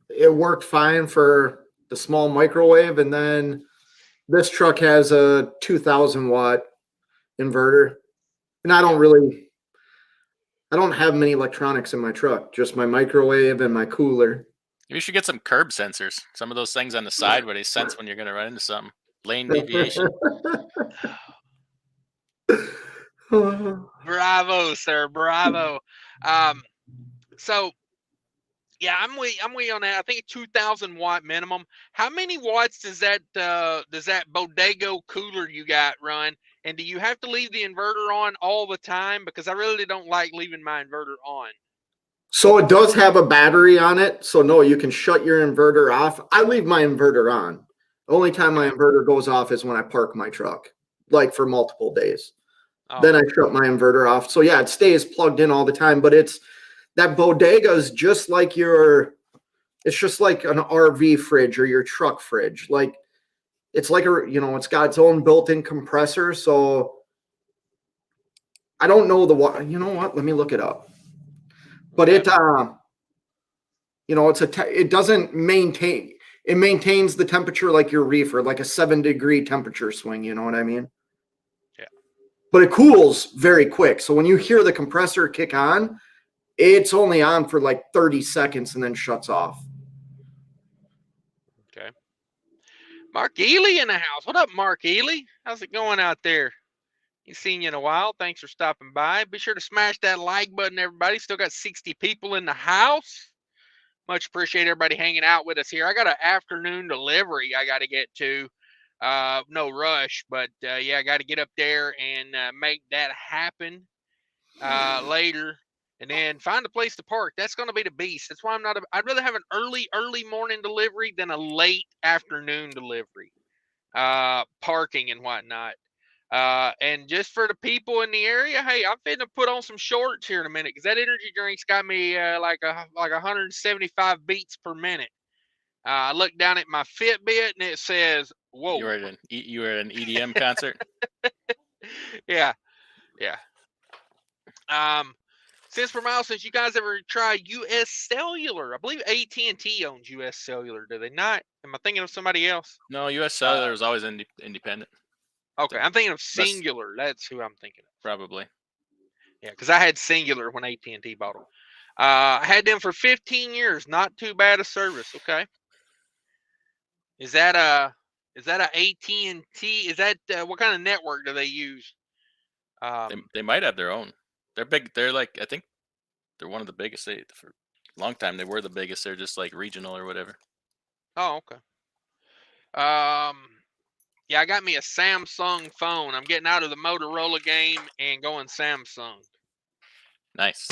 It worked fine for the small microwave, and then this truck has a 2,000 watt inverter, and I don't have many electronics in my truck, just my microwave and my cooler. You should get some curb sensors. Some of those things on the side where they sense when you're going to run into something. Lane deviation. Bravo, sir. Bravo. So, yeah, I'm with you on that. I think 2,000 watt minimum. How many watts does that Bodego cooler you got run? And do you have to leave the inverter on all the time? Because I really don't like leaving my inverter on. So it does have a battery on it. So no, you can shut your inverter off. I leave my inverter on. The only time my inverter goes off is when I park my truck, like for multiple days. Oh. Then I shut my inverter off. So yeah, it stays plugged in all the time, but that bodega is just like it's just like an RV fridge or your truck fridge. Like it's like it's got its own built-in compressor. So I don't know you know what? Let me look it up. But it maintains the temperature like your reefer, like a 7-degree temperature swing. You know what I mean? Yeah. But it cools very quick. So when you hear the compressor kick on, it's only on for like 30 seconds and then shuts off. Okay. Mark Ely in the house. What up, Mark Ely? How's it going out there? Ain't seen you in a while. Thanks for stopping by. Be sure to smash that like button, everybody. Still got 60 people in the house. Much appreciate everybody hanging out with us here. I got an afternoon delivery I got to get to. No rush, but yeah, I got to get up there and make that happen later. And then find a place to park. That's going to be the beast. That's why I'd rather have an early morning delivery than a late afternoon delivery. Parking and whatnot. And just for the people in the area, hey, I'm finna put on some shorts here in a minute because that energy drink's got me like 175 beats per minute. I look down at my Fitbit and it says, "Whoa." You were at an EDM concert. Yeah. Since you guys ever try U.S. Cellular? I believe AT&T owns U.S. Cellular. Do they not? Am I thinking of somebody else? No, U.S. Cellular was always independent. Okay, I'm thinking of Singular. That's who I'm thinking of. Probably. Yeah, because I had Singular when AT&T bought them. I had them for 15 years. Not too bad a service. Okay. Is that a AT&T? Is that what kind of network do they use? They might have their own. They're big. They're like, I think they're one of the biggest. For a long time they were the biggest. They're just like regional or whatever. Oh, okay. Yeah, I got me a Samsung phone. I'm getting out of the Motorola game and going Samsung. Nice.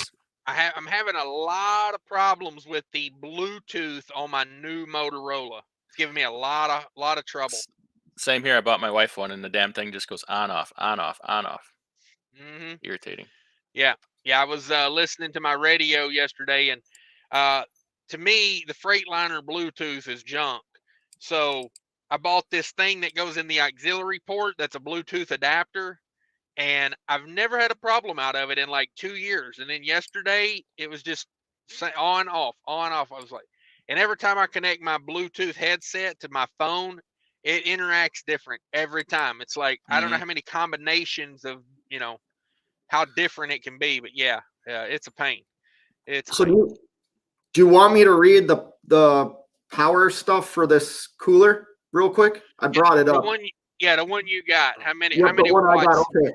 I'm having a lot of problems with the Bluetooth on my new Motorola. It's giving me a lot of trouble. Same here. I bought my wife one, and the damn thing just goes on off. Mm-hmm. Irritating. Yeah. I was listening to my radio yesterday, and to me, the Freightliner Bluetooth is junk. So I bought this thing that goes in the auxiliary port. That's a Bluetooth adapter. And I've never had a problem out of it in like 2 years. And then yesterday, it was just on, off. I was like, and every time I connect my Bluetooth headset to my phone, it interacts different every time. It's like, I don't know how many combinations of, how different it can be. But yeah, it's a pain. So do you want me to read the power stuff for this cooler real quick? I brought it up. The one you got. How many? Yep, how many the one watts? I got. Okay.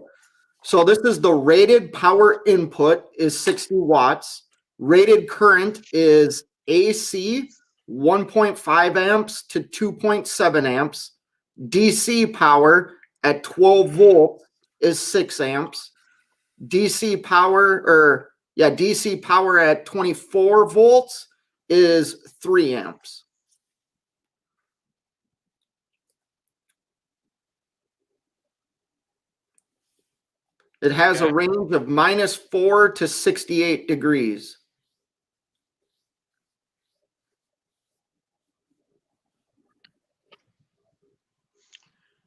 So this is the rated power input is 60 watts. Rated current is AC 1.5 amps to 2.7 amps. DC power at 12 volts is 6 amps. DC power at 24 volts is 3 amps. It has a range of -4 to 68 degrees.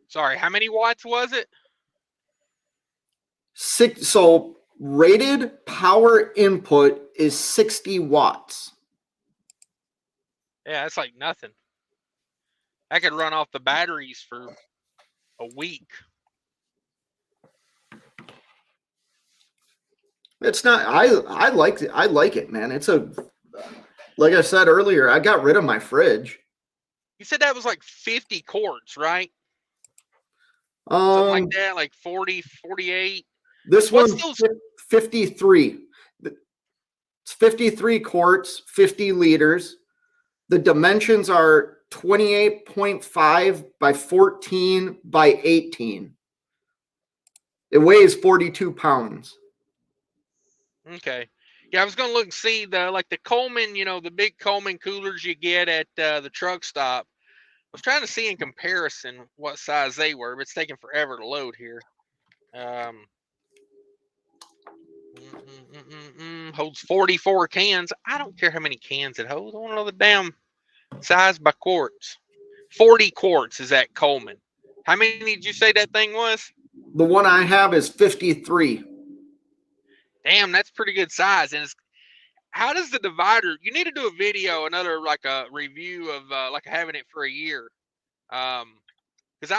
Sorry, how many watts was it? So rated power input is 60 watts. Yeah, that's like nothing. I could run off the batteries for a week. It's not. I like it. I like it, man. It's like I said earlier. I got rid of my fridge. You said that was like 50 quarts, right? Something like that, like 40, 48. This one's 53. It's 53 quarts, 50 liters. The dimensions are 28.5 by 14 by 18. It weighs 42 pounds. Okay. Yeah, I was going to look and see the Coleman, the big Coleman coolers you get at the truck stop. I was trying to see in comparison what size they were, but it's taking forever to load here. Holds 44 cans. I don't care how many cans it holds. I want to know the damn size by quarts. 40 quarts is at Coleman. How many did you say that thing was? The one I have is 53. Damn, that's pretty good size. And how does the divider? You need to do a video, another a review of having it for a year. Because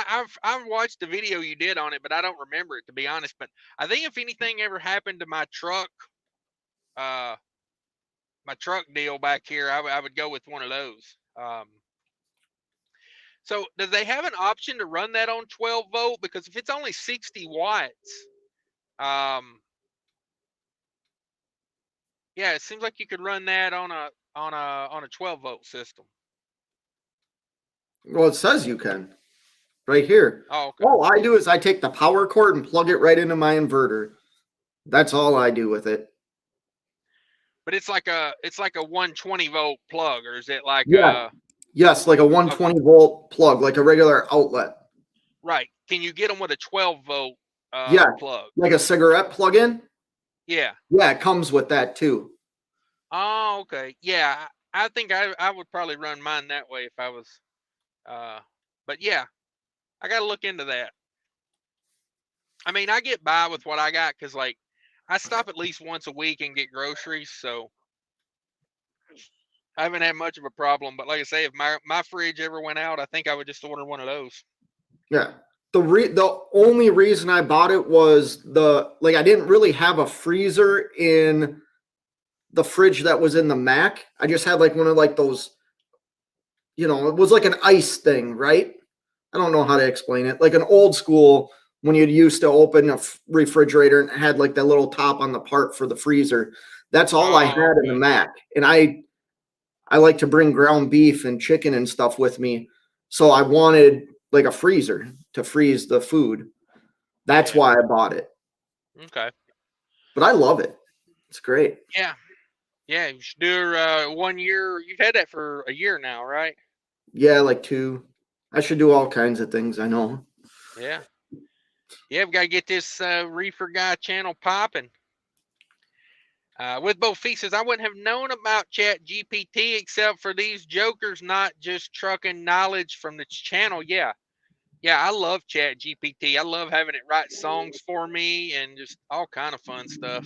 I've watched the video you did on it, but I don't remember it, to be honest. But I think if anything ever happened to my truck deal back here, I would go with one of those. So do they have an option to run that on 12 volt? Because if it's only 60 watts, yeah, it seems like you could run that on a 12 volt system. Well, it says you can right here. Oh, okay. All I do is I take the power cord and plug it right into my inverter. That's all I do with it. But it's like a 120 volt plug, or is it like Yeah. Yes, like a 120 volt plug, like a regular outlet. right? Can you get them with a 12 volt Yeah. plug? Like a cigarette plug-in? Yeah. Yeah, it comes with that too. Oh, okay. Yeah, I think I would probably run mine that way if I was. But yeah, I got to look into that. I mean, I get by with what I got because, like, I stop at least once a week and get groceries, so I haven't had much of a problem. But like I say, if my fridge ever went out, I think I would just order one of those. Yeah. The only reason I bought it was I didn't really have a freezer in the fridge that was in the Mac. I just had like one of like those, it was like an ice thing, right? I don't know how to explain it. Like an old school when you'd used to open a refrigerator and it had like that little top on the part for the freezer. That's all I had in the Mac. And I like to bring ground beef and chicken and stuff with me. So I wanted like a freezer to freeze the food. That's why I bought it. Okay. But I love it. It's great. Yeah. Yeah, you should do 1 year. You've had that for a year now, right? Yeah, like 2. I should do all kinds of things, I know. Yeah. Yeah, we got to get this reefer guy channel popping. With both feet says, I wouldn't have known about Chat GPT except for these jokers not just trucking knowledge from the channel. Yeah. Yeah, I love Chat GPT. I love having it write songs for me and just all kind of fun stuff.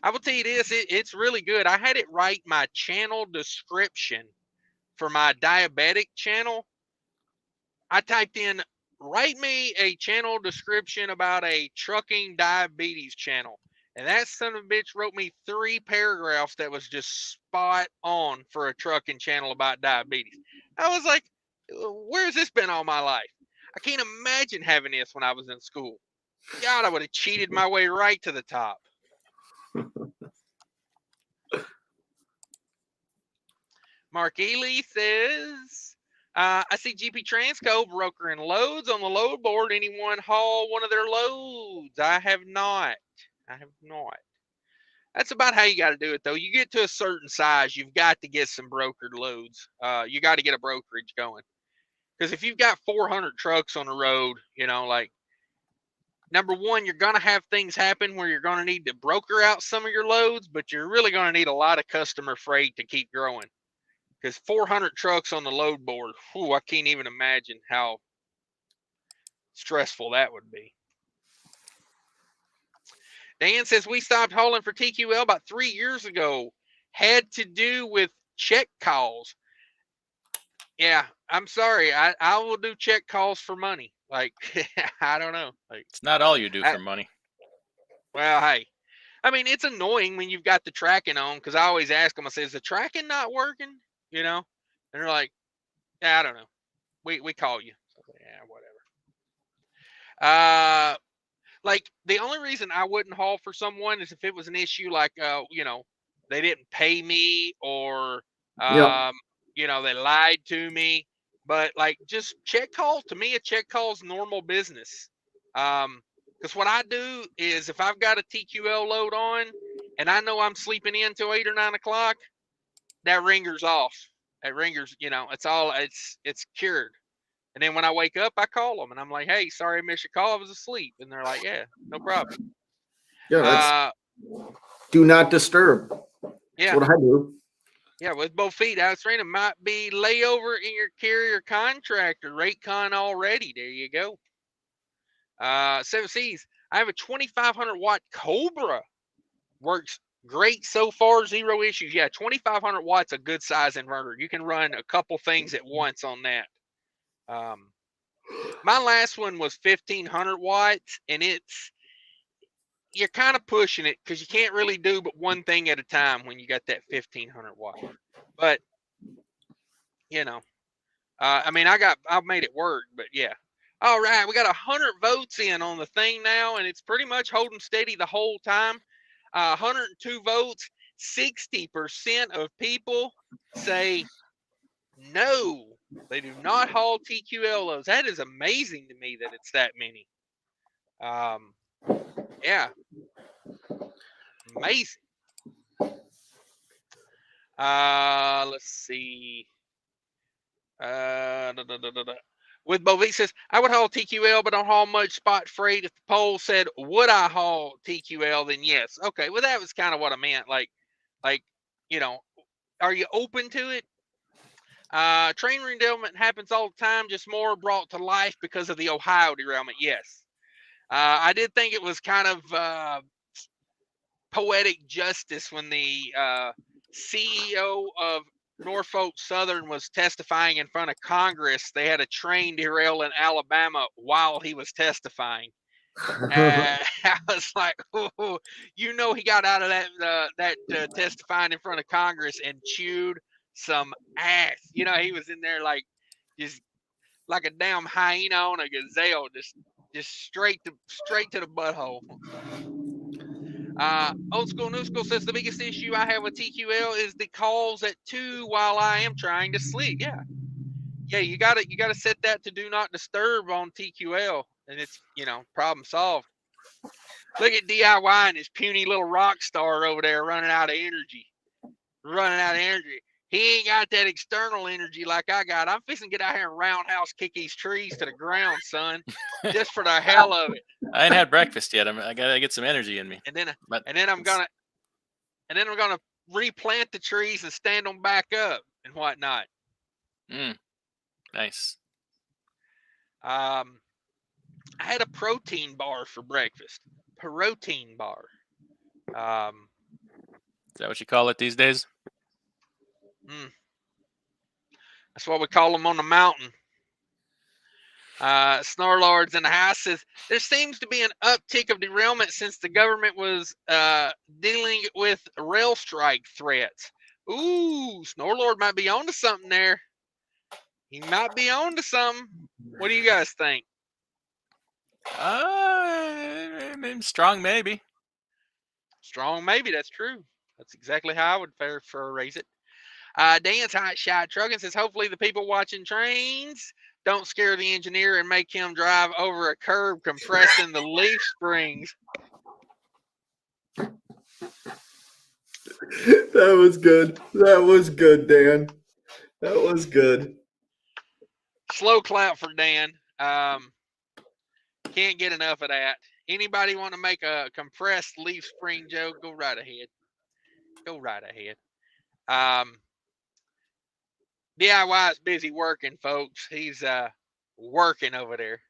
I will tell you this, it's really good. I had it write my channel description for my diabetic channel. I typed in, write me a channel description about a trucking diabetes channel. And that son of a bitch wrote me 3 paragraphs that was just spot on for a trucking channel about diabetes. I was like, where's this been all my life? I can't imagine having this when I was in school. God, I would have cheated my way right to the top. Mark Ely says, I see GP Transco brokering loads on the load board. Anyone haul one of their loads? I have not. That's about how you got to do it, though. You get to a certain size, you've got to get some brokered loads. You got to get a brokerage going. Because if you've got 400 trucks on the road, like, number one, you're going to have things happen where you're going to need to broker out some of your loads, but you're really going to need a lot of customer freight to keep growing. Because 400 trucks on the load board, whew, I can't even imagine how stressful that would be. Dan says, we stopped hauling for TQL about 3 years ago. Had to do with check calls. Yeah, I'm sorry. I will do check calls for money. Like, I don't know. Like, it's not all you do for money. Well, hey. I mean, it's annoying when you've got the tracking on, because I always ask them, I say, is the tracking not working? And they're like, yeah, I don't know. We call you. So, yeah, whatever. Like, the only reason I wouldn't haul for someone is if it was an issue like, they didn't pay me or, they lied to me. But, like, just check call, to me, a check call is normal business. Because what I do is if I've got a TQL load on and I know I'm sleeping in till 8 or 9 o'clock, that ringer's off. That ringer's, it's cured. And then when I wake up, I call them and I'm like, hey, sorry I missed your call. I was asleep. And they're like, yeah, no problem. Yeah, that's do not disturb. Yeah. That's what I do. Yeah, with both feet. I was saying it might be layover in your carrier contractor. Rate-con already. There you go. 7Cs. I have a 2,500 watt Cobra. Works great so far, 0 issues. Yeah, 2,500 watts, a good size inverter. You can run a couple things at once on that. My last one was 1,500 watts, and you're kind of pushing it because you can't really do but one thing at a time when you got that 1,500 watt. But I mean, I made it work, but yeah. All right, we got 100 votes in on the thing now, and it's pretty much holding steady the whole time. 102 votes. 60% of people say no, they do not haul TQL loads. That is amazing to me that it's that many. Yeah, amazing. Let's see. With Bovee says, I would haul TQL, but don't haul much spot freight. If the poll said, would I haul TQL, then yes. Okay, well, that was kind of what I meant. Like, you know, are you open to it? Train derailment happens all the time, just more brought to life because of the Ohio derailment. Yes. I did think it was kind of poetic justice when the CEO of Norfolk Southern was testifying in front of Congress. They had a train derail in Alabama while he was testifying. I was like, oh, you know, he got out of that testifying in front of Congress and chewed some ass. You know, he was in there like just like a damn hyena on a gazelle, just straight to the butthole. Old School New School says the biggest issue I have with TQL is the calls at 2 while I am trying to sleep. Yeah, you gotta set that to do not disturb on TQL, and it's, you know, problem solved. Look at DIY and his puny little rock star over there running out of energy. He ain't got that external energy like I got. I'm fixing to get out here and roundhouse kick these trees to the ground, son, just for the hell of it. I ain't had breakfast yet. I gotta get some energy in me. And then I'm gonna replant the trees and stand them back up and whatnot. Nice. I had a protein bar for breakfast. Protein bar. Is that what you call it these days? That's what we call them on the mountain. Snarlords in the house says there seems to be an uptick of derailment since the government was dealing with rail strike threats. Ooh, Snorlord might be onto something there. He might be onto something. What do you guys think? Strong maybe. Strong maybe. That's true. That's exactly how I would phrase it. Dan's Hot Shot Trucking says hopefully the people watching trains don't scare the engineer and make him drive over a curb compressing the leaf springs. That was good. That was good, Dan. That was good. Slow clap for Dan. Can't get enough of that. Anybody want to make a compressed leaf spring joke? Go right ahead. DIY is busy working, folks. He's working over there.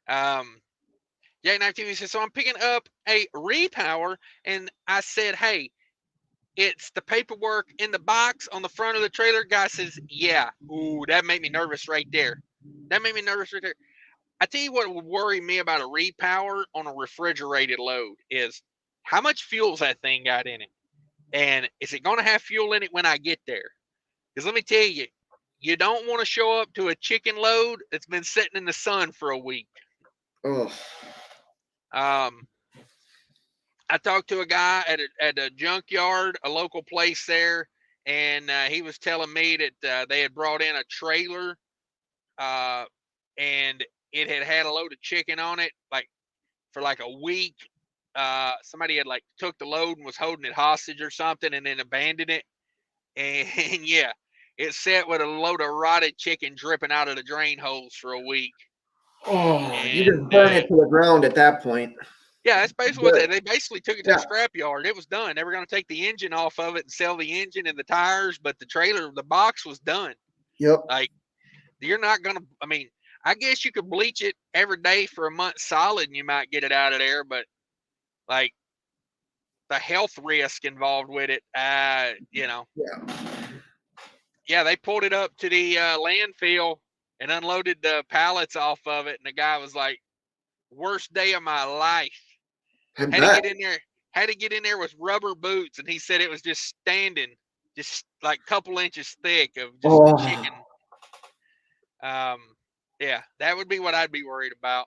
Jack Knife TV says, so I'm picking up a repower, and I said, hey, it's the paperwork in the box on the front of the trailer. Guy says, yeah. Ooh, that made me nervous right there. I tell you what would worry me about a repower on a refrigerated load is how much fuel's that thing got in it? And is it going to have fuel in it when I get there? Because let me tell you, you don't want to show up to a chicken load that's been sitting in the sun for a week. Oh. I talked to a guy at a junkyard, a local place there, and he was telling me that they had brought in a trailer, and it had a load of chicken on it, like for like a week. Somebody had like took the load and was holding it hostage or something, and then abandoned it. And yeah, it sat with a load of rotted chicken dripping out of the drain holes for a week. Oh, you just burn it to the ground at that point. Yeah, that's basically what they basically took it to the scrap yard. It was done. They were going to take the engine off of it and sell the engine and the tires, but the trailer, the box was done. Yep. Like, you're not going to, I mean, I guess you could bleach it every day for a month solid and you might get it out of there, but like the health risk involved with it, you know. Yeah, they pulled it up to the landfill and unloaded the pallets off of it, and the guy was like, worst day of my life. Had to get in there with rubber boots, and he said it was just standing, just like a couple inches thick of just chicken. Yeah, that would be what I'd be worried about.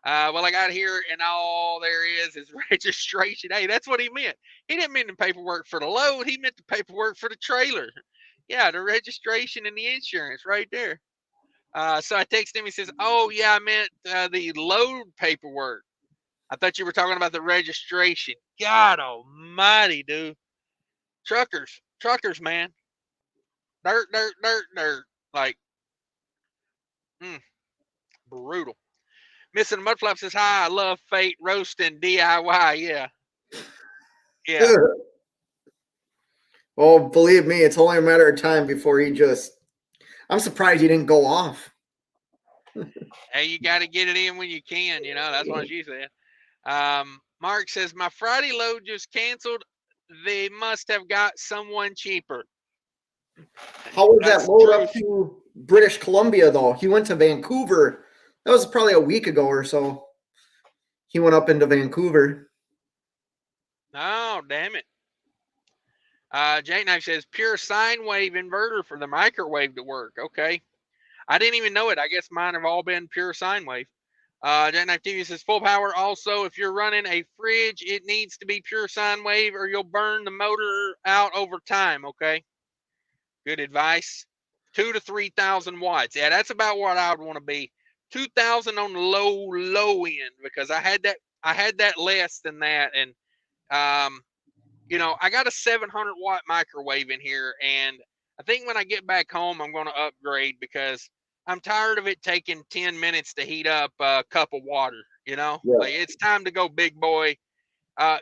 Well, I got here, and all there is registration. Hey, that's what he meant. He didn't mean the paperwork for the load. He meant the paperwork for the trailer. Yeah, the registration and the insurance right there. So I text him. He says, "Oh yeah, I meant the load paperwork. I thought you were talking about the registration." God Almighty, dude! Truckers, man. Dirt. Like, brutal. Missing Mudflap says, "Hi, I love Fate roasting DIY." Yeah. Oh, believe me, it's only a matter of time before he just. I'm surprised he didn't go off. Hey, you got to get it in when you can. That's what she said. Mark says, "My Friday load just canceled. They must have got someone cheaper." How was That's that load truth. up to British Columbia, though? He went to Vancouver. That was probably a week ago or so. He went up into Vancouver. Oh, damn it. Jake says, "Pure sine wave inverter for the microwave to work." Okay. I didn't even know it. I guess mine have all been pure sine wave. Jackknife TV says, "Full power. Also, if you're running a fridge, it needs to be pure sine wave or you'll burn the motor out over time." Okay. Good advice. 2 to 3,000 watts. Yeah, that's about what I would want to be. 2,000 on the low end, because I had that less than that. And, I got a 700 watt microwave in here. And I think when I get back home, I'm going to upgrade, because I'm tired of it taking 10 minutes to heat up a cup of water. Yeah. Like, it's time to go big boy.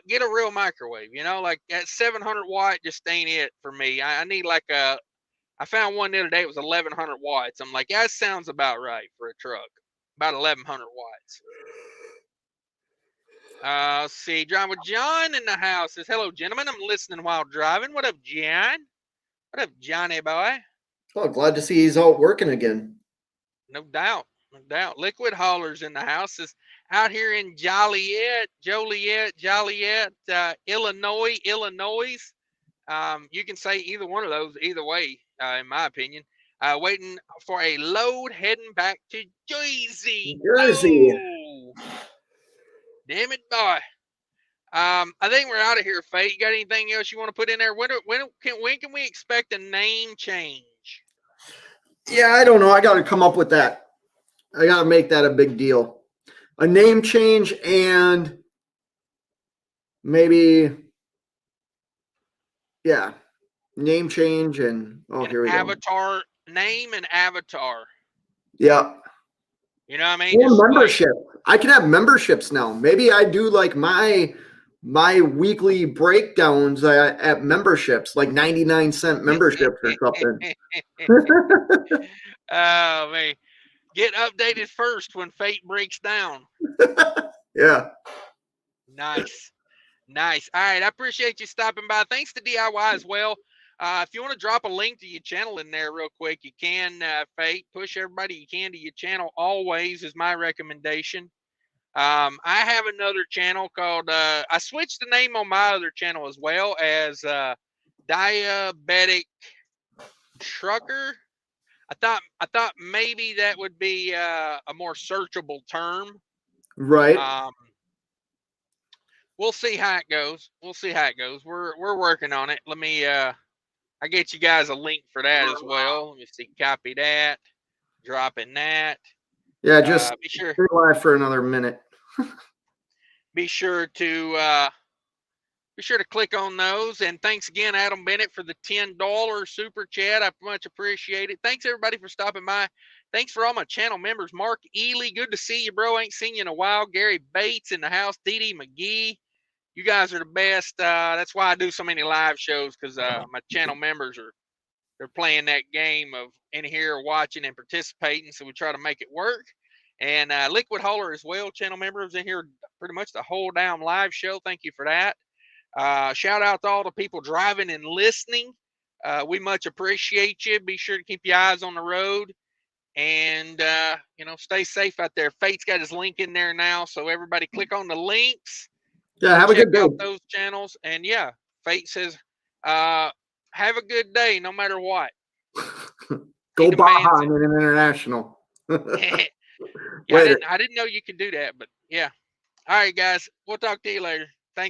Get a real microwave, like that 700 watt just ain't it for me. I need like I found one the other day. It was 1,100 watts. I'm like, yeah, that sounds about right for a truck. About 1,100 watts. Let's see. Driving with John in the house. Says, "Hello, gentlemen. I'm listening while driving." What up, John? What up, Johnny boy? Oh, glad to see he's out working again. No doubt. Liquid Haulers in the house. Is out here in Joliet, Illinois. You can say either one of those either way, in my opinion. Waiting for a load heading back to Jersey. Jersey. Oh, damn it, boy. I think we're out of here, Faye. You got anything else you want to put in there? When can we expect a name change? Yeah, I don't know. I got to come up with that. I got to make that a big deal. A name change and maybe, yeah, name change and, here we Avatar, name and avatar. Yeah. You know what I mean? And membership. I can have memberships now. Maybe I do like my weekly breakdowns at memberships, like 99-cent memberships or something. Oh, man. Get updated first when Fate breaks down. Yeah. Nice. All right. I appreciate you stopping by. Thanks to DIY as well. If you want to drop a link to your channel in there real quick, you can, Fate. Push everybody you can to your channel always is my recommendation. I have another channel called, I switched the name on my other channel as well as Diabetic Trucker. I thought maybe that would be a more searchable term. Right. We'll see how it goes. We're working on it. Let me I get you guys a link for that as well. Let me see. Copy that. Dropping that. Yeah, just be sure. Stay live for another minute. Be sure to click on those. And thanks again, Adam Bennett, for the $10 super chat. I much appreciate it. Thanks everybody for stopping by. Thanks for all my channel members. Mark Ely, good to see you, bro. Ain't seen you in a while. Gary Bates in the house. Dee Dee McGee. You guys are the best. That's why I do so many live shows, because my channel members they're playing that game of in here watching and participating. So we try to make it work. And Liquid Hauler as well, channel members in here pretty much the whole damn live show. Thank you for that. Shout out to all the people driving and listening. We much appreciate you. Be sure to keep your eyes on the road, and stay safe out there. Fate's got his link in there now, so everybody click on the links. Yeah, have a good day. Check out those channels, and yeah, Fate says, have a good day, no matter what. Go demands Baja in an international. it. Later. I didn't know you could do that, but yeah. All right, guys. We'll talk to you later.